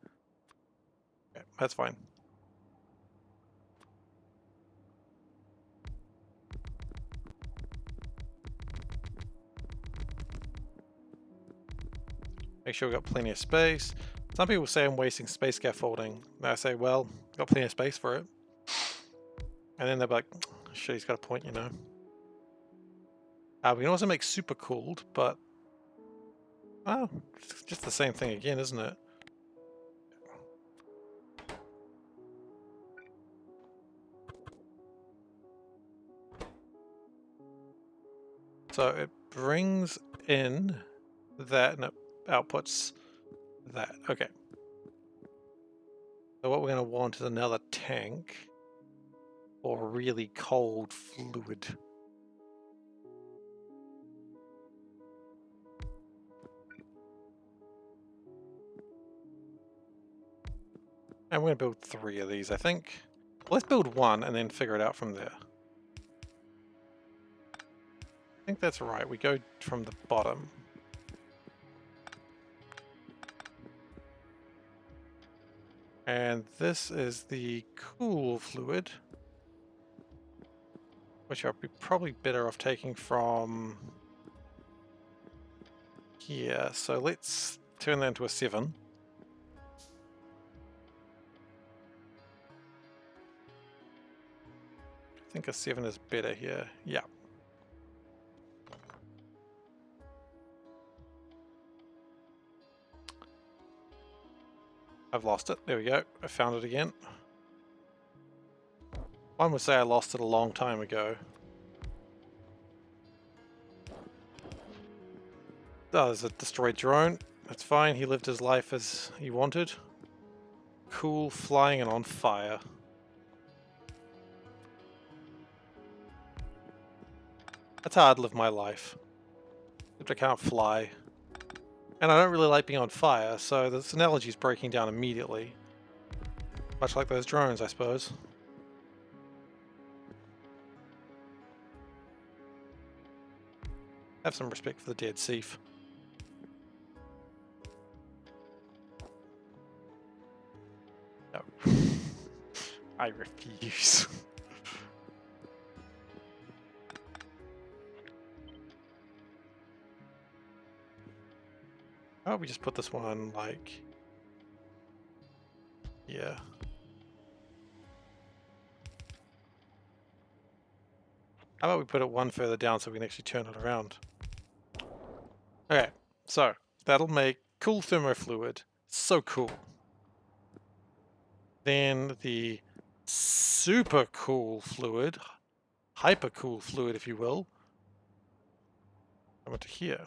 Okay, that's fine. Make sure we got plenty of space. Some people say I'm wasting space scaffolding. And I say, well, got plenty of space for it. And then they're like, shit, he's got a point, you know. We can also make super cooled, but oh, it's just the same thing again, isn't it? So it brings in that and it outputs that. Okay. So what we're going to want is another tank for really cold fluid. And we're going to build 3 of these, I think. Let's build 1 and then figure it out from there. I think that's right. We go from the bottom. And this is the cool fluid, which I'll be probably better off taking from here. So let's turn that into a 7. I think a 7 is better here. Yeah. I've lost it. There we go. I found it again. One would say I lost it a long time ago. Oh, there's a destroyed drone. That's fine. He lived his life as he wanted. Cool, flying and on fire. That's how I'd live my life. Except I can't fly. And I don't really like being on fire, so this analogy is breaking down immediately. Much like those drones, I suppose. Have some respect for the dead Seif. No. I refuse. How about we just put this one, like... yeah. How about we put it one further down so we can actually turn it around? Okay, so that'll make cool thermofluid. So cool. Then the super cool fluid, hyper cool fluid if you will, come into here.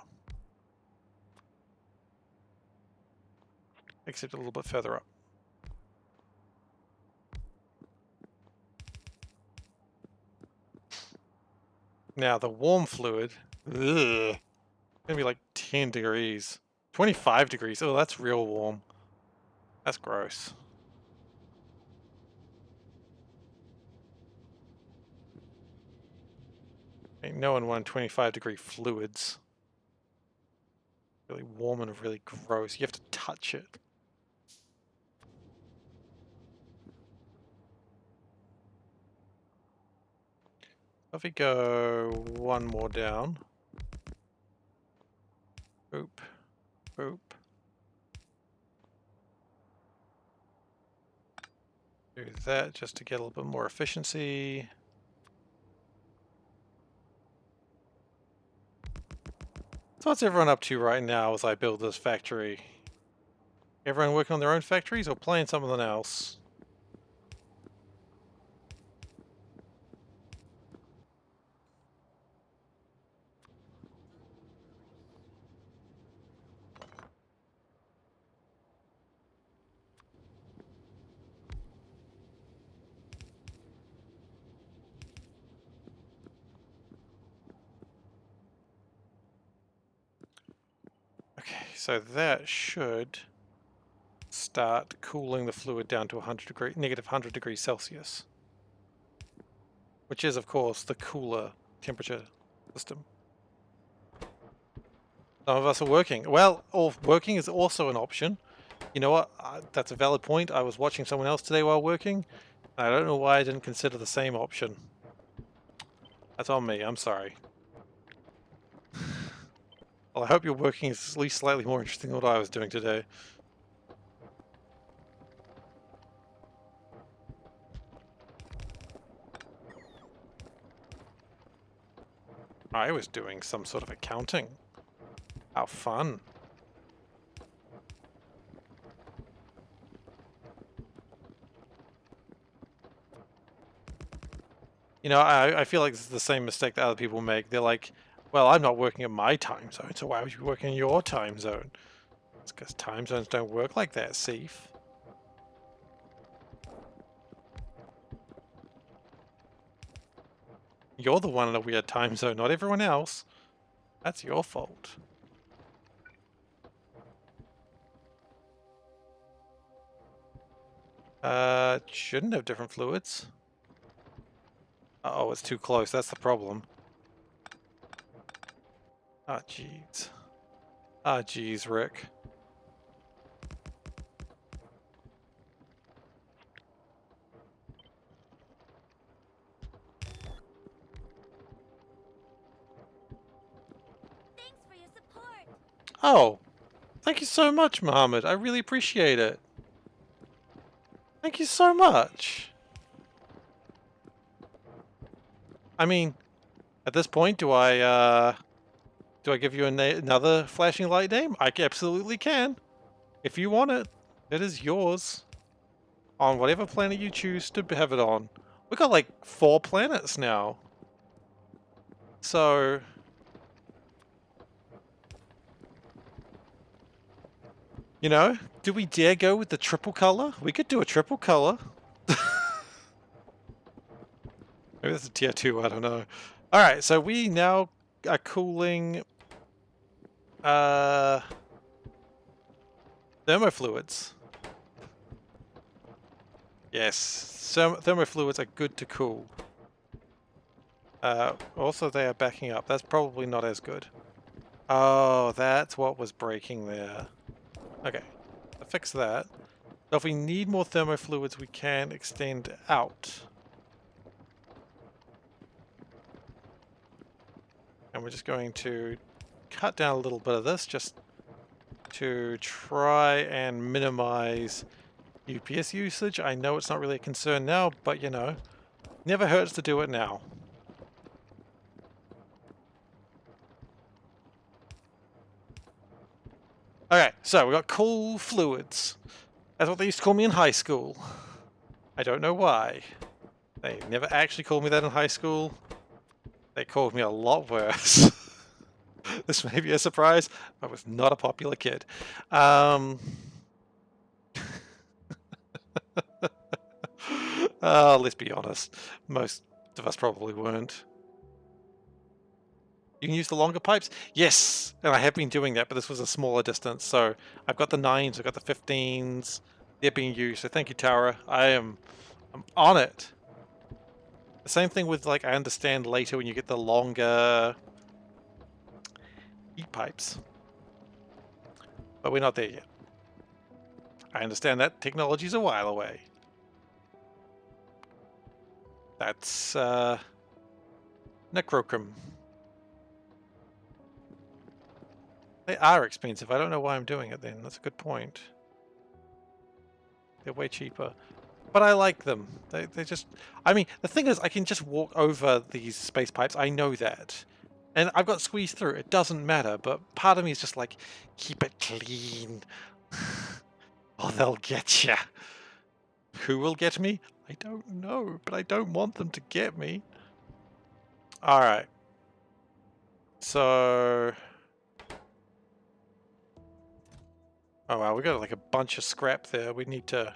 Except a little bit further up. Now the warm fluid, ugh, gonna be like 10 degrees. 25 degrees, oh that's real warm. That's gross. Ain't no one wanting 25-degree fluids. Really warm and really gross. You have to touch it. If we go one more down. Boop. Boop. Do that just to get a little bit more efficiency. So what's everyone up to right now as I build this factory? Everyone working on their own factories or playing something else? Okay, so that should start cooling the fluid down to negative 100 degrees Celsius. Which is, of course, the cooler temperature system. Some of us are working. Well, working is also an option. You know what? That's a valid point. I was watching someone else today while working. I don't know why I didn't consider the same option. That's on me. I'm sorry. Well, I hope your working is at least slightly more interesting than what I was doing today. I was doing some sort of accounting. How fun. You know, I feel like this is the same mistake that other people make. They're like, well, I'm not working in my time zone, so why would you be working in your time zone? It's because time zones don't work like that, Seif. You're the one in a weird time zone, not everyone else. That's your fault. Shouldn't have different fluids. Uh-oh, it's too close. That's the problem. Ah, jeez. Ah, jeez, Rick. Thanks for your support. Oh, thank you so much, Mohammed. I really appreciate it. Thank you so much. I mean, at this point, do I give you another flashing light name? I absolutely can. If you want it, it is yours. On whatever planet you choose to have it on. We got like 4 planets now. So... You know, do we dare go with the triple color? We could do a triple color. Maybe that's a tier 2, I don't know. Alright, so we now are cooling thermofluids. Yes, thermofluids are good to cool. Also they are backing up. That's probably not as good. Oh, that's what was breaking there. Okay, I'll fix that. So if we need more thermofluids, we can extend out. And we're just going to cut down a little bit of this just to try and minimize UPS usage. I know it's not really a concern now, but you know, never hurts to do it now. Okay, so we got cool fluids. That's what they used to call me in high school. I don't know why. They never actually called me that in high school. They called me a lot worse. This may be a surprise. I was not a popular kid. Let's be honest. Most of us probably weren't. You can use the longer pipes? Yes! And I have been doing that, but this was a smaller distance. So I've got the 9s, I've got the 15s. They're being used. So thank you, Tara. I'm on it. The same thing with, like, I understand later when you get the longer heat pipes. But we're not there yet. I understand that technology's a while away. That's Necrocrum. They are expensive. I don't know why I'm doing it then. That's a good point. They're way cheaper. But I like them. They just... I mean, the thing is, I can just walk over these space pipes. I know that. And I've got squeezed through. It doesn't matter. But part of me is just like, keep it clean. Or they'll get ya. Who will get me? I don't know. But I don't want them to get me. Alright. So... Oh wow, we got like a bunch of scrap there. We need to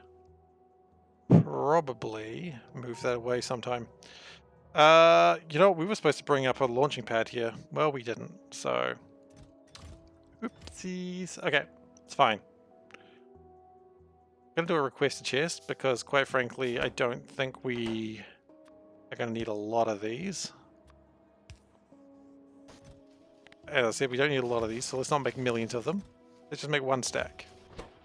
probably move that away sometime. You know, we were supposed to bring up a launching pad here. Well, we didn't, so... Oopsies. Okay, it's fine. I'm gonna do a requested chest because, quite frankly, I don't think we are gonna need a lot of these. As I said, we don't need a lot of these, so let's not make millions of them. Let's just make one stack.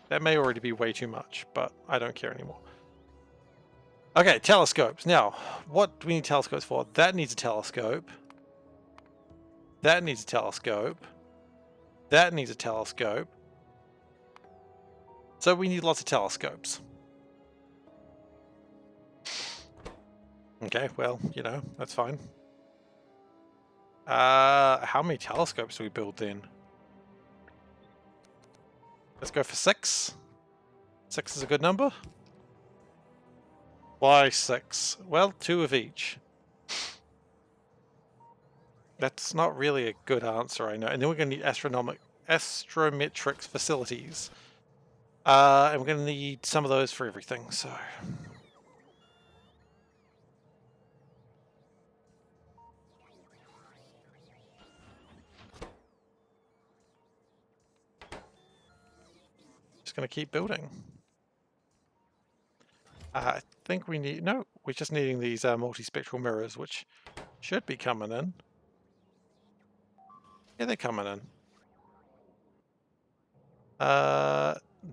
That may already be way too much, but I don't care anymore. Okay, telescopes. Now, what do we need telescopes for? That needs a telescope. That needs a telescope. That needs a telescope. So we need lots of telescopes. Okay, well, you know, that's fine. How many telescopes do we build then? Let's go for 6. 6 is a good number. Why 6? Well, 2 of each. That's not really a good answer, I know. And then we're going to need astrometrics facilities. And we're going to need some of those for everything, so... Just going to keep building. I think we need... No, we're just needing these multispectral mirrors, which should be coming in. Yeah, they're coming in.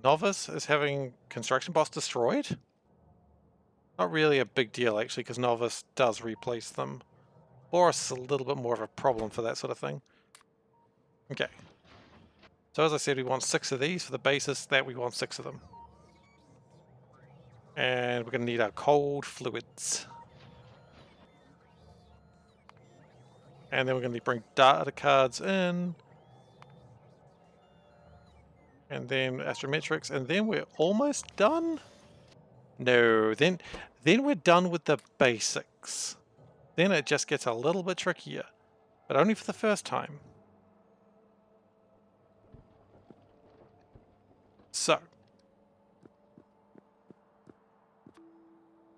Novice is having construction bots destroyed? Not really a big deal, actually, because Novice does replace them. Boris is a little bit more of a problem for that sort of thing. Okay. So as I said, we want 6 of these for the basis that we want 6 of them. And we're going to need our cold fluids. And then we're going to bring data cards in. And then astrometrics. And then we're almost done? No, then we're done with the basics. Then it just gets a little bit trickier. But only for the first time. So.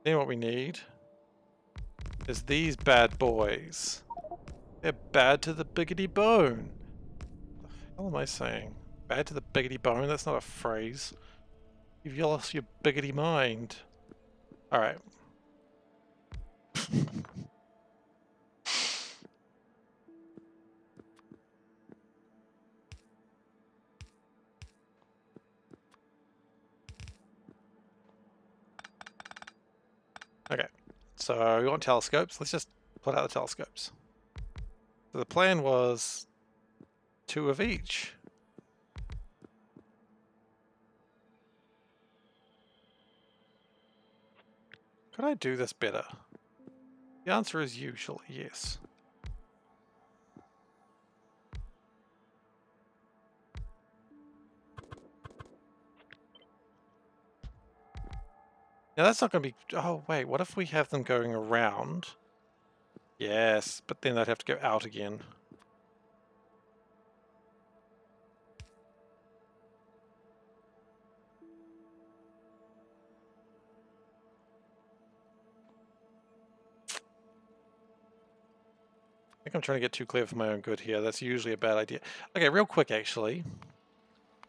Then what we need is these bad boys. They're bad to the biggity bone. What the hell am I saying? Bad to the biggity bone? That's not a phrase. You've lost your biggity mind. Alright. Okay. So we want telescopes. Let's just put out the telescopes. So the plan was 2 of each. Could I do this better? The answer is usually yes. Now that's not going to be... Oh wait, what if we have them going around? Yes, but then they'd have to go out again. I think I'm trying to get too clever for my own good here. That's usually a bad idea. Okay, real quick actually.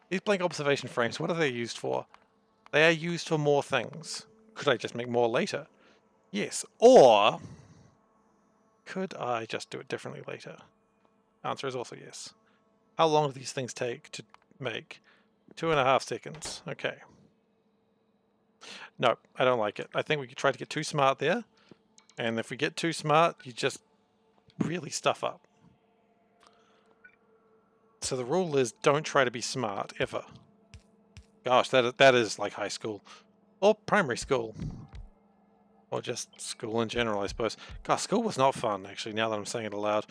These blank observation frames, what are they used for? They are used for more things. Could I just make more later? Yes. Or could I just do it differently later? Answer is also yes. How long do these things take to make? 2.5 seconds. Okay. No, I don't like it. I think we could try to get too smart there. And if we get too smart, you just really stuff up. So the rule is don't try to be smart, ever. Gosh, that is like high school. Or primary school. Or just school in general, I suppose. God, school was not fun, actually, now that I'm saying it aloud.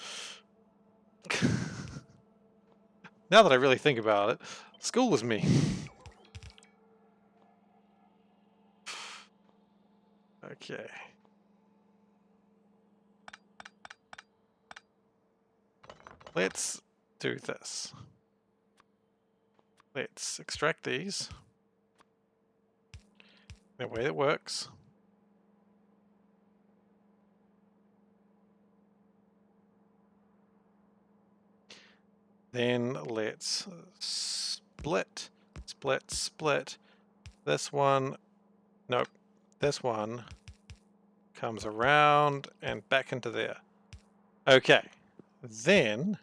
Now that I really think about it, school was me. Okay. Let's do this. Let's extract these. The way it works. Then let's split. This one, nope, this one comes around and back into there. Okay, then,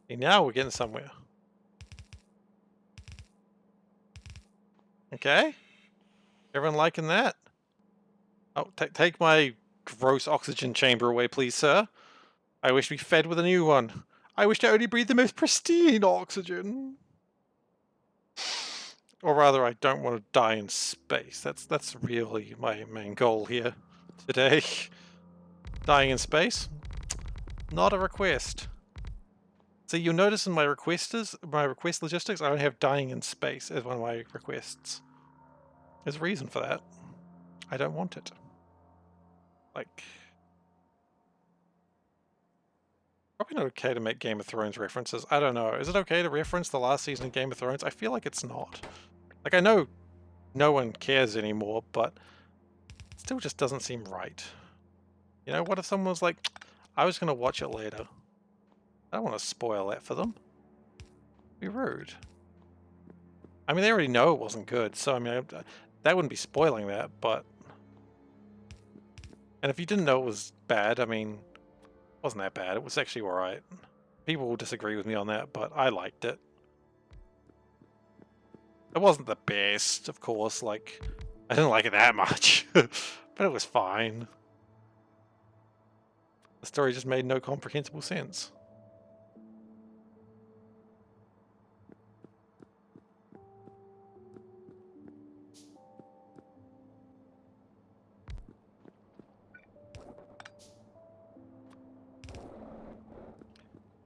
now we're getting somewhere. Okay, everyone liking that? Oh, take my gross oxygen chamber away, please, sir. I wish to be fed with a new one. I wish to only breathe the most pristine oxygen. Or rather, I don't want to die in space. That's really my main goal here today. Dying in space? Not a request. So you'll notice in my request logistics, I don't have dying in space as one of my requests. There's a reason for that. I don't want it. Like, probably not okay to make Game of Thrones references. I don't know. Is it okay to reference the last season of Game of Thrones? I feel like it's not. Like, I know no one cares anymore, but it still just doesn't seem right. You know, what if someone was like, I was going to watch it later. I don't want to spoil that for them. It'd be rude. I mean, they already know it wasn't good, so I mean, that wouldn't be spoiling that, but... And if you didn't know it was bad, I mean, it wasn't that bad. It was actually alright. People will disagree with me on that, but I liked it. It wasn't the best, of course, like, I didn't like it that much, but it was fine. The story just made no comprehensible sense.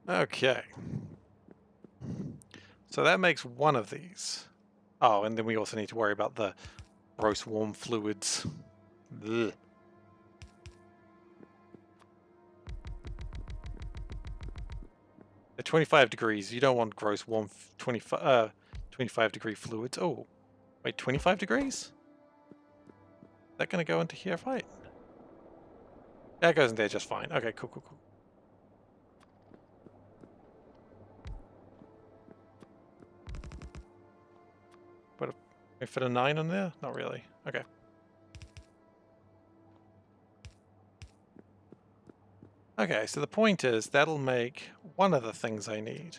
Okay. So that makes one of these. Oh, and then we also need to worry about the gross warm fluids. Ugh. At 25 degrees, you don't want gross warm 25 degree fluids. Oh, wait, 25 degrees? Is that going to go into here, right? That goes in there just fine. Okay, cool. But can we fit a 9 on there? Not really. Okay. Okay, so the point is that'll make one of the things I need.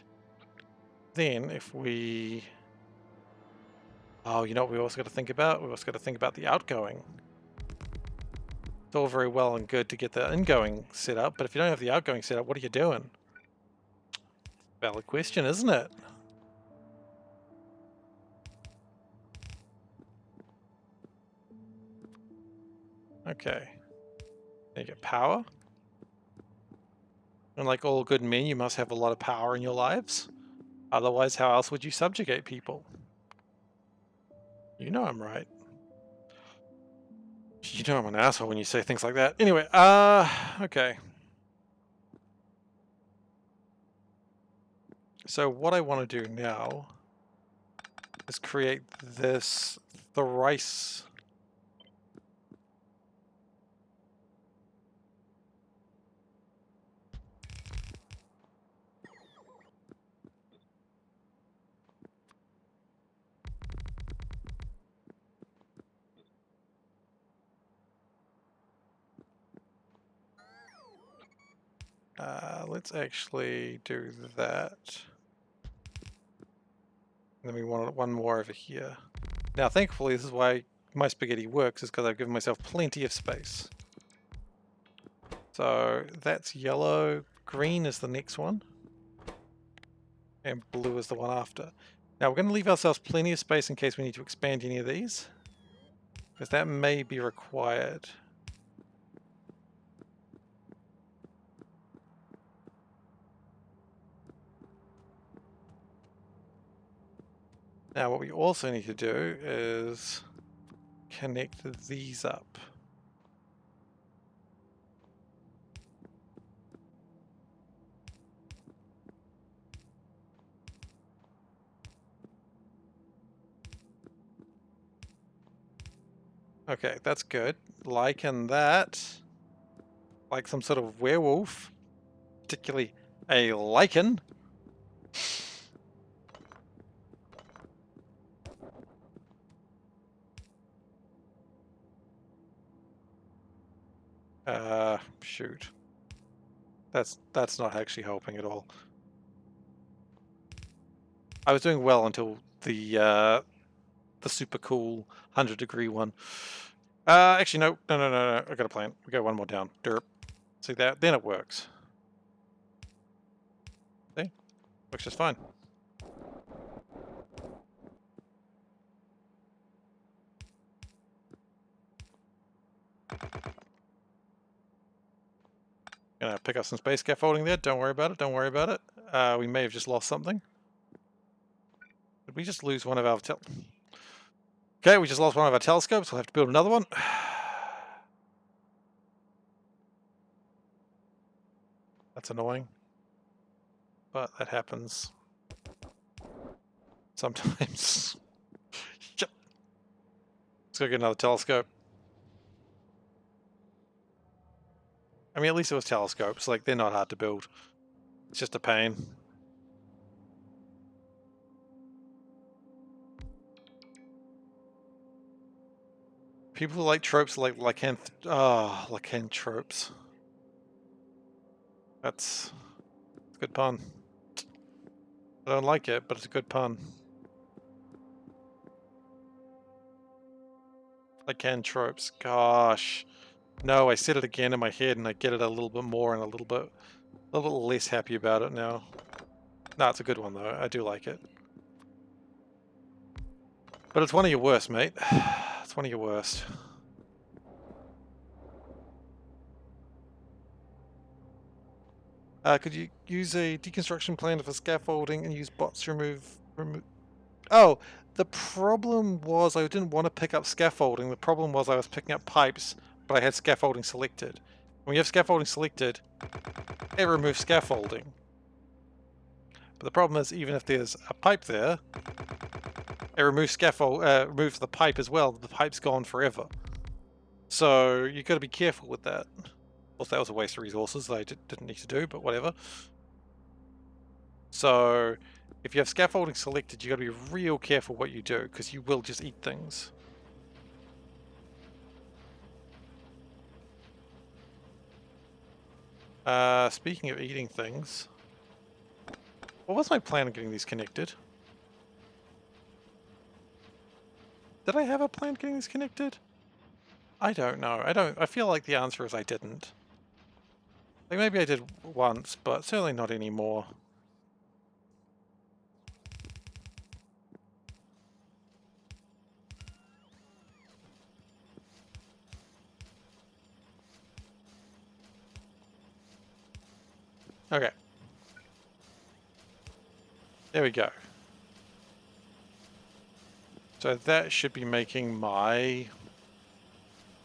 Then if we... Oh, you know what we also got to think about? We also got to think about the outgoing. It's all very well and good to get the ingoing set up, but if you don't have the outgoing set up, what are you doing? Valid question, isn't it? Okay. Then you get power. And like all good men, you must have a lot of power in your lives. Otherwise, how else would you subjugate people? You know I'm right. You know I'm an asshole when you say things like that. Anyway, okay. So what I want to do now is create this thrice. Let's actually do that. then we want one more over here. Now, thankfully, this is why my spaghetti works, is because I've given myself plenty of space. So that's yellow. Green is the next one. And blue is the one after. Now, we're going to leave ourselves plenty of space in case we need to expand any of these, because that may be required. Now, what we also need to do is connect these up. Okay, that's good. Liken that, like some sort of werewolf, particularly a lichen. Shoot. That's not actually helping at all. I was doing well until the super cool 100-degree one. Actually, no. I got a plan. We go one more down. Derp. See that? Then it works. See? Works just fine. Gonna pick up some space scaffolding there. Don't worry about it. Don't worry about it. We may have just lost something. Did we just lose one of our Okay, we just lost one of our telescopes. We'll have to build another one. That's annoying. But that happens sometimes. Let's go get another telescope. I mean, at least it was telescopes. Like, they're not hard to build. It's just a pain. People who like tropes like lycanthropes. That's a good pun. I don't like it, but it's a good pun. Lycanthropes. Gosh. No, I said it again in my head and I get it a little bit more and a little bit less happy about it now. No, it's a good one though. I do like it. But it's one of your worst, mate. It's one of your worst. Could you use a deconstruction plan for scaffolding and use bots to remove... Oh, the problem was I didn't want to pick up scaffolding. The problem was I was picking up pipes, but I had scaffolding selected. When you have scaffolding selected, it removes scaffolding. But the problem is, even if there's a pipe there, it removes removes the pipe as well. The pipe's gone forever. So you got to be careful with that. Also, that was a waste of resources that I didn't need to do, but whatever. So if you have scaffolding selected, you got to be real careful what you do, because you will just eat things. Speaking of eating things, what was my plan on getting these connected? Did I have a plan getting these connected? I don't know. I feel like the answer is I didn't. Like, maybe I did once, but certainly not anymore. Okay. There we go. So that should be making my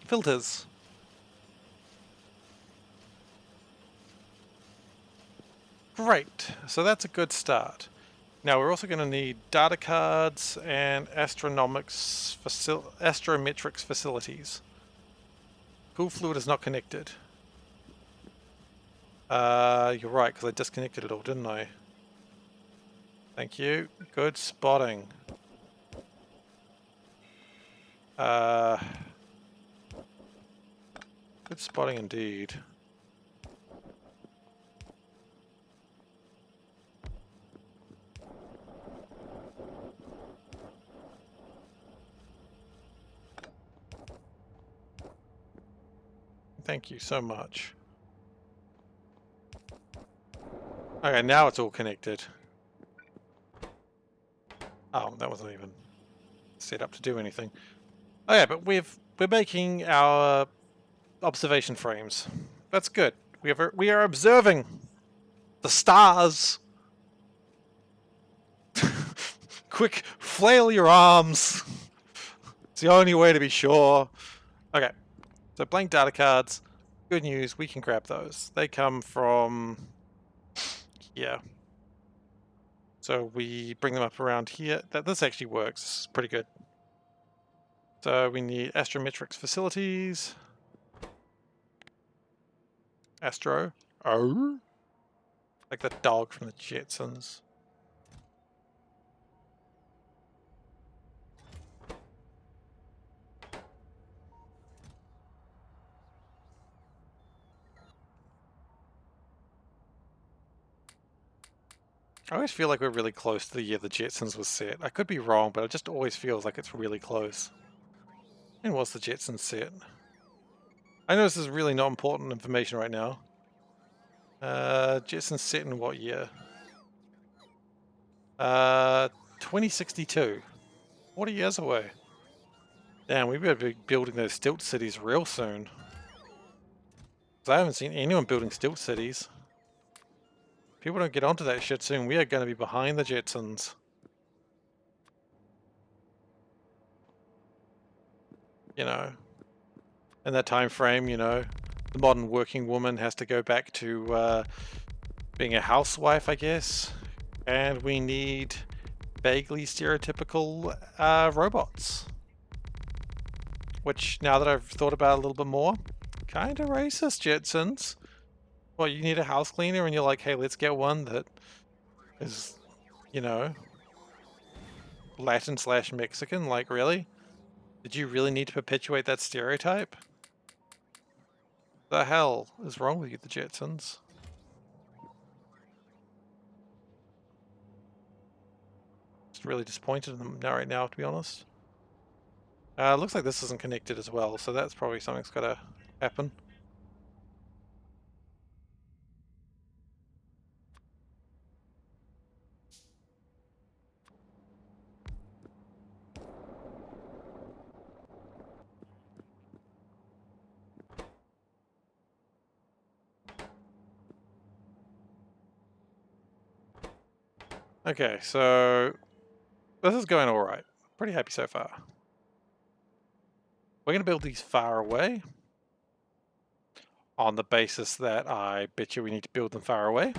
filters. Great. So that's a good start. Now we're also going to need data cards and astrometrics facilities. Cool fluid is not connected. You're right, because I disconnected it all, didn't I? Thank you. Good spotting. Good spotting indeed. Thank you so much. Okay, now it's all connected. Oh, that wasn't even set up to do anything. Oh yeah, but we're making our observation frames. That's good. We are observing the stars. Quick, flail your arms. It's the only way to be sure. Okay, so blank data cards. Good news, we can grab those. They come from here. So we bring them up around here. This actually works. This is pretty good. So we need astrometrics facilities. Astro. Oh. Like the dog from the Jetsons. I always feel like we're really close to the year the Jetsons was set. I could be wrong, but it just always feels like it's really close. When was the Jetsons set? I know this is really not important information right now. Jetsons set in what year? 2062. 40 years away. Damn, we better be building those stilt cities real soon. 'Cause I haven't seen anyone building stilt cities. People don't get onto that shit soon. We are going to be behind the Jetsons. You know, in that time frame, you know, the modern working woman has to go back to being a housewife, I guess. And we need vaguely stereotypical robots. Which, now that I've thought about it a little bit more, kind of racist, Jetsons. Well, you need a house cleaner and you're like, hey, let's get one that is, you know, Latin/Mexican. Like, really? Did you really need to perpetuate that stereotype? The hell is wrong with you, the Jetsons? Just really disappointed in them now, right now, to be honest. Looks like this isn't connected as well, so that's probably something's gotta happen. Okay, so this is going alright. Pretty happy so far. We're going to build these far away on the basis that I bet you we need to build them far away.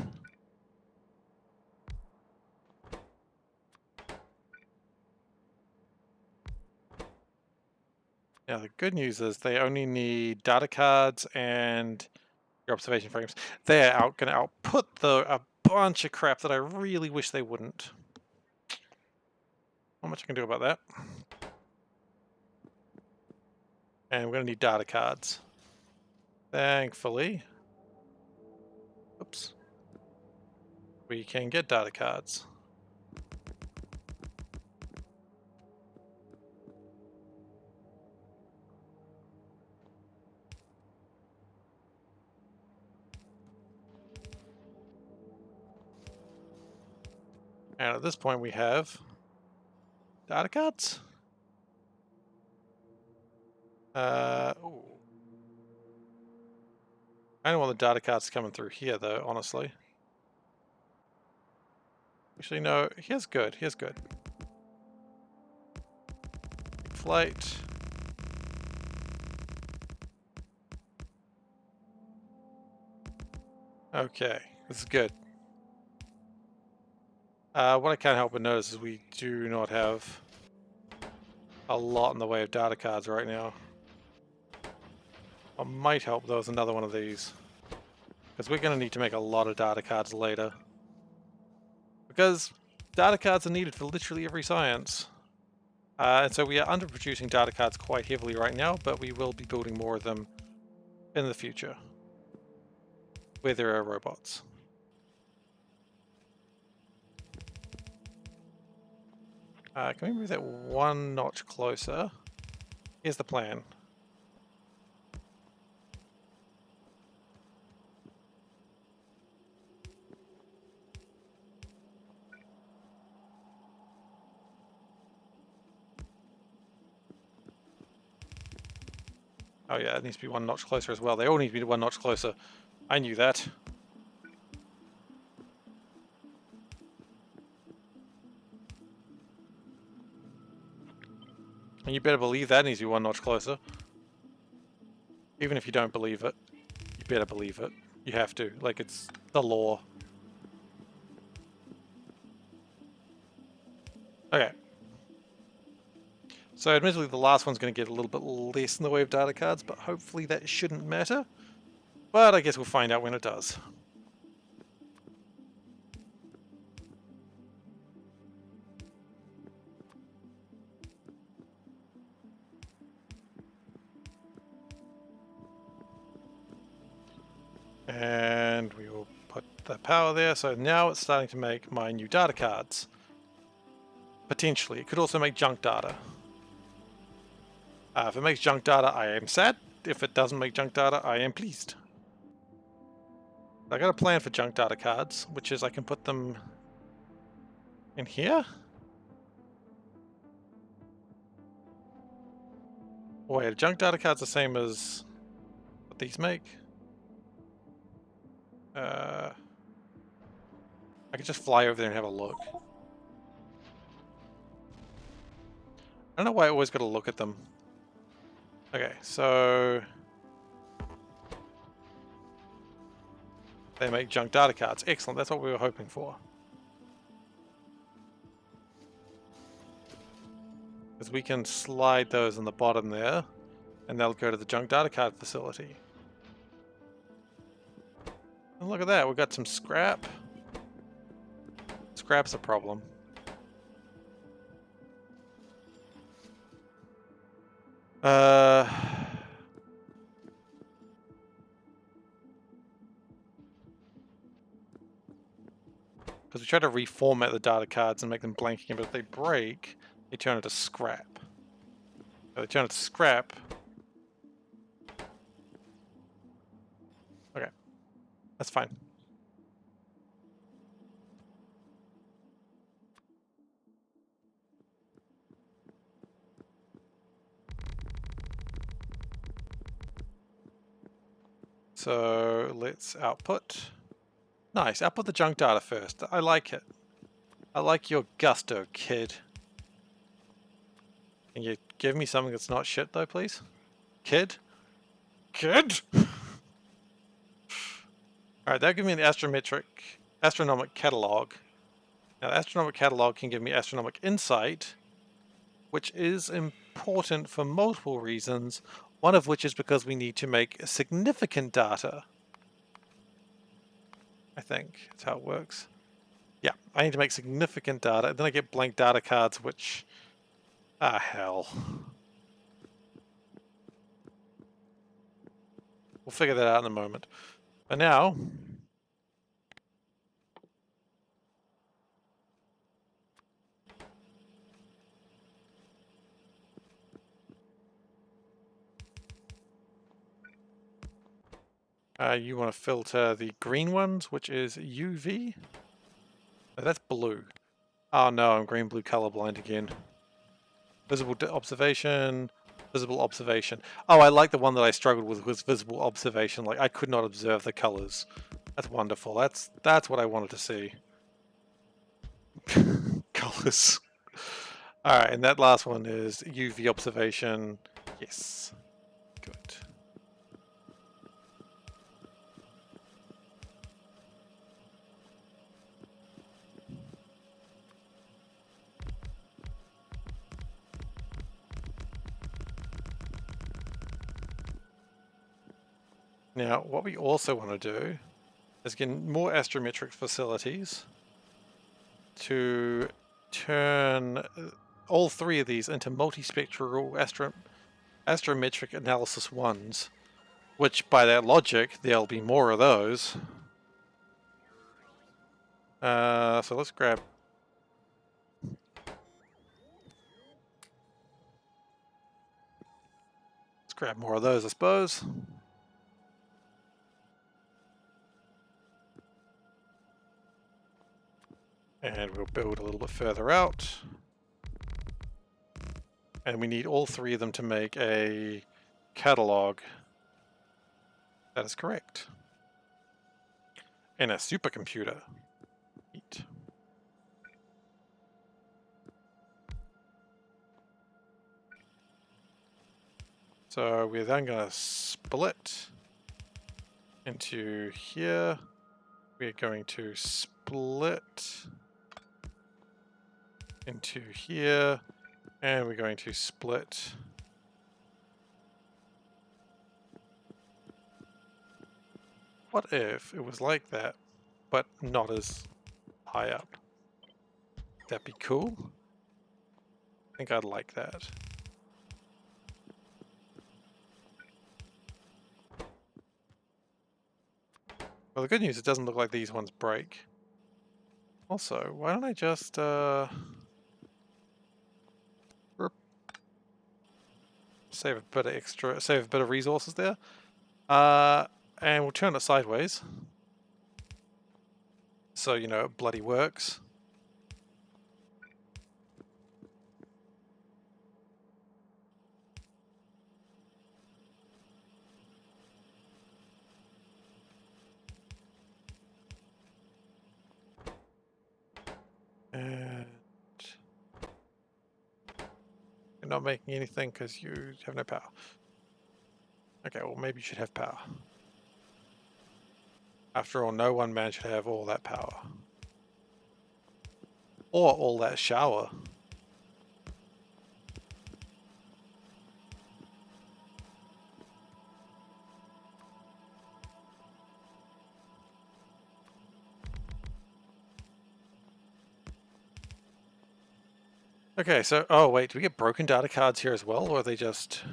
Now the good news is they only need data cards and your observation frames. They're going to output a bunch of crap that I really wish they wouldn't. Not much I can do about that. And we're going to need data cards. Thankfully. Oops. We can get data cards. And at this point we have data cards. Ooh. I don't want the data cards coming through here though, honestly. Actually, no, here's good, here's good. Flight. Okay, this is good. What I can't help but notice is we do not have a lot in the way of data cards right now. What might help though is another one of these. Because we're going to need to make a lot of data cards later. Because data cards are needed for literally every science. And so we are underproducing data cards quite heavily right now, but we will be building more of them in the future. Where there are robots. Can we move that one notch closer? Here's the plan. Oh yeah, it needs to be one notch closer as well. They all need to be one notch closer. I knew that. And you better believe that needs to be one notch closer. Even if you don't believe it, you better believe it. You have to. Like, it's the law. Okay. So admittedly the last one's going to get a little bit less in the way of data cards, but hopefully that shouldn't matter. But I guess we'll find out when it does. And we will put the power there. So now it's starting to make my new data cards. Potentially. It could also make junk data. If it makes junk data, I am sad. If it doesn't make junk data, I am pleased. I got a plan for junk data cards, which is I can put them in here. Wait, a junk data card's the same as what these make? I could just fly over there and have a look. I don't know why I always got to look at them. Okay, so they make junk data cards. Excellent, that's what we were hoping for. Because we can slide those in the bottom there, and they'll go to the junk data card facility. And look at that, we've got some scrap. Scrap's a problem. Because we try to reformat the data cards and make them blank again, but if they break, they turn into scrap. So they turn into scrap. Okay, that's fine. So let's output. Nice, output the junk data first. I like it. I like your gusto, kid. Can you give me something that's not shit though, please? Kid? Kid? Alright, that'll give me an astronomic catalog. Now, the astronomic catalog can give me astronomic insight, which is important for multiple reasons, one of which is because we need to make significant data. I think that's how it works. Yeah, I need to make significant data, then I get blank data cards, which... ah, hell. We'll figure that out in a moment. But now... you want to filter the green ones, which is UV. No, that's blue. Oh no, I'm green-blue colorblind again. Visible observation, visible observation. Oh, I like the one that I struggled with was visible observation. Like, I could not observe the colors. That's wonderful. That's what I wanted to see. Colors. Alright, and that last one is UV observation. Yes. Good. Now, what we also want to do is get more astrometric facilities to turn all three of these into multispectral astrometric analysis ones, which by that logic, there'll be more of those. So let's grab... let's grab more of those, I suppose. And we'll build a little bit further out. And we need all three of them to make a catalog. That is correct. And a supercomputer. Neat. So we're then going to split into here. We're going to split into here. And we're going to split what if it was like that, but not as high up? That'd be cool. I think I'd like that. Well, the good news, it doesn't look like these ones break. Also, why don't I just, save a bit of save a bit of resources there. And we'll turn it sideways. So, you know, it bloody works. And you're not making anything because you have no power. Okay, well maybe you should have power. After all, no one man should have all that power. Or all that shower. Okay, so, oh wait, do we get broken data cards here as well, or are they just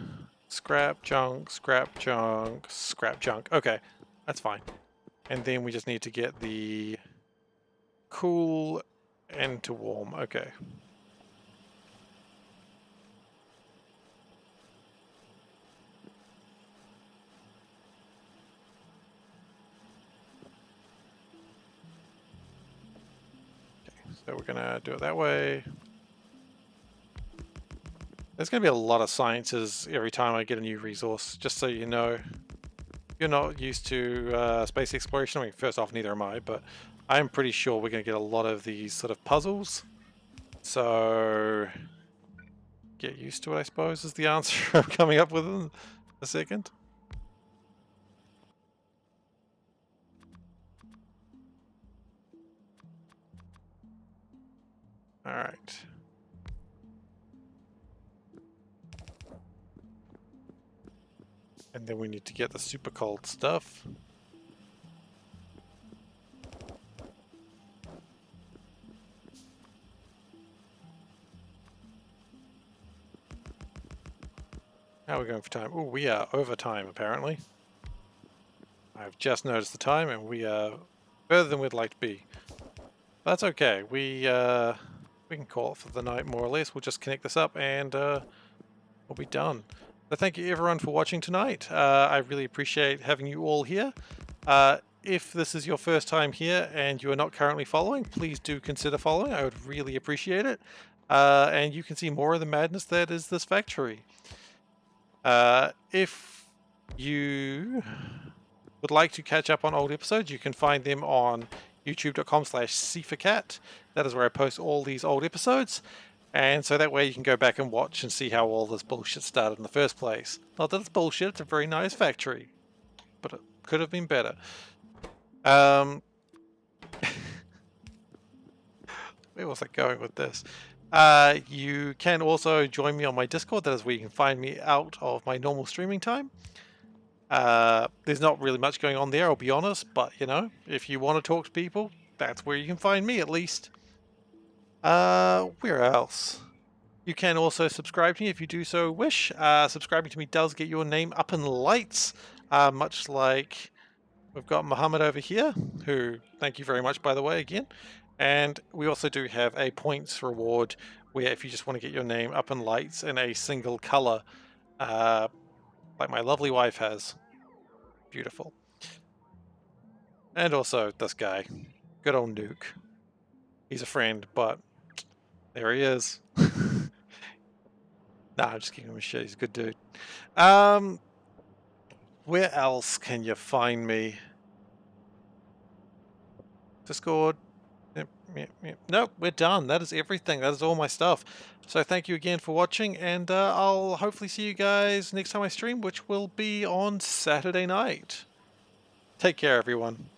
scrap, junk, scrap, junk, scrap, junk? Okay, that's fine. And then we just need to get the cool and to warm, okay. So we're gonna do it that way. There's going to be a lot of sciences every time I get a new resource, just so you know. You're not used to space exploration. I mean, first off, neither am I, but I'm pretty sure we're going to get a lot of these sort of puzzles. So, get used to it, I suppose, is the answer I'm coming up with in a second. Alright. And then we need to get the super cold stuff. How are we going for time? Oh, we are over time, apparently. I've just noticed the time, and we are further than we'd like to be. That's okay. We can call it for the night, more or less. We'll just connect this up, and we'll be done. So thank you, everyone, for watching tonight. I really appreciate having you all here. If this is your first time here and you are not currently following, please do consider following. I would really appreciate it. And you can see more of the madness that is this factory. If you would like to catch up on old episodes, you can find them on youtube.com/SeiferKatt. That is where I post all these old episodes. And so that way you can go back and watch and see how all this bullshit started in the first place. Not that it's bullshit, it's a very nice factory. But it could have been better. Where was I going with this? You can also join me on my Discord. That is where you can find me out of my normal streaming time. There's not really much going on there, I'll be honest. But, you know, if you want to talk to people, that's where you can find me, at least. Where else? You can also subscribe to me if you do so wish. Subscribing to me does get your name up in lights, much like we've got Muhammad over here, who, thank you very much, by the way, again. And we also do have a points reward where if you just want to get your name up in lights in a single color, like my lovely wife has. Beautiful. And also this guy, good old Nuke. He's a friend, but there he is. Nah, I'm just giving him a shit. He's a good dude. Where else can you find me? Discord. Yep, yep, yep. Nope, we're done. That is everything. That is all my stuff. So thank you again for watching, and I'll hopefully see you guys next time I stream, which will be on Saturday night. Take care, everyone.